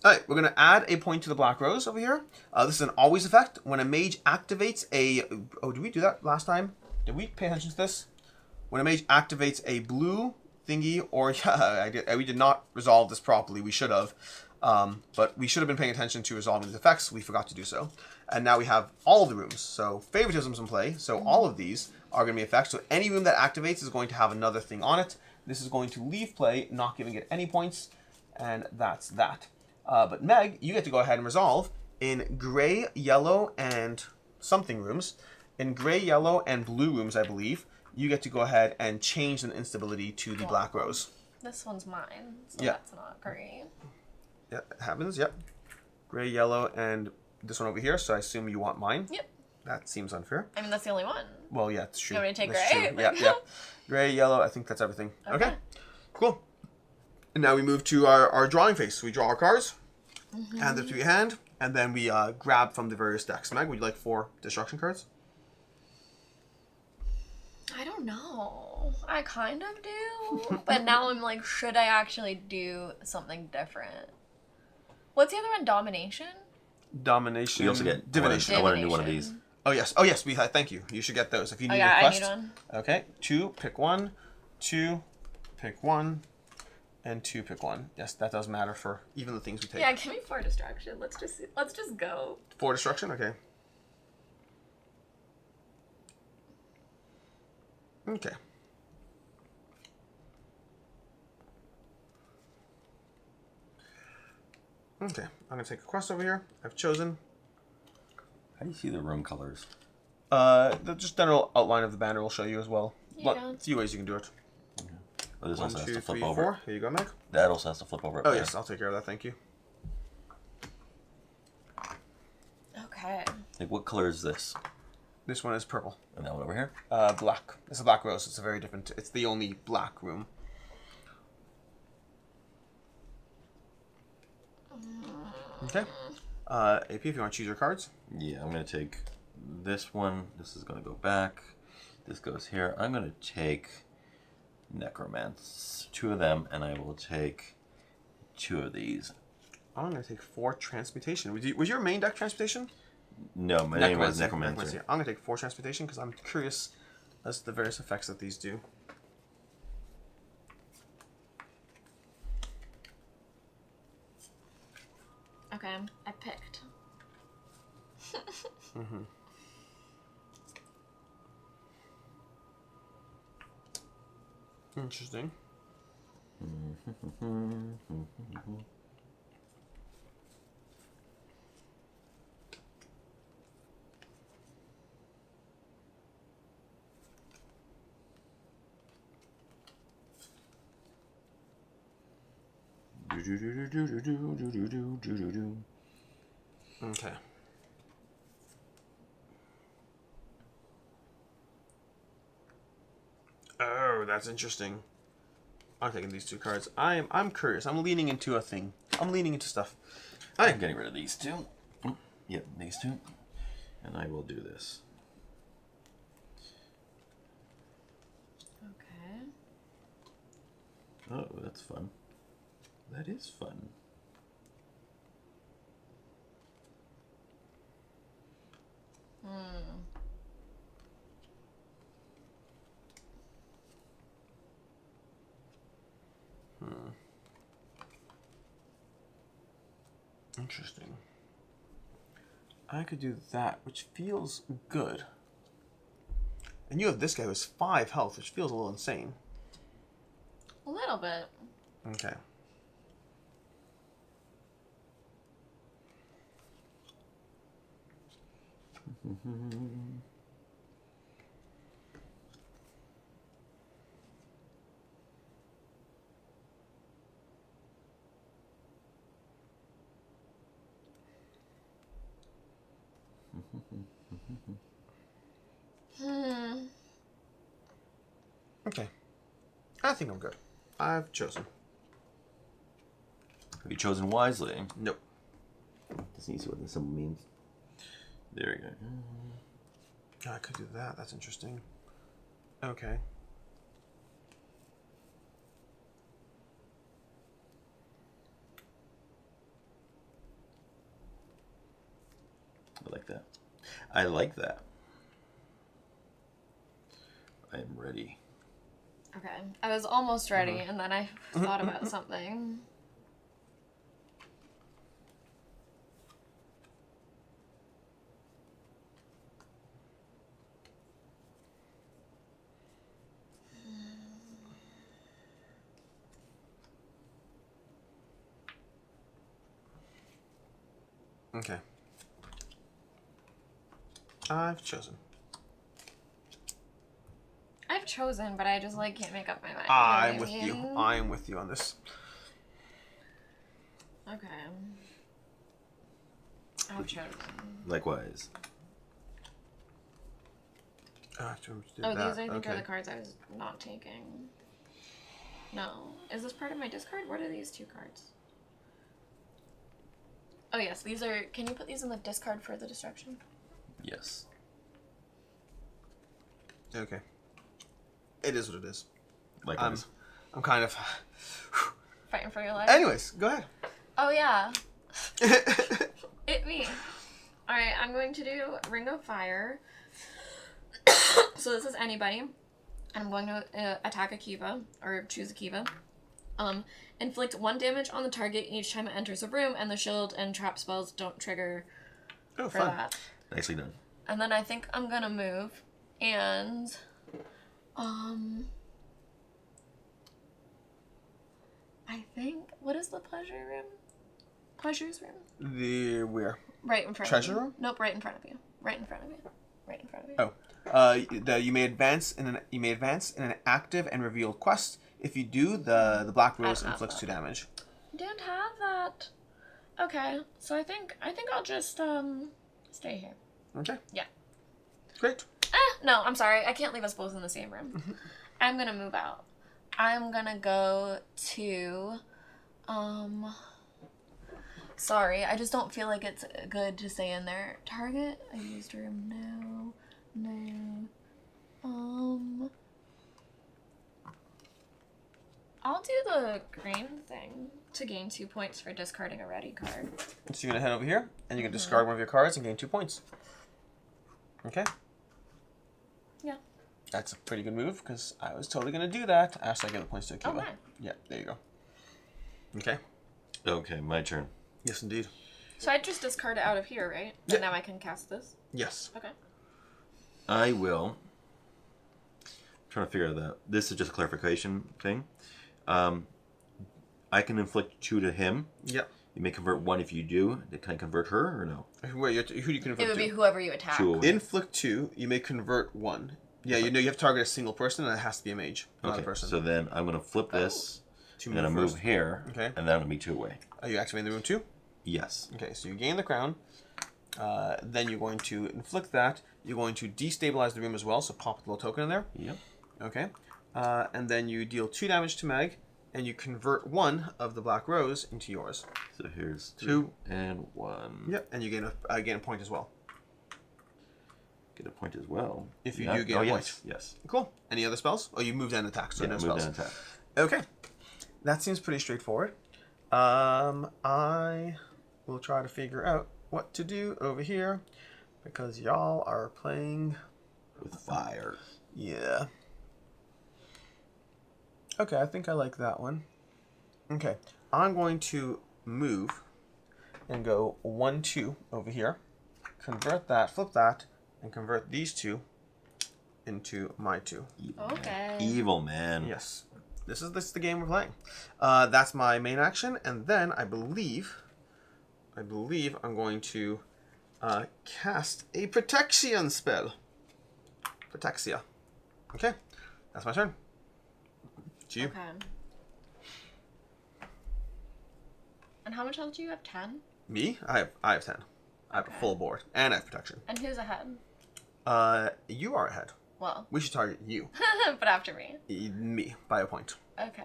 All right, we're going to add a point to the Black Rose over here. This is an always effect. When a mage activates a... Oh, did we do that last time? Did we pay attention to this? When a mage activates a blue thingy, or... Yeah, we did not resolve this properly. We should have. But we should have been paying attention to resolving these effects. We forgot to do so. And now we have all the rooms. So favoritism's in play. So all of these are going to be effects. So any room that activates is going to have another thing on it. This is going to leave play, not giving it any points. And that's that. But Meg, you get to go ahead and resolve in gray, yellow, and something rooms. In gray, yellow, and blue rooms, I believe, you get to go ahead and change an instability to the Black Rose. this one's mine, so Yeah. that's not great. Yeah, it happens, yep. Gray, yellow, and this one over here, so I assume you want mine. Yep. That seems unfair. I mean, that's the only one. Well, yeah, it's true. You want me to take That's gray? true. Yeah. Gray, yellow, I think that's everything. Okay. Okay. Cool. And now we move to our drawing phase. So we draw our cards, hand them to your hand, and then we grab from the various decks. Meg, would you like 4 destruction cards? I don't know. I kind of do. But now I'm like, should I actually do something different? What's the other one? Domination? Domination. We also get divination. I want to do one of these. Divination. Oh yes. Thank you. You should get those if you need Oh, yeah, a quest. I need one. Okay. 2, pick 1. 2, pick 1. And 2, pick 1. Yes, that does matter for even the things we take. Yeah, give me 4 distraction. Let's just go. 4 destruction. Okay. Okay. Okay, I'm gonna take a quest over here. I've chosen How do you see the room colors? the just general outline of the banner will show you as well. Yeah. A few ways you can do it. Oh, this 1, also has 2, to flip 3, over. 4. Here you go, Meg. That also has to flip over. up Oh there. yes, I'll take care of that. Thank you. Okay. Like, what color is this? This one is purple. And that one over here? Black. It's a Black Rose. It's a very different. It's the only black room. Okay. AP, if you want to choose your cards. Yeah, I'm going to take this one. This is going to go back. This goes here. I'm going to take Necromance. 2 of them, and I will take 2 of these. I'm gonna take 4 transmutation. Was your main deck transmutation? No, my name was Necromancer. Necromancy. I'm gonna take 4 transmutation because I'm curious as to the various effects that these do. Okay, I picked. Interesting. Okay. Oh, that's interesting. I'm taking these 2 cards. I'm curious. I'm leaning into a thing. I'm leaning into stuff. I'm getting rid of these 2. Yep, these 2. And I will do this. Okay. Oh, that's fun. That is fun. Interesting. I could do that, which feels good. And you have this guy who has 5 health, which feels a little insane. A little bit. Okay. Okay. I think I'm good. I've chosen. Have you chosen wisely? Nope. Just need to see what this symbol means. There we go. I could do that. That's interesting. Okay. I like that. I like that. I am ready. Okay. I was almost ready, and then I thought about something. Okay. I've chosen. I've chosen, but I just can't make up my mind. I'm You know with what I you. mean? I am with you on this. Okay. I've chosen. Likewise. Oh, These I think are the cards I was not taking. No. Is this part of my discard? What are these 2 cards? Oh yes, these are... Can you put these in the discard for the destruction? Yes. Okay. It is what it is. Likewise. I'm kind of... Fighting for your life? Anyways, go ahead. Oh yeah. Me. Alright, I'm going to do Ring of Fire. So this is anybody. And I'm going to attack a Kiva, or choose a Kiva. Inflict 1 damage on the target each time it enters a room, and the shield and trap spells don't trigger for fun. that. Nicely done. And then I think I'm gonna move, and I think, what is the pleasure room? Pleasure's room? The where? Right in front Treasure of you. room? Nope, right in front of you. Right in front of you. Right in front of you. Oh. You may advance in an active and revealed quest. If you do, the Black Rose inflicts 2 damage. Don't have that. Okay, so I think I'll just stay here. Okay. Yeah. Great. No, I'm sorry. I can't leave us both in the same room. I'm gonna move out. I'm gonna go to sorry, I just don't feel like it's good to stay in there. Target? I used room. No. I'll do the green thing to gain 2 points for discarding a ready card. So you're gonna head over here, and you can discard one of your cards and gain 2 points. Okay. Yeah. That's a pretty good move, because I was totally gonna do that after I get the points to Akiva. Okay. Yeah, there you go. Okay. Okay, my turn. Yes, indeed. So I just discard it out of here, right? Yeah. And now I can cast this? Yes. Okay. I will. I'm trying to figure that. This is just a clarification thing. I can inflict 2 to him. Yep. You may convert 1 if you do. Can I convert her or no? Wait, who do you convert It would to? be whoever you attack. 2 away. Inflict 2, you may convert 1. Yeah, you have to target a single person, and it has to be a mage, not Okay, a person. so then I'm going to flip this. To I'm going to move move first. here. Okay. And then I'm going to be 2 away. Are you activating the room too? Yes. Okay, so you gain the crown. Then you're going to inflict that. You're going to destabilize the room as well, so pop the little token in there. Yep. Okay. And then you deal 2 damage to Meg, and you convert 1 of the black rose into yours. So here's 2 and 1. Yep, and you gain a point as well. Get a point as well. If you do get a point. Yes. Yes. Cool. Any other spells? Oh, you moved and attacked, so Yeah, no move spells. and attack. Okay. That seems pretty straightforward. I will try to figure out what to do over here because y'all are playing With fire. Yeah. Okay, I think I like that one. Okay, I'm going to move and go 1, 2 over here. Convert that, flip that, and convert these 2 into my 2. Okay. Evil man. Yes. This is the game we're playing. That's my main action, and then I believe I'm going to cast a protection spell. Protexia. Okay, that's my turn. To you. Okay. And how much health do you have? 10? Me? I have 10. I have a full board, and I have protection. And who's ahead? You are ahead. Well, We should target you. but after me. Me, by a point. Okay.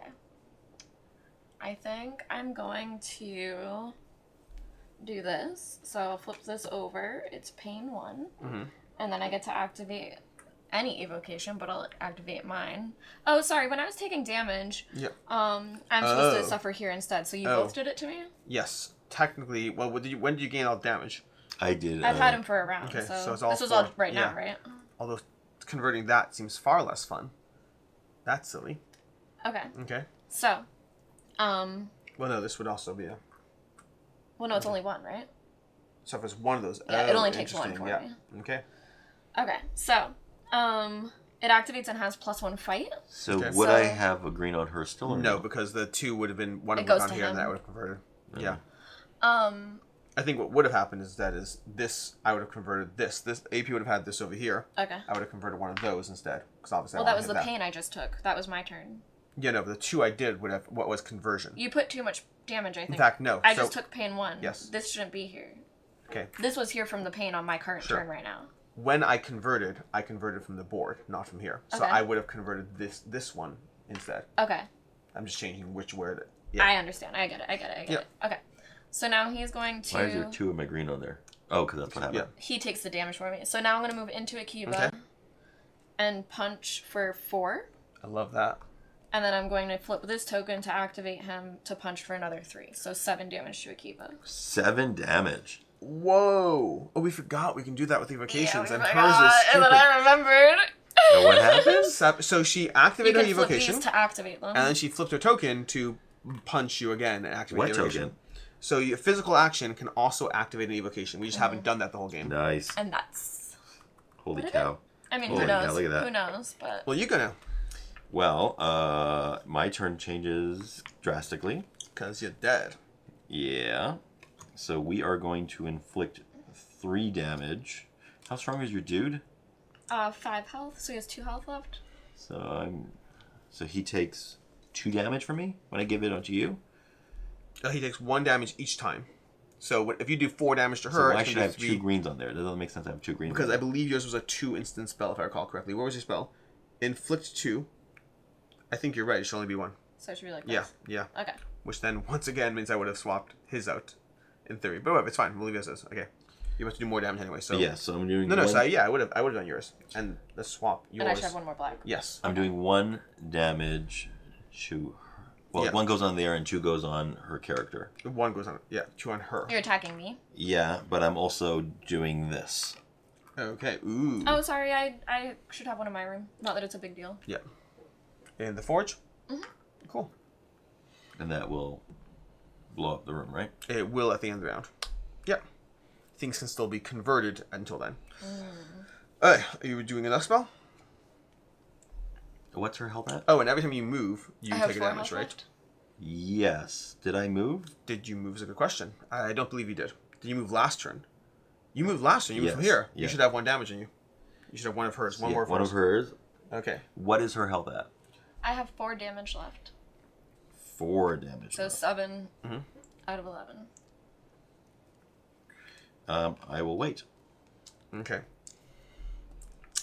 I think I'm going to do this. So I'll flip this over. It's pain 1. Mm-hmm. And then I get to activate any evocation, but I'll activate mine. Oh, sorry. When I was taking damage, Yep. I'm supposed Oh. to suffer here instead. So you Oh. both did it to me? Yes. Technically, well, when did you gain all the damage? I did. I've had him for a round. Okay, so so it's all this was all 4. right now, Yeah. right? Although converting that seems far less fun. That's silly. Okay. Okay. So, Well, no, this would also be a... well, no, it's only 1, right? So if it's one of those... Yeah, it only takes 1 interesting, for yeah. me. Okay. Okay, so, it activates and has +1 fight. So Okay. would So- I have a green on her still or No, because the 2 would have been... One It of them goes down to here, and him. that would have converted. Yeah. Um, I think what would have happened is this, I would have converted this. This AP would have had this over here. okay. I would have converted one of those instead. Because obviously Well, I that wanna was hit the pain I just took. That was my turn. Yeah, no, but the 2 I did would have... What was conversion? You put too much damage, I think. In fact, no. I so, just took pain 1. Yes. This shouldn't be here. Okay. This was here from the pain on my current Sure. turn right now. When I converted from the board, not from here. So Okay. I would have converted this one instead. Okay. I'm just changing which word. Yeah. I understand. I get it. Yep. it. Okay. So now he's going to... Why is there 2 of my green on there? Oh, because that's what happened. Yeah. He takes the damage for me. So now I'm going to move into Akiba Okay. and punch for 4. I love that. And then I'm going to flip this token to activate him to punch for another 3. So 7 damage to Akiba. 7 damage. Whoa! Oh, we forgot we can do that with evocations, and hers is And stupid. then I remembered. So what happens? So she You activated her can flip evocation, these to activate them. and then she flipped her token to punch you again and activate What the evocation. token? So your physical action can also activate an evocation. We just haven't done that the whole game. Nice. And that's... Holy What is cow. I mean, Holy who knows? cow, look at that. Who knows? But Well, you're gonna, Well, my turn changes drastically. because you're dead. Yeah. So we are going to inflict 3 damage. How strong is your dude? 5 health, so he has 2 health left. So he takes 2 damage from me when I give it onto you. He takes 1 damage each time. So if you do 4 damage to So her, why it's should gonna I be have 3. 2 greens on there? That doesn't make sense to have 2 greens. Because on I there. believe yours was a 2-instant spell, if I recall correctly. What was your spell? Inflict 2. I think you're right. It should only be 1. So it should be like Yeah, this. yeah. Okay. Which then, once again, means I would have swapped his out, in theory. But whatever, it's fine. We'll leave it as is. Okay. You have to do more damage anyway, so... Yeah, so I'm doing No, one, so I would have done yours. And let's swap yours. And I should have 1 more black. Yes. I'm doing 1 damage to her. Well, Yeah. 1 goes on there and 2 goes on her character. 1 goes on, 2 on her. You're attacking me. Yeah, but I'm also doing this. Okay, ooh. Oh, sorry. I should have 1 in my room. Not that it's a big deal. Yeah. In the forge? Mm-hmm. Cool. And that will blow up the room, right? It will at the end of the round. Yep. Things can still be converted until then. Alright, are you doing another spell? What's her health at? Oh, and every time you move, you I have take a 4 damage, health right? left. Yes. Did I move? Did you move is a good question. I don't believe you did. Did you move last turn? You moved last turn. You moved from Yes, here. You yeah. should have 1 damage on you. You should have 1 of hers. One Yeah, more of one hers. of hers. Okay. What is her health at? I have 4 damage left. 4 damage. So 7 out of 11. I will wait. Okay.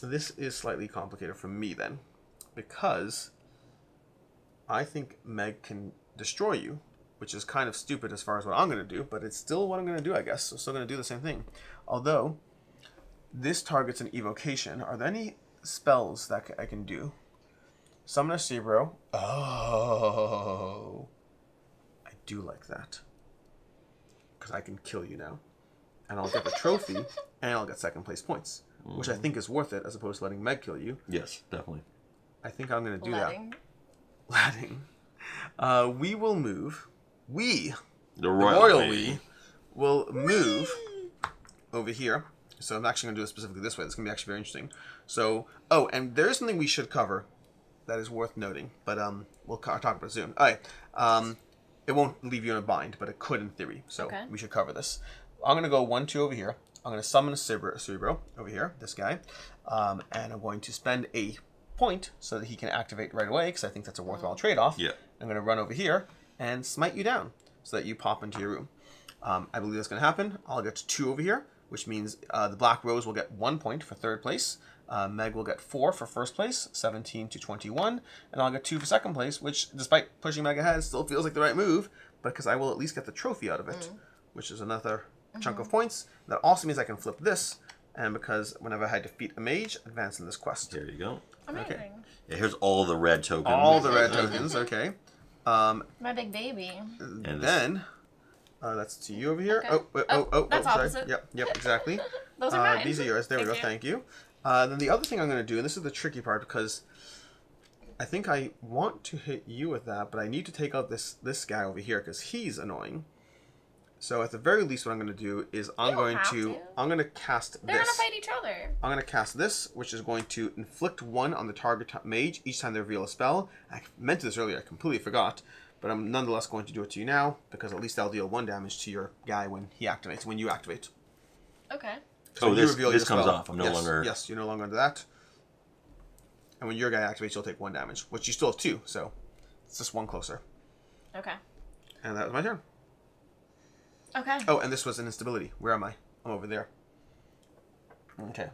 This is slightly complicated for me then, because I think Meg can destroy you, which is kind of stupid as far as what I'm going to do, but it's still what I'm going to do, I guess. I'm still going to do the same thing. Although, this targets an evocation. Are there any spells that I can do? Summon a Cerebro. Oh. I do like that. Because I can kill you now. And I'll get the trophy, and I'll get second place points. Which I think is worth it, as opposed to letting Meg kill you. Yes, definitely. I think I'm going to do Letting. that. We will move. The royal we, will move over here. So I'm actually going to do it specifically this way. This is going to be actually very interesting. So, and there is something we should cover that is worth noting. But we'll talk about it soon. All right. It won't leave you in a bind, but it could in theory. So we should cover this. I'm going to go 1-2 over here. I'm going to summon a Cerebro over here, this guy. And I'm going to spend a point so that he can activate right away, because I think that's a worthwhile trade-off. Yeah. I'm going to run over here and smite you down so that you pop into your room. I believe that's going to happen. I'll get 2 over here, which means the Black Rose will get 1 point for third place. Meg will get 4 for first place, 17 to 21. And I'll get 2 for second place, which, despite pushing Meg ahead, still feels like the right move, because I will at least get the trophy out of it, which is another chunk of points. That also means I can flip this, and because whenever I defeat a mage, advance in this quest. There you go. Amazing. Okay. Yeah, here's all the red tokens. All the red tokens, okay. My big baby. And then, that's to you over here. Okay. That's sorry. opposite. Yep, exactly. Those are mine. These are yours. There we go, thank you. Then the other thing I'm going to do, and this is the tricky part, because I think I want to hit you with that, but I need to take out this guy over here, because he's annoying. So at the very least, what I'm going to do is I'm going to cast this. They're going to fight each other. I'm going to cast this, which is going to inflict 1 on the target mage each time they reveal a spell. I meant to this earlier, I completely forgot, but I'm nonetheless going to do it to you now, because at least I'll deal 1 damage to your guy when he activates, when you activate. Okay. So this reveal your comes spell. off. I'm no longer... Yes, you're no longer under that. And when your guy activates, you'll take 1 damage, which you still have 2, so it's just 1 closer. Okay. And that was my turn. Okay. Oh, and this was an instability. Where am I? I'm over there. Okay.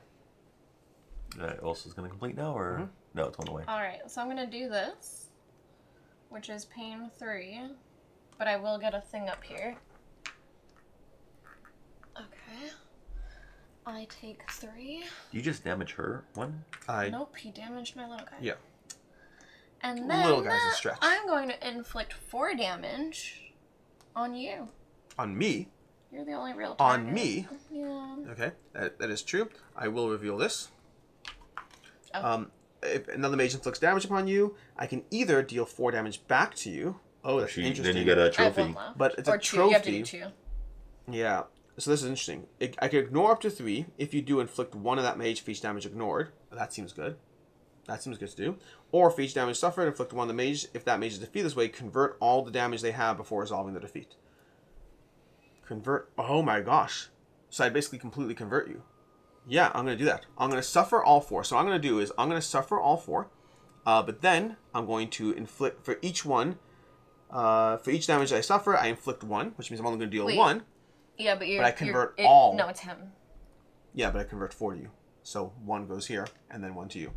That also is going to complete now, or... No, it's going away. Alright, so I'm going to do this, which is pain 3, but I will get a thing up here. Okay. I take 3. You just damage her 1? Nope, he damaged my little guy. Yeah. And then little guy's a stretch. I'm going to inflict 4 damage on you. On me? You're the only real target. On me? Yeah. Okay, that is true. I will reveal this. Oh. If another mage inflicts damage upon you, I can either deal 4 damage back to you. Oh, that's interesting. Then you get a I have trophy. 1 left. But it's or a 2. trophy. You have to do 2. Yeah. So this is interesting. I can ignore up to 3 if you do inflict 1 of that mage for each damage ignored. That seems good. That seems good to do. Or for each damage suffered, inflict 1 of the mage. If that mage is defeated this way, convert all the damage they have before resolving the defeat. Convert. Oh my gosh. So I basically completely convert you. Yeah, I'm going to do that. I'm going to suffer all 4. So what I'm going to do is I'm going to suffer all 4. But then I'm going to inflict for each one. For each damage I suffer, I inflict 1, which means I'm only going to deal 1. Yeah, but I convert all. No, it's him. Yeah, but I convert 4 to you. So 1 goes here, and then 1 to you.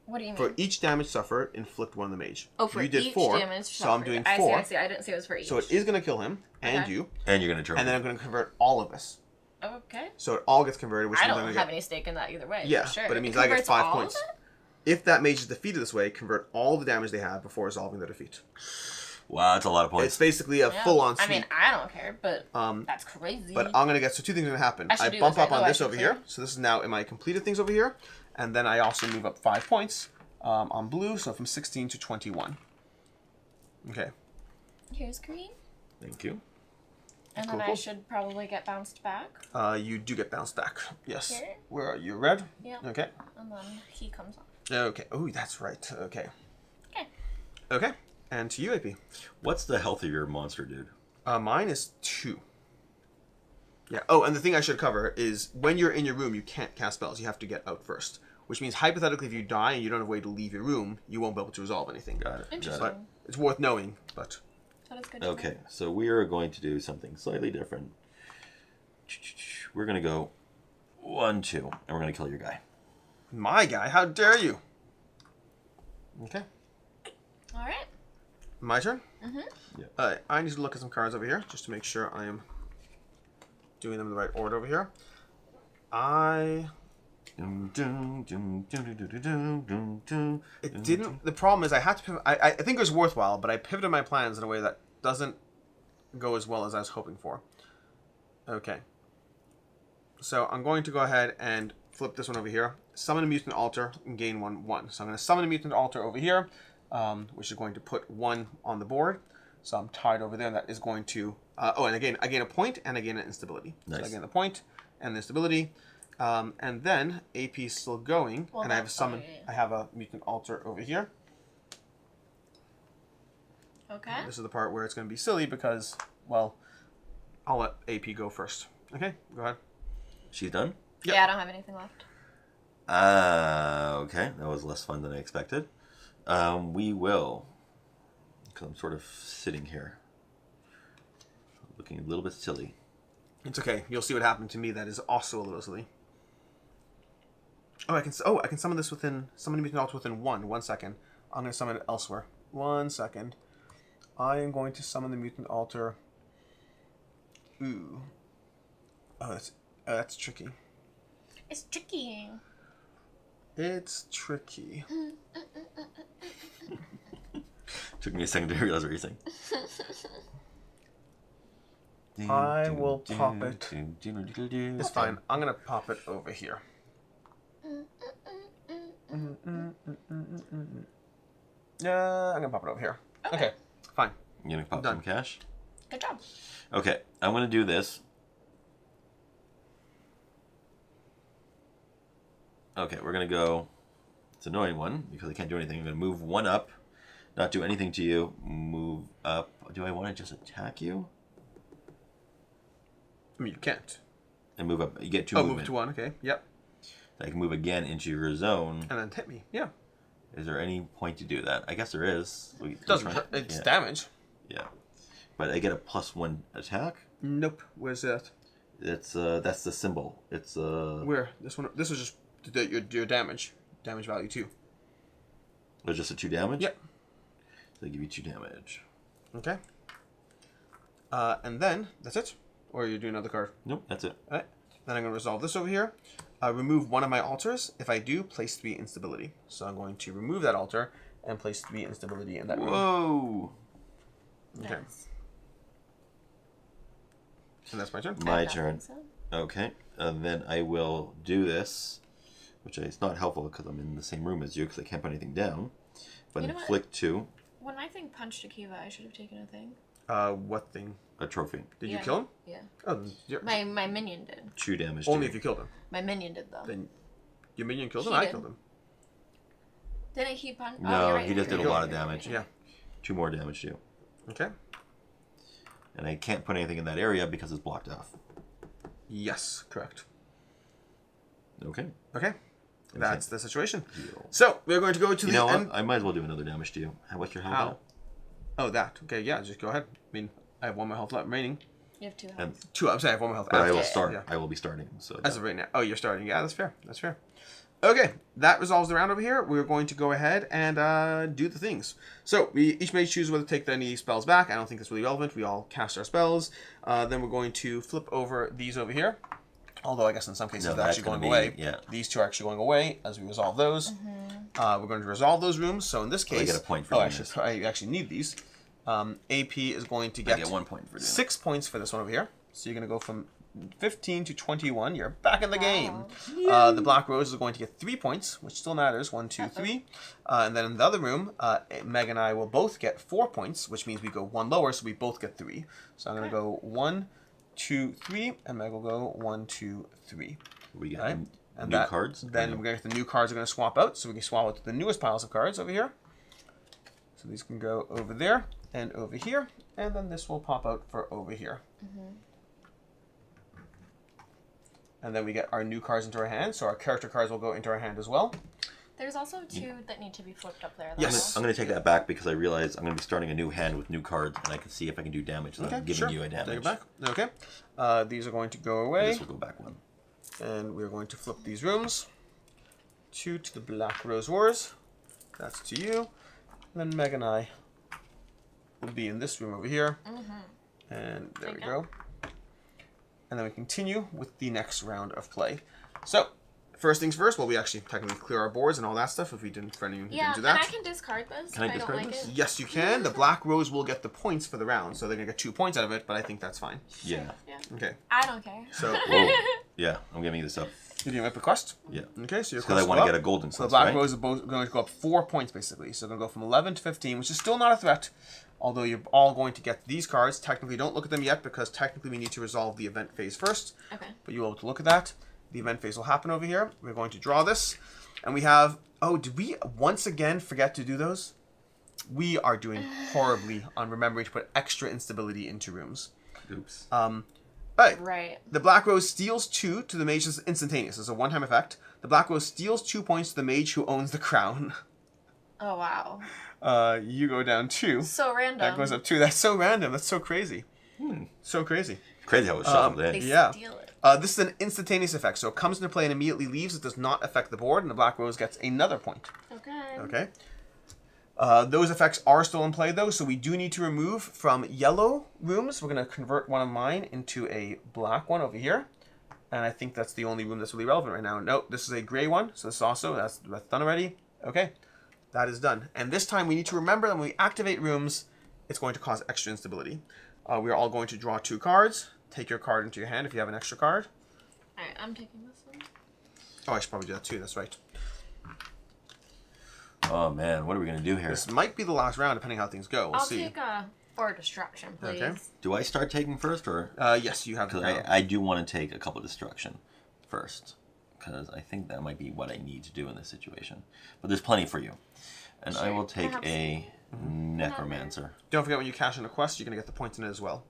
What do you mean? For each damage suffered, inflict 1 of the mage. Oh, for you did each 4, damage so suffered. I'm doing 4. I see. I didn't see it was for each. So it is going to kill him, and Okay. you. And you're going to trophy. And then I'm going to convert all of this. Okay. So it all gets converted, which I means don't I'm have get... any stake in that either way. Yeah, for sure. but it means It I get converts 5 all points. of it? If that mage is defeated this way, convert all the damage they have before resolving their defeat. Wow, that's a lot of points. It's basically a Yeah. full-on sweep. I mean, I don't care, but that's crazy. But I'm going to get... So 2 things are going to happen. I do bump this, up right? on Oh, I this should over clear. here. So this is now in my completed things over here. And then I also move up 5 points on blue, so from 16 to 21. Okay. Here's green. Thank you. And Cool, then cool. I should probably get bounced back. You do get bounced back. Yes. Here? Where are you? Red? Yeah. Okay. And then he comes off. Okay. Oh, that's right. Okay. Okay. Okay. And to you, AP. What's the health of your monster, dude? Mine is 2. Yeah. Oh, and the thing I should cover is when you're in your room, you can't cast spells. You have to get out first. which means hypothetically if you die and you don't have a way to leave your room, you won't be able to resolve anything. Got it. Interesting. But it's worth knowing. But That is good. to Okay, know. so we are going to do something slightly different. We're going to go 1, 2, and we're going to kill your guy. my guy, how dare you? Okay, All right. my turn. Mm-hmm. I need to look at some cards over here just to make sure I am doing them in the right order over here. It didn't. The problem is I had to pivot. I think it was worthwhile, but I pivoted my plans in a way that doesn't go as well as I was hoping for. Okay. So I'm going to go ahead and flip this one over here. Summon a mutant altar and gain 1/1. So I'm going to summon a mutant altar over here, which is going to put 1 on the board. So I'm tied over there, and that is going to... and again, I gain a point, and I gain an instability. Nice. So I gain the point and the instability. And then AP is still going, Well, and I have a that's summon. fine. I have a mutant altar over here. Okay. This is the part where it's going to be silly because, well, I'll let AP go first. Okay, go ahead. She's done? Yep. Yeah, I don't have anything left. Okay. That was less fun than I expected. We will, because I'm sort of sitting here, looking a little bit silly. It's okay. You'll see what happened to me. That is also a little silly. I can summon this within... Summon a mutant altar within 1. 1 second. I'm going to summon it elsewhere. 1 second. I am going to summon the mutant altar. Ooh. Oh, that's tricky. It's tricky. It's tricky. Took me a second to realize what you're saying. I will pop it. It's fine. I'm going to pop it over here. Yeah, I'm going to pop it over here. Okay, fine. You gonna pop Done. some cash? Good job. Okay, I'm gonna do this. Okay, we're gonna go. It's an annoying one because I can't do anything. I'm gonna move 1 up, not do anything to you. Move up. Do I want to just attack you? I mean, you can't. And move up. You get 2 Oh, movement. move to 1. Okay, yep. I can move again into your zone. And then hit me. Yeah. Is there any point to do that? I guess there is. Doesn't hurt. It's yeah. damage. Yeah, but I get a +1 attack. Nope. Where's that? It's that's the symbol. It's Where? This one. This is just your damage. Damage value 2. It's just a 2 damage. Yep. So they give you 2 damage. Okay. And then that's it. Or you do another card. Nope, that's it. All right. Then I'm going to resolve this over here. Remove 1 of my altars. If I do, place 3 instability. So I'm going to remove that altar and place 3 instability in that room. Whoa! Okay. Nice. And that's my turn. My I don't turn. think Okay, and then I will do this, which is not helpful because I'm in the same room as you because I can't put anything down. But You know what? inflict 2, When my thing punched Akiva, I should have taken a thing. What thing? a trophy. Did you Yeah. kill him? Yeah. Oh, then My minion did. 2 damage. only to if you killed him. My minion did though. Then your minion killed him. He I did. killed him. Didn't he punch? No, oh, you're right, he just you're did a right, lot of you're right, damage. you're right. 2 more damage to you. Okay. And I can't put anything in that area because it's blocked off. Yes, correct. Okay. Okay. That's the situation. Heal. So we're going to go to You the know what? end. I might as well do another damage to you. What's your health How? at? Oh, that. Okay, yeah, just go ahead. I mean, I have 1 more health left remaining. You have 2 health. And 2. I'm sorry, I have 1 more health. but I will Yeah. start. Yeah. I will be starting. So As of right now. Oh, you're starting. Yeah, that's fair. That's fair. Okay, that resolves the round over here. We're going to go ahead and do the things. So, we each may choose whether to take any spells back. I don't think that's really relevant. We all cast our spells. Then we're going to flip over these over here. Although, I guess in some cases No, they're that's actually going gonna away. be- yeah. These 2 are actually going away as we resolve those. We're going to resolve those rooms. So, in this I case... get a point for Oh, doing actually, I actually need these. AP is going to I get get 1 point for doing 6 points for this one over here. So you're going to go from 15 to 21. You're back in the game. The Black Rose is going to get 3 points, which still matters. 1, 2, 3. And then in the other room, Meg and I will both get 4 points, which means we go 1 lower, so we both get 3. So I'm going to go 1, 2, 3, and Meg will go 1, 2, 3. We get Right? new And that, cards. Then we're going to get the new cards are going to swap out, so we can swap out the newest piles of cards over here. So these can go over there and over here, and then this will pop out for over here. And then we get our new cards into our hand, so our character cards will go into our hand as well. There's also 2 that need to be flipped up there. Yes. I'm going to take that back because I realize I'm going to be starting a new hand with new cards, and I can see if I can do damage without giving you a damage. Take it back. Okay. These are going to go away. This will go back 1. And we're going to flip these rooms. 2 to the Black Rose Wars. That's to you. And then Meg and I will be in this room over here. And there we go. And then we continue with the next round of play. So, first things first, well, we actually technically clear our boards and all that stuff if we didn't, for anyone who didn't do that. And I can discard this Can I if discard don't like this? it. Yes, you can. The Black Rose will get the points for the round, so they're going to get 2 points out of it, but I think that's fine. Yeah. Okay. I don't care. So, Whoa. Yeah, I'm giving you this up. you're doing a request? Yeah. Okay, so your Because I want to get a golden So the quest, Black right? Rose is going to go up 4 points, basically. So they're going to go from 11 to 15, which is still not a threat. Although you're all going to get these cards. Technically, don't look at them yet, because technically we need to resolve the event phase first. Okay. But you'll be able to look at that. The event phase will happen over here. We're going to draw this. And we have... Oh, did we once again forget to do those? We are doing horribly on remembering to put extra instability into rooms. Oops. But Right. the Black Rose steals 2 to the Mage. This is instantaneous. It's a one-time effect. The Black Rose steals 2 points to the Mage who owns the crown. Oh, wow. You go down 2. So random. That goes up 2. That's so random. That's so crazy. So crazy. Crazy how it shuffled in. They Yeah. steal it. This is an instantaneous effect. So it comes into play and immediately leaves. It does not affect the board. And the Black Rose gets another point. Okay. Okay. Those effects are still in play, though. So we do need to remove from yellow rooms. We're going to convert one of mine into a black one over here. And I think that's the only room that's really relevant right now. No, this is a gray one. So this is also, that's done already. Okay. That is done. And this time we need to remember that when we activate rooms, it's going to cause extra instability. We are all going to draw 2 cards. Take your card into your hand if you have an extra card. Alright, I'm taking this one. Oh, I should probably do that too. That's right. Oh, man. What are we going to do here? This might be the last round, depending how things go. We'll I'll see. take a for destruction, please. Okay. Do I start taking first, or... Yes, you have the Because crown. I do want to take a couple destruction first. Because I think that might be what I need to do in this situation. But there's plenty for you. And I Sure, will take perhaps. a necromancer. Don't forget when you cash in a quest, you're going to get the points in it as well.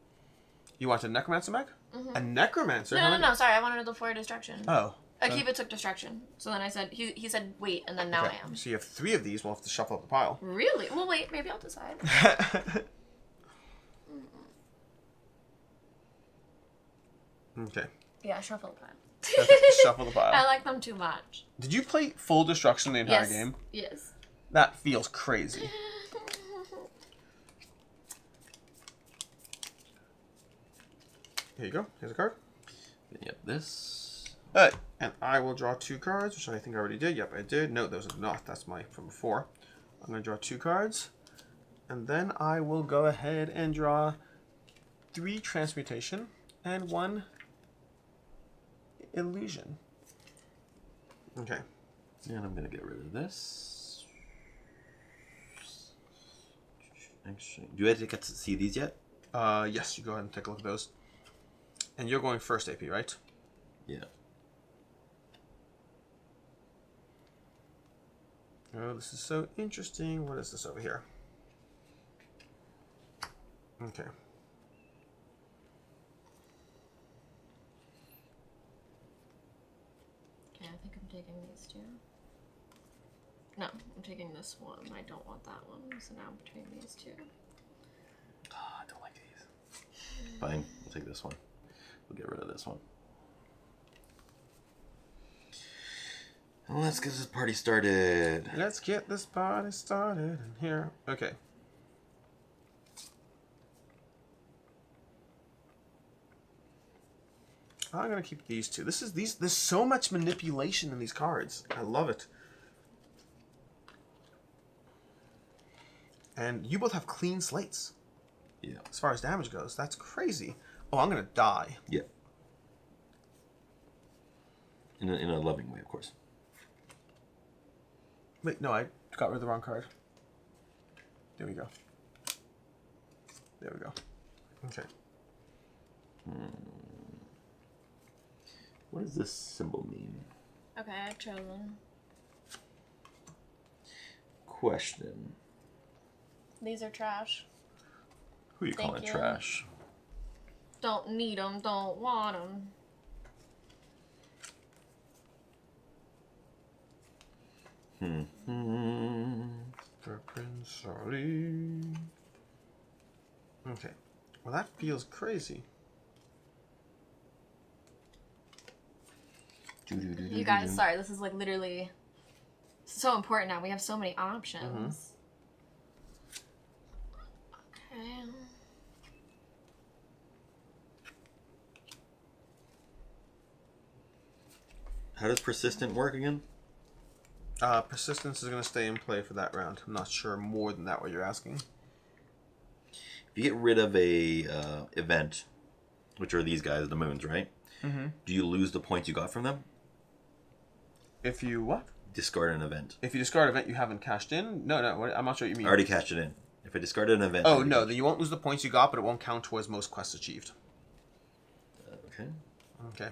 You want a necromancer, Meg? A necromancer? No, How no, many- no, sorry, I wanted the for destruction. Oh. Akiva took destruction. So then I said, he said wait, and then now Okay. I am. So you have 3 of these. We'll have to shuffle up the pile. Really? Well, wait, maybe I'll decide. Okay. Yeah, shuffle the pile. Shuffle the pile. I like them too much. Did you play full destruction the entire Yes. game? Yes. That feels crazy. Here you go. Here's a card. Yep, this. Alright, and I will draw 2 cards, which I think I already did. Yep, I did. No, those are not. That's my from before. I'm going to draw 2 cards. And then I will go ahead and draw 3 transmutation and 1 illusion. Okay. And I'm going to get rid of this. Actually, do I get to see these yet? Yes, you go ahead and take a look at those. And you're going first, AP, right? Yeah. Oh, this is so interesting. What is this over here? Okay. Yeah, I think I'm taking these 2. No, I'm taking this one. I don't want that one. So now I'm between these 2. Oh, I don't like these. Fine, we'll take this one. We'll get rid of this one. And let's get this party started. Let's get this party started in here. Okay. I'm gonna keep these 2. There's so much manipulation in these cards. I love it. And you both have clean slates Yeah. as far as damage goes. That's crazy. Oh, I'm gonna die. Yeah. In a loving way, of course. Wait, no, I got rid of the wrong card. There we go. There we go. Okay. What does this symbol mean? Okay, I've chosen. Question. These are trash. Who are you Thank calling you. trash? Don't need them, don't want them. Okay. Well, that feels crazy. You guys, sorry, this is like literally so important now. We have so many options. Okay. How does persistent work again? Persistence is going to stay in play for that round. I'm not sure more than that what you're asking. If you get rid of a event, which are these guys, the moons, right? Do you lose the points you got from them? If you what? Discard an event. If you discard an event you haven't cashed in? No, I'm not sure what you mean. I already cashed it in. If I discarded an event... Oh, no, then you won't lose the points you got, but it won't count towards most quests achieved. Okay. Okay.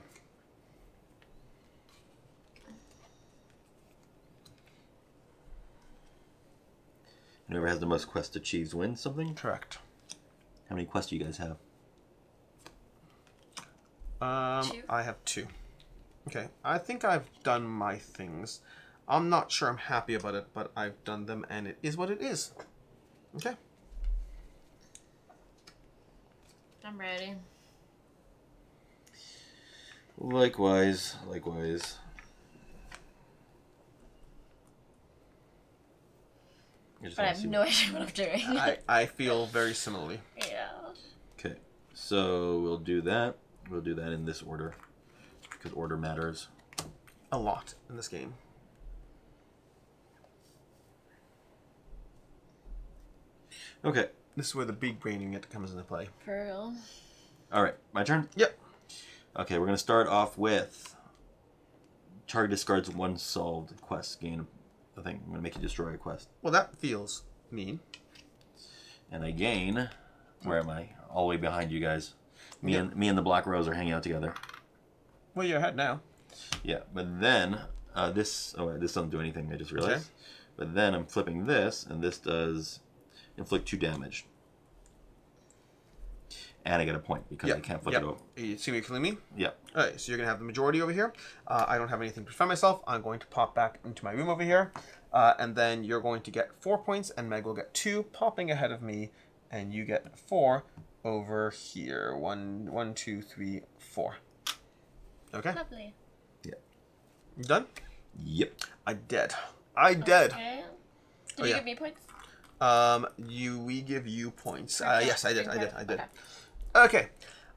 Whoever has the most quests achieved wins something? Correct. How many quests do you guys have? 2. I have 2. Okay, I think I've done my things. I'm not sure I'm happy about it, but I've done them, and it is what it is. Okay. I'm ready. Likewise. But I have no idea what I'm doing. I feel very similarly. Yeah. Okay, so we'll do that. We'll do that in this order, because order matters. A lot in this game. Okay. This is where the big braining it comes into play. For real. All right, my turn? Yep. Okay, we're going to start off with target discards 1 solved quest. Gain a thing. I'm going to make you destroy a quest. Well, that feels mean. And I gain... Where am I? All the way behind you guys. Me and the Black Rose are hanging out together. Well, you're ahead now. Yeah, but then this doesn't do anything. I just realized. Okay. But then I'm flipping this, and this does inflict 2 damage. And I get a point because I can't flip it over. You see me killing me? Yep. Alright, so you're going to have the majority over here. I don't have anything to defend myself. I'm going to pop back into my room over here. And then you're going to get 4 points, and Meg will get 2, popping ahead of me. And you get 4 over here. 1, 2, 3, 4. Okay? Lovely. Yeah. You done? Yep. I did. Okay. Did you yeah. give me points? We give you points. Okay. Yes, I did. Okay. Okay.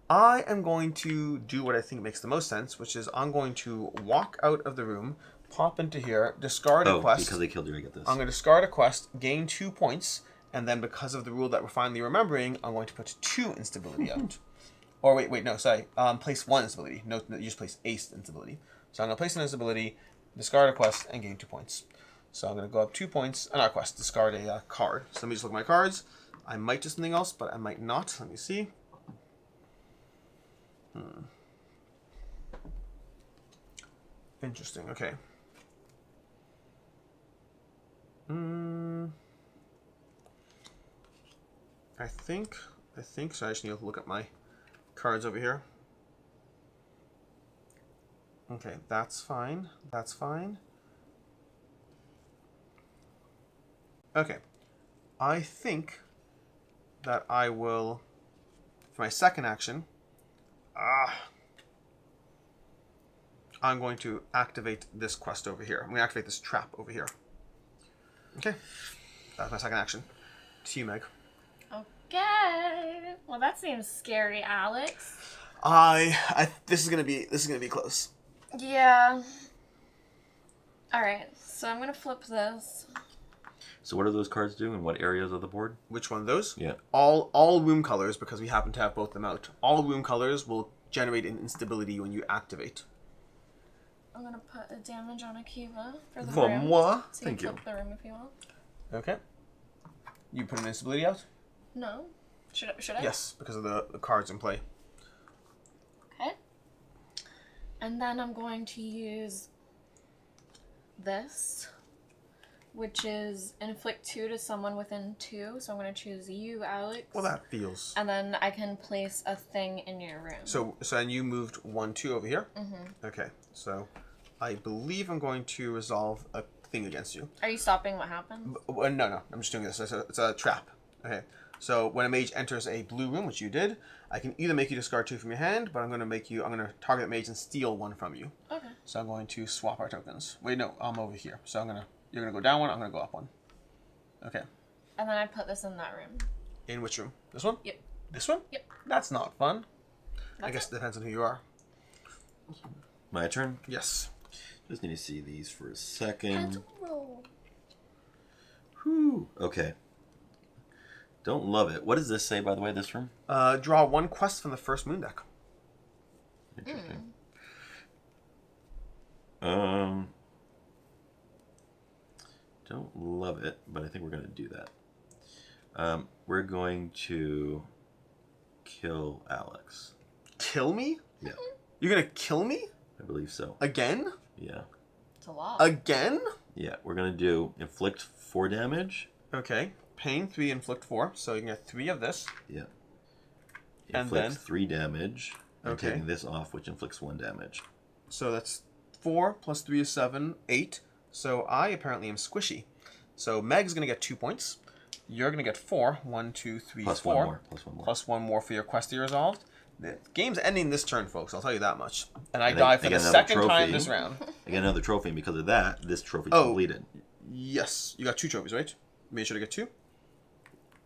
I am going to do what I think makes the most sense, which is I'm going to walk out of the room, pop into here, discard a quest. Because they killed you, I get this. I'm going to discard a quest, gain 2 points, and then because of the rule that we're finally remembering, I'm going to put 2 instability out. Or wait, no, sorry. Place 1 instability. No, you just place a instability. So I'm going to place an instability, discard a quest, and gain 2 points. So I'm going to go up 2 points, not a quest, discard a card. So let me just look at my cards. I might do something else, but I might not. Let me see. Interesting, okay. I think so. I just need to look at my cards over here. Okay, that's fine. Okay. I think that I will, for my second action, I'm going to activate this quest over here. I'm going to activate this trap over here. Okay. That's my second action. To you, Meg. Okay. Well, that seems scary, Alex. This is gonna be close. Yeah. All right. So I'm gonna flip this. So what do those cards do, and what areas of the board? Which one of those? Yeah. All room colors, because we happen to have both them out. All room colors will generate an instability when you activate. I'm gonna put a damage on Akiva for the For room. moi. So Thank you. flip the room if you want. Okay. You put an instability out? No. Should I? Yes, because of the cards in play. Okay. And then I'm going to use this, which is inflict 2 to someone within 2. So I'm going to choose you, Alex. Well, that feels... And then I can place a thing in your room. So and you moved 1, 2 over here? Mm-hmm. Okay, so I believe I'm going to resolve a thing against you. Are you stopping what happened? No. I'm just doing this. It's a trap. Okay. So when a mage enters a blue room, which you did, I can either make you discard 2 from your hand, but I'm going to target the mage and steal 1 from you. Okay. So I'm going to swap our tokens. Wait, no, I'm over here. So you're going to go down 1, I'm going to go up 1. Okay. And then I put this in that room. In which room? This one? Yep. This one? Yep. That's not fun. I That's guess it depends on who you are. My turn? Yes. Just need to see these for a second. Pencil roll. Whew. Okay. Don't love it. What does this say, by the way, this room? Draw 1 quest from the first moon deck. Interesting. Don't love it, but I think we're going to do that. We're going to kill Alex. Kill me? Yeah, You're going to kill me? I believe so. Again? Yeah. It's a lot. Again? Yeah, we're going to do inflict 4 damage. Okay. Pain 3, inflict 4. So you can get 3 of this. Yeah. And Inflict then- 3 damage. I'm Okay. taking this off, which inflicts 1 damage. So that's 4 plus 3 is 7, 8. So I apparently am squishy. So Meg's going to get 2 points. You're going to get 4. 1, 2, 3, Plus 4. 1 more. Plus 1 more. Plus 1 more for your quest to be resolved. The game's ending this turn, folks. I'll tell you that much. And I And die I for the get another second time trophy. this round. I get another trophy, and because of that, this trophy's Oh. completed. Yes. You got 2 trophies, right? Made sure to get 2? I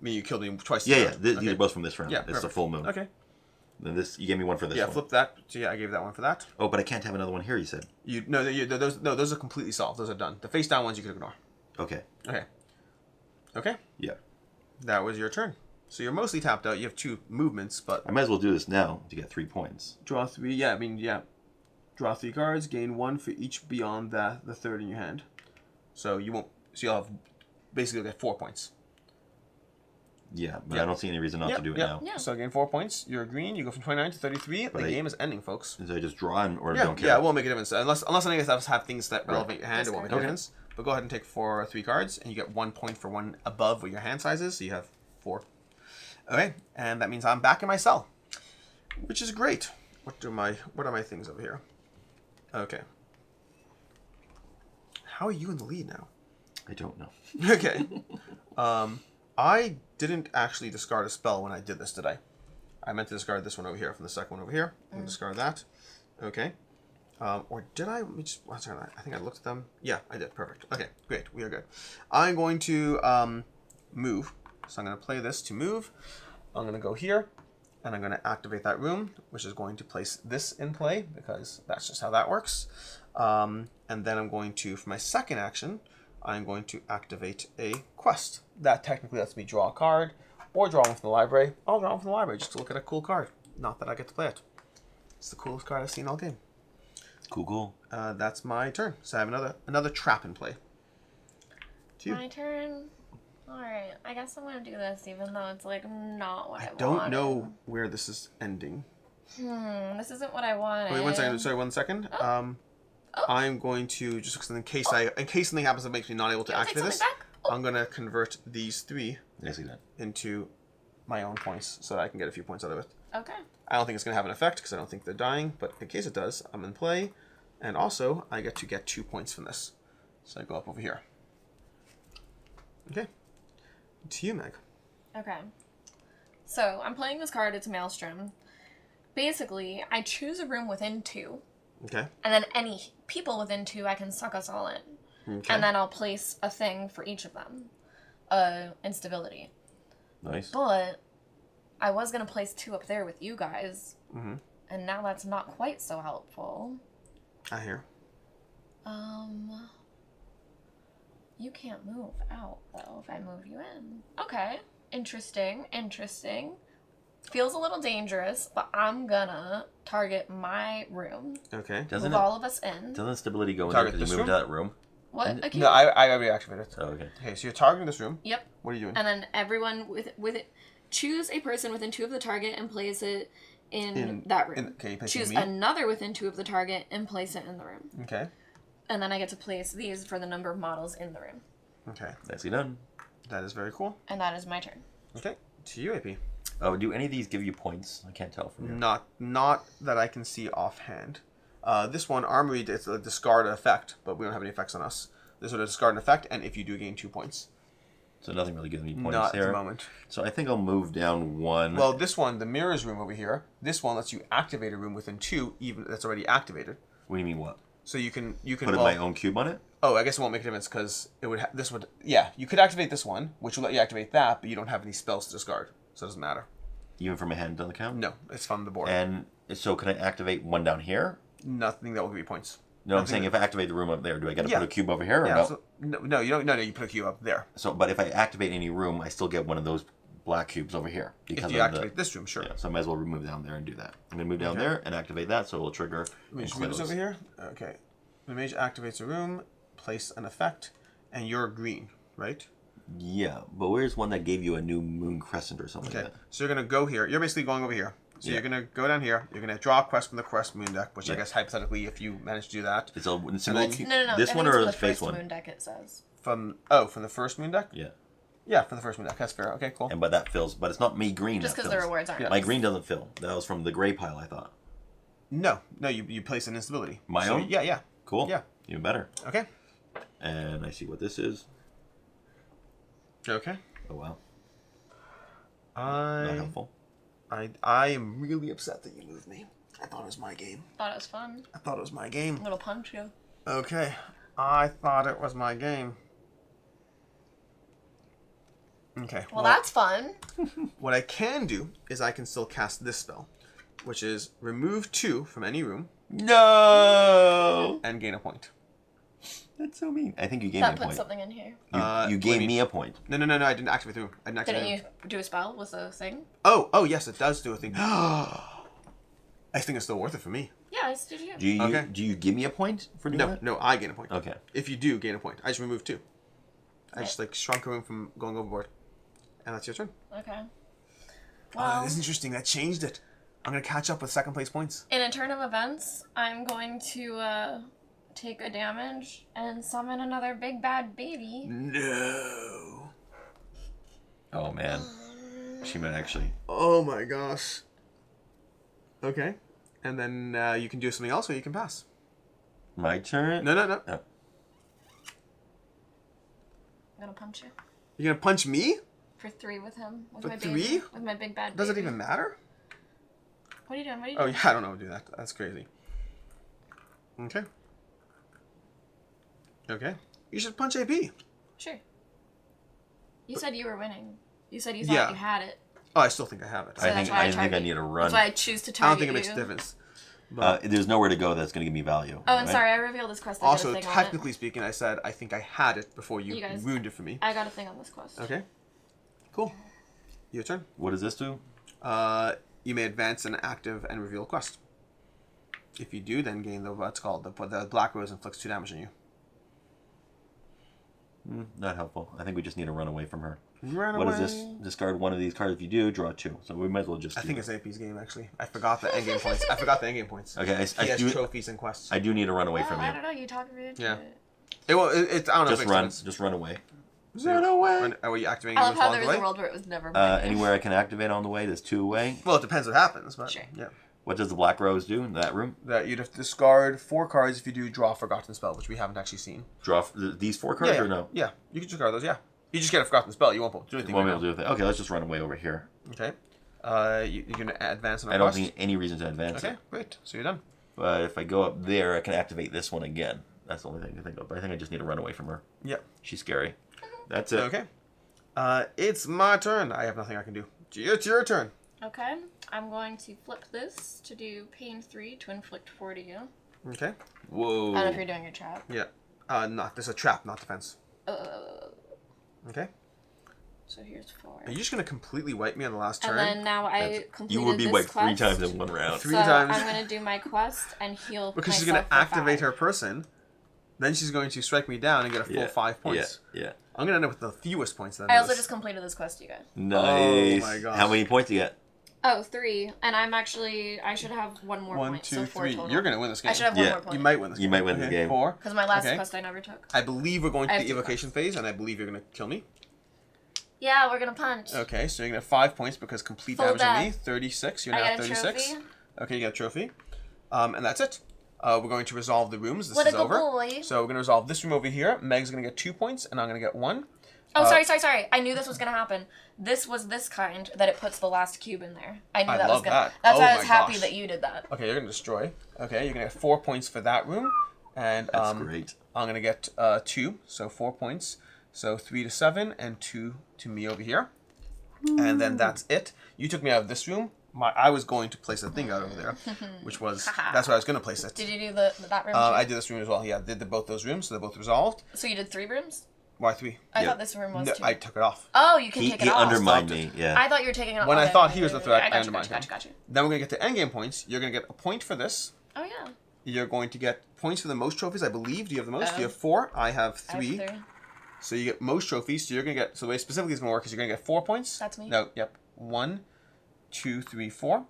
mean, you killed me twice. Yeah, this yeah. round. These Okay. are both from this round. Yeah, It's a perfect. full moon. Okay. Then this, you gave me one for this Yeah, one. flip that. So yeah, I gave that one for that. Oh, but I can't have another one here, you said. Those are completely solved. Those are done. The face down ones you can ignore. Okay. Okay. Okay. Yeah. That was your turn. So you're mostly tapped out. You have 2 movements, but I might as well do this now to get 3 points. draw 3. Yeah, I mean, yeah. Draw 3 cards. Gain 1 for each beyond the third in your hand. So you won't. So you'll have basically get 4 points. Yeah, but Yeah. I don't see any reason not to do it now. Yeah. So gain 4 points. You're green. You go from 29 to 33. But the I- game is ending, folks. So I just draw and, or Yeah, don't care? yeah, it won't make a difference unless any of us have things that relevant Right. your hand. It won't make a Discard. difference. But go ahead and take 4 or 3 cards, and you get 1 point for one above what your hand size is. So you have 4. Okay, and that means I'm back in my cell, which is great. What are my things over here? Okay. How are you in the lead now? I don't know. Okay. I didn't actually discard a spell when I did this, did I? I meant to discard this one over here from the second one over here. I'm gonna discard that. Okay. Or did I? Let me just. One second. I think I looked at them. Yeah, I did. Perfect. Okay, great. We are good. I'm going to move. So I'm going to play this to move. I'm going to go here, and I'm going to activate that room, which is going to place this in play because that's just how that works. And then I'm going to, for my second action, I'm going to activate a quest. That technically lets me draw a card or draw one from the library. I'll draw one from the library just to look at a cool card. Not that I get to play it. It's the coolest card I've seen all game. Cool, cool. That's my turn. So I have another trap in play. To you. My turn. Alright, I guess I'm gonna do this even though it's like not what I I wanted. don't know where this is ending. This isn't what I wanted. Wait, 1 second. Sorry, 1 second. Oh. I'm going to just because in case something happens that makes me not able to You wanna take activate this, something back? Oh. I'm gonna convert these 3 I see that. into my own points so that I can get a few points out of it. Okay. I don't think it's gonna have an effect because I don't think they're dying, but in case it does, I'm in play, and also I get to get 2 points from this. So I go up over here. Okay. To you, Meg. Okay. So I'm playing this card, it's Maelstrom. Basically, I choose a room within 2, Okay. and then any people within 2 I can suck us all in. Okay. And then I'll place a thing for each of them. Instability. Nice. But I was gonna place 2 up there with you guys. Mhm. And now that's not quite so helpful. I hear. You can't move out, though, if I move you in. Okay. Interesting. Feels a little dangerous, but I'm gonna target my room. Okay. Doesn't move it? all of us in. Doesn't stability go in Target there because this you moved room? to that room? What? Okay. No, I already activated it. Oh, okay. Okay, so you're targeting this room. Yep. What are you doing? And then everyone with it, choose a person within 2 of the target and place it in that room. Okay, you place it in Choose me. another within 2 of the target and place it in the room. Okay. And then I get to place these for the number of models in the room. Okay. Nicely done. That is very cool. And that is my turn. Okay. To you, AP. Oh, do any of these give you points? I can't tell from here. Not that I can see offhand. This one, Armory, it's a discard effect, but we don't have any effects on us. This would discard an effect, and if you do, gain 2 points. So nothing really gives me points Not here. at the moment. So I think I'll move down 1. Well, this one, the mirrors room over here, this one lets you activate a room within 2, even that's already activated. What do you mean what? So you can Put my own cube on it? Oh, I guess it won't make a difference because it would. Yeah, you could activate this one, which will let you activate that, but you don't have any spells to discard, so it doesn't matter. Even from my hand doesn't count? No, it's from the board. And so can I activate one down here? Nothing that will give you points. No, I'm saying if I activate the room up there, do I got to Yeah. put a cube over here or Yeah. no? So, no, you don't. No, you put a cube up there. So, but if I activate any room, I still get one of those black cubes over here because If you of activate this room, sure. Yeah, so I might as well move down there and do that. I'm gonna move down there and activate that, so it will trigger. Let me and just move this close. over here. Okay. The mage activates a room, place an effect, and you're green, right? Yeah, but where's one that gave you a new moon crescent or something Okay. like that? So you're gonna go here. You're basically going over here. So Yeah. you're gonna go down here. You're gonna draw a quest from the quest moon deck, which I Yeah. guess hypothetically, if you manage to do that, It's a single. then cube. No. This I one think or it's the the face first one? moon deck, it says. from the first moon deck. Yeah, Yeah, from the first moon deck. That's fair. Okay, cool. and but that fills. But it's not me green. Just that because the fills. rewards aren't. Yeah. My green doesn't fill. That was from the gray pile, I thought. No, you place an instability. My So, own? Yeah. Cool. Yeah. Even better. Okay. And I see what this is. Okay. Oh wow. Not helpful. I am really upset that you moved me. I thought it was my game. Thought it was fun. I thought it was my game. Little punch you. Okay. I thought it was my game. Okay. Well, that's fun. What I can do is I can still cast this spell, which is remove 2 from any room No. and gain a point. That's so mean. I think you gave That me a puts point. something in here. You what do gave you me a point. No, I didn't activate the room. I didn't activate Didn't the room. you do a spell with a thing? Oh, yes, it does do a thing. I think it's still worth it for me. Yeah, I did you. Do you Okay. do you give me a point for doing that? No, I gain a point. Okay. If you do gain a point, I just remove 2. I just shrunk a room from going overboard. And that's your turn. Okay. Oh, Well, this is interesting. That changed it. I'm going to catch up with second place points. in a turn of events, I'm going to take a damage and summon another big bad baby. No. Oh man. She might actually. Oh my gosh. Okay. And then you can do something else or you can pass. My turn? No. Oh. I'm gonna punch you. You're going to punch me? For 3 with him. With For my 3? baby. With my big bad baby. Does it even matter? What are you doing? What are you Oh, doing? yeah, I don't know how to do that. That's crazy. Okay. Okay. You should punch AP. Sure. You said you were winning. You said you thought Yeah. you had it. Oh, I still think I have it. So I that's think why I think I target- need a run. That's why I choose to I target don't think it makes you. a difference. There's nowhere to go that's going to give me value. Oh, and right? sorry, I revealed this quest. I Also, got a thing technically speaking, I said I think I had it before you You guys- ruined it for me. on it. I got a thing on this quest. Okay. Cool. Your turn. What does this do? You may advance an active and reveal quest. If you do, then gain what's called the Black Rose inflicts 2 damage on you. Not helpful. I think we just need to run away from her. Run What away. is this? Discard one of these cards. If you do, draw 2. So we might as well just. I do think it. it's AP's game actually. I forgot the endgame points. I forgot the endgame points. Okay, He I has do. trophies and quests. I do need to run away Well, from I you. don't know. You talked me into Yeah. it. It, well, it's I don't know. Just if it run. makes sense. Just run away. Run away. Are you activating I love moves how along there the was way? a world where it was never mine. Anywhere I can activate on the way. There's 2 away. Well, it depends what happens, but Sure. yeah. What does the Black Rose do in that room? That you'd have to discard 4 cards if you do draw a forgotten spell, which we haven't actually seen. Draw these 4 cards or no? Yeah, you can discard those. Yeah, you just get a forgotten spell. You won't do anything. Won't be Right able to do with it. Okay, let's just run away over here. now. Okay. You're gonna advance on a I don't quest? see any reason to advance Okay, it. great. So you're done. But if I go up there, I can activate this one again. That's the only thing to think of. But I think I just need to run away from her. Yep. She's scary. That's it. Okay. It's my turn. I have nothing I can do. It's your turn. Okay. I'm going to flip this to do pain 3 to inflict 4 to you. Okay. Whoa. I don't know if you're doing your trap. Yeah. Not. There's a trap, not defense. Okay. So here's 4. Are you just gonna completely wipe me on the last turn? And then now I completed You would be this wiped quest. 3 times in 1 round. Three so times. I'm going to do my quest and heal Because she's myself gonna for activate 5. her person. Then she's going to strike me down and get a full 5 points. Yeah. I'm gonna end up with the fewest points. Then I also just completed this quest, you guys. Nice. Oh my gosh. How many points do you get? Oh, 3. And I should have 1 more 1, point. 2, So 4 3. total. You're gonna win this game. I should have 1 Yeah. more point. You might win this game. You might win this Okay, game. 4. Because my last Okay. quest I never took. I believe we're going I to have the 2 evocation phase, and I believe you're gonna kill me. Yeah, we're going to punch. Okay, so you're gonna have 5 points because complete Full damage on me. death. 36. You're I now got a 36. trophy. Okay, you got a trophy. And that's it. We're going to resolve the rooms. This What a is good over. boy. So we're going to resolve this room over here. Meg's going to get 2 points, and I'm going to get 1. Oh, sorry. I knew this was going to happen. This was this kind that it puts the last cube in there. I knew I that love was going to... that. That's Oh why I was my happy gosh. that you did that. Okay, you're going to destroy. Okay, you're going to get 4 points for that room. And That's great. I'm going to get 2, so 4 points. So 3 to 7, and 2 to me over here. And then that's it. You took me out of this room. I was going to place a thing out over there, which was... that's where I was going to place it. Did you do that room too? I did this room as well. Yeah, did both those rooms, so they're both resolved. So you did 3 rooms? Why 3? I thought this room was No, 2. I took it off. Oh, you can take it He off. undermined me, yeah. I thought you were taking it off. When I Okay, thought okay, he was the okay, threat, okay. I undermined him. Got you. Then we're going to get to endgame points. You're going to get a point for this. Oh, yeah. You're going to get points for the most trophies, I believe. Do you have the most? Do you Oh. have 4? I have I 3. have 3. So you get most trophies. So you're going to get... So the way specifically it's going to work is you're going to get 4 points. That's me. No, yep. 1, 2, 3, 4.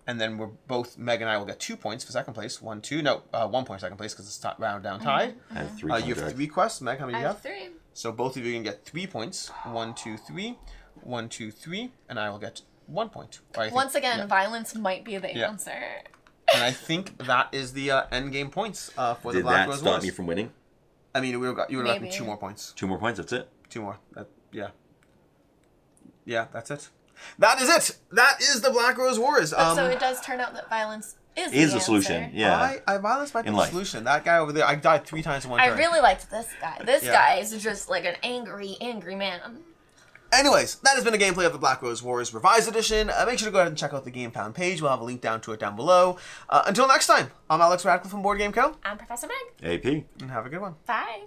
And then we're both... Meg and I will get 2 points for second place. 1, 2. No, 1 point for second place because it's round down tied. I have 3 You have contracts. 3 quests. Meg, how many do I you have have? 3. So both of you can get 3 points. 1, 2, 3. 1, 2, 3. And I will get 1 point. Or I think- Once again, yeah. violence might be the Yeah. answer. And I think that is the end game points for the Did Black that Rose stop Wars. me from winning? I mean, you would have gotten Maybe. 2 more points. 2 more points, that's it? 2 more. Yeah. Yeah, that's it. That is it. That is the Black Rose Wars. So it does turn out that violence is the a solution, answer. yeah. I violence might be In the life. solution. That guy over there, I died 3 times in one I turn. really liked this guy. This Yeah. guy is just like an angry man. Anyways, that has been a gameplay of the Black Rose Wars Revised Edition. Make sure to go ahead and check out the Game Pound page. We'll have a link down to it down below. Until next time, I'm Alex Radcliffe from Board Game Co. I'm Professor Meg. AP. And have a good one. Bye.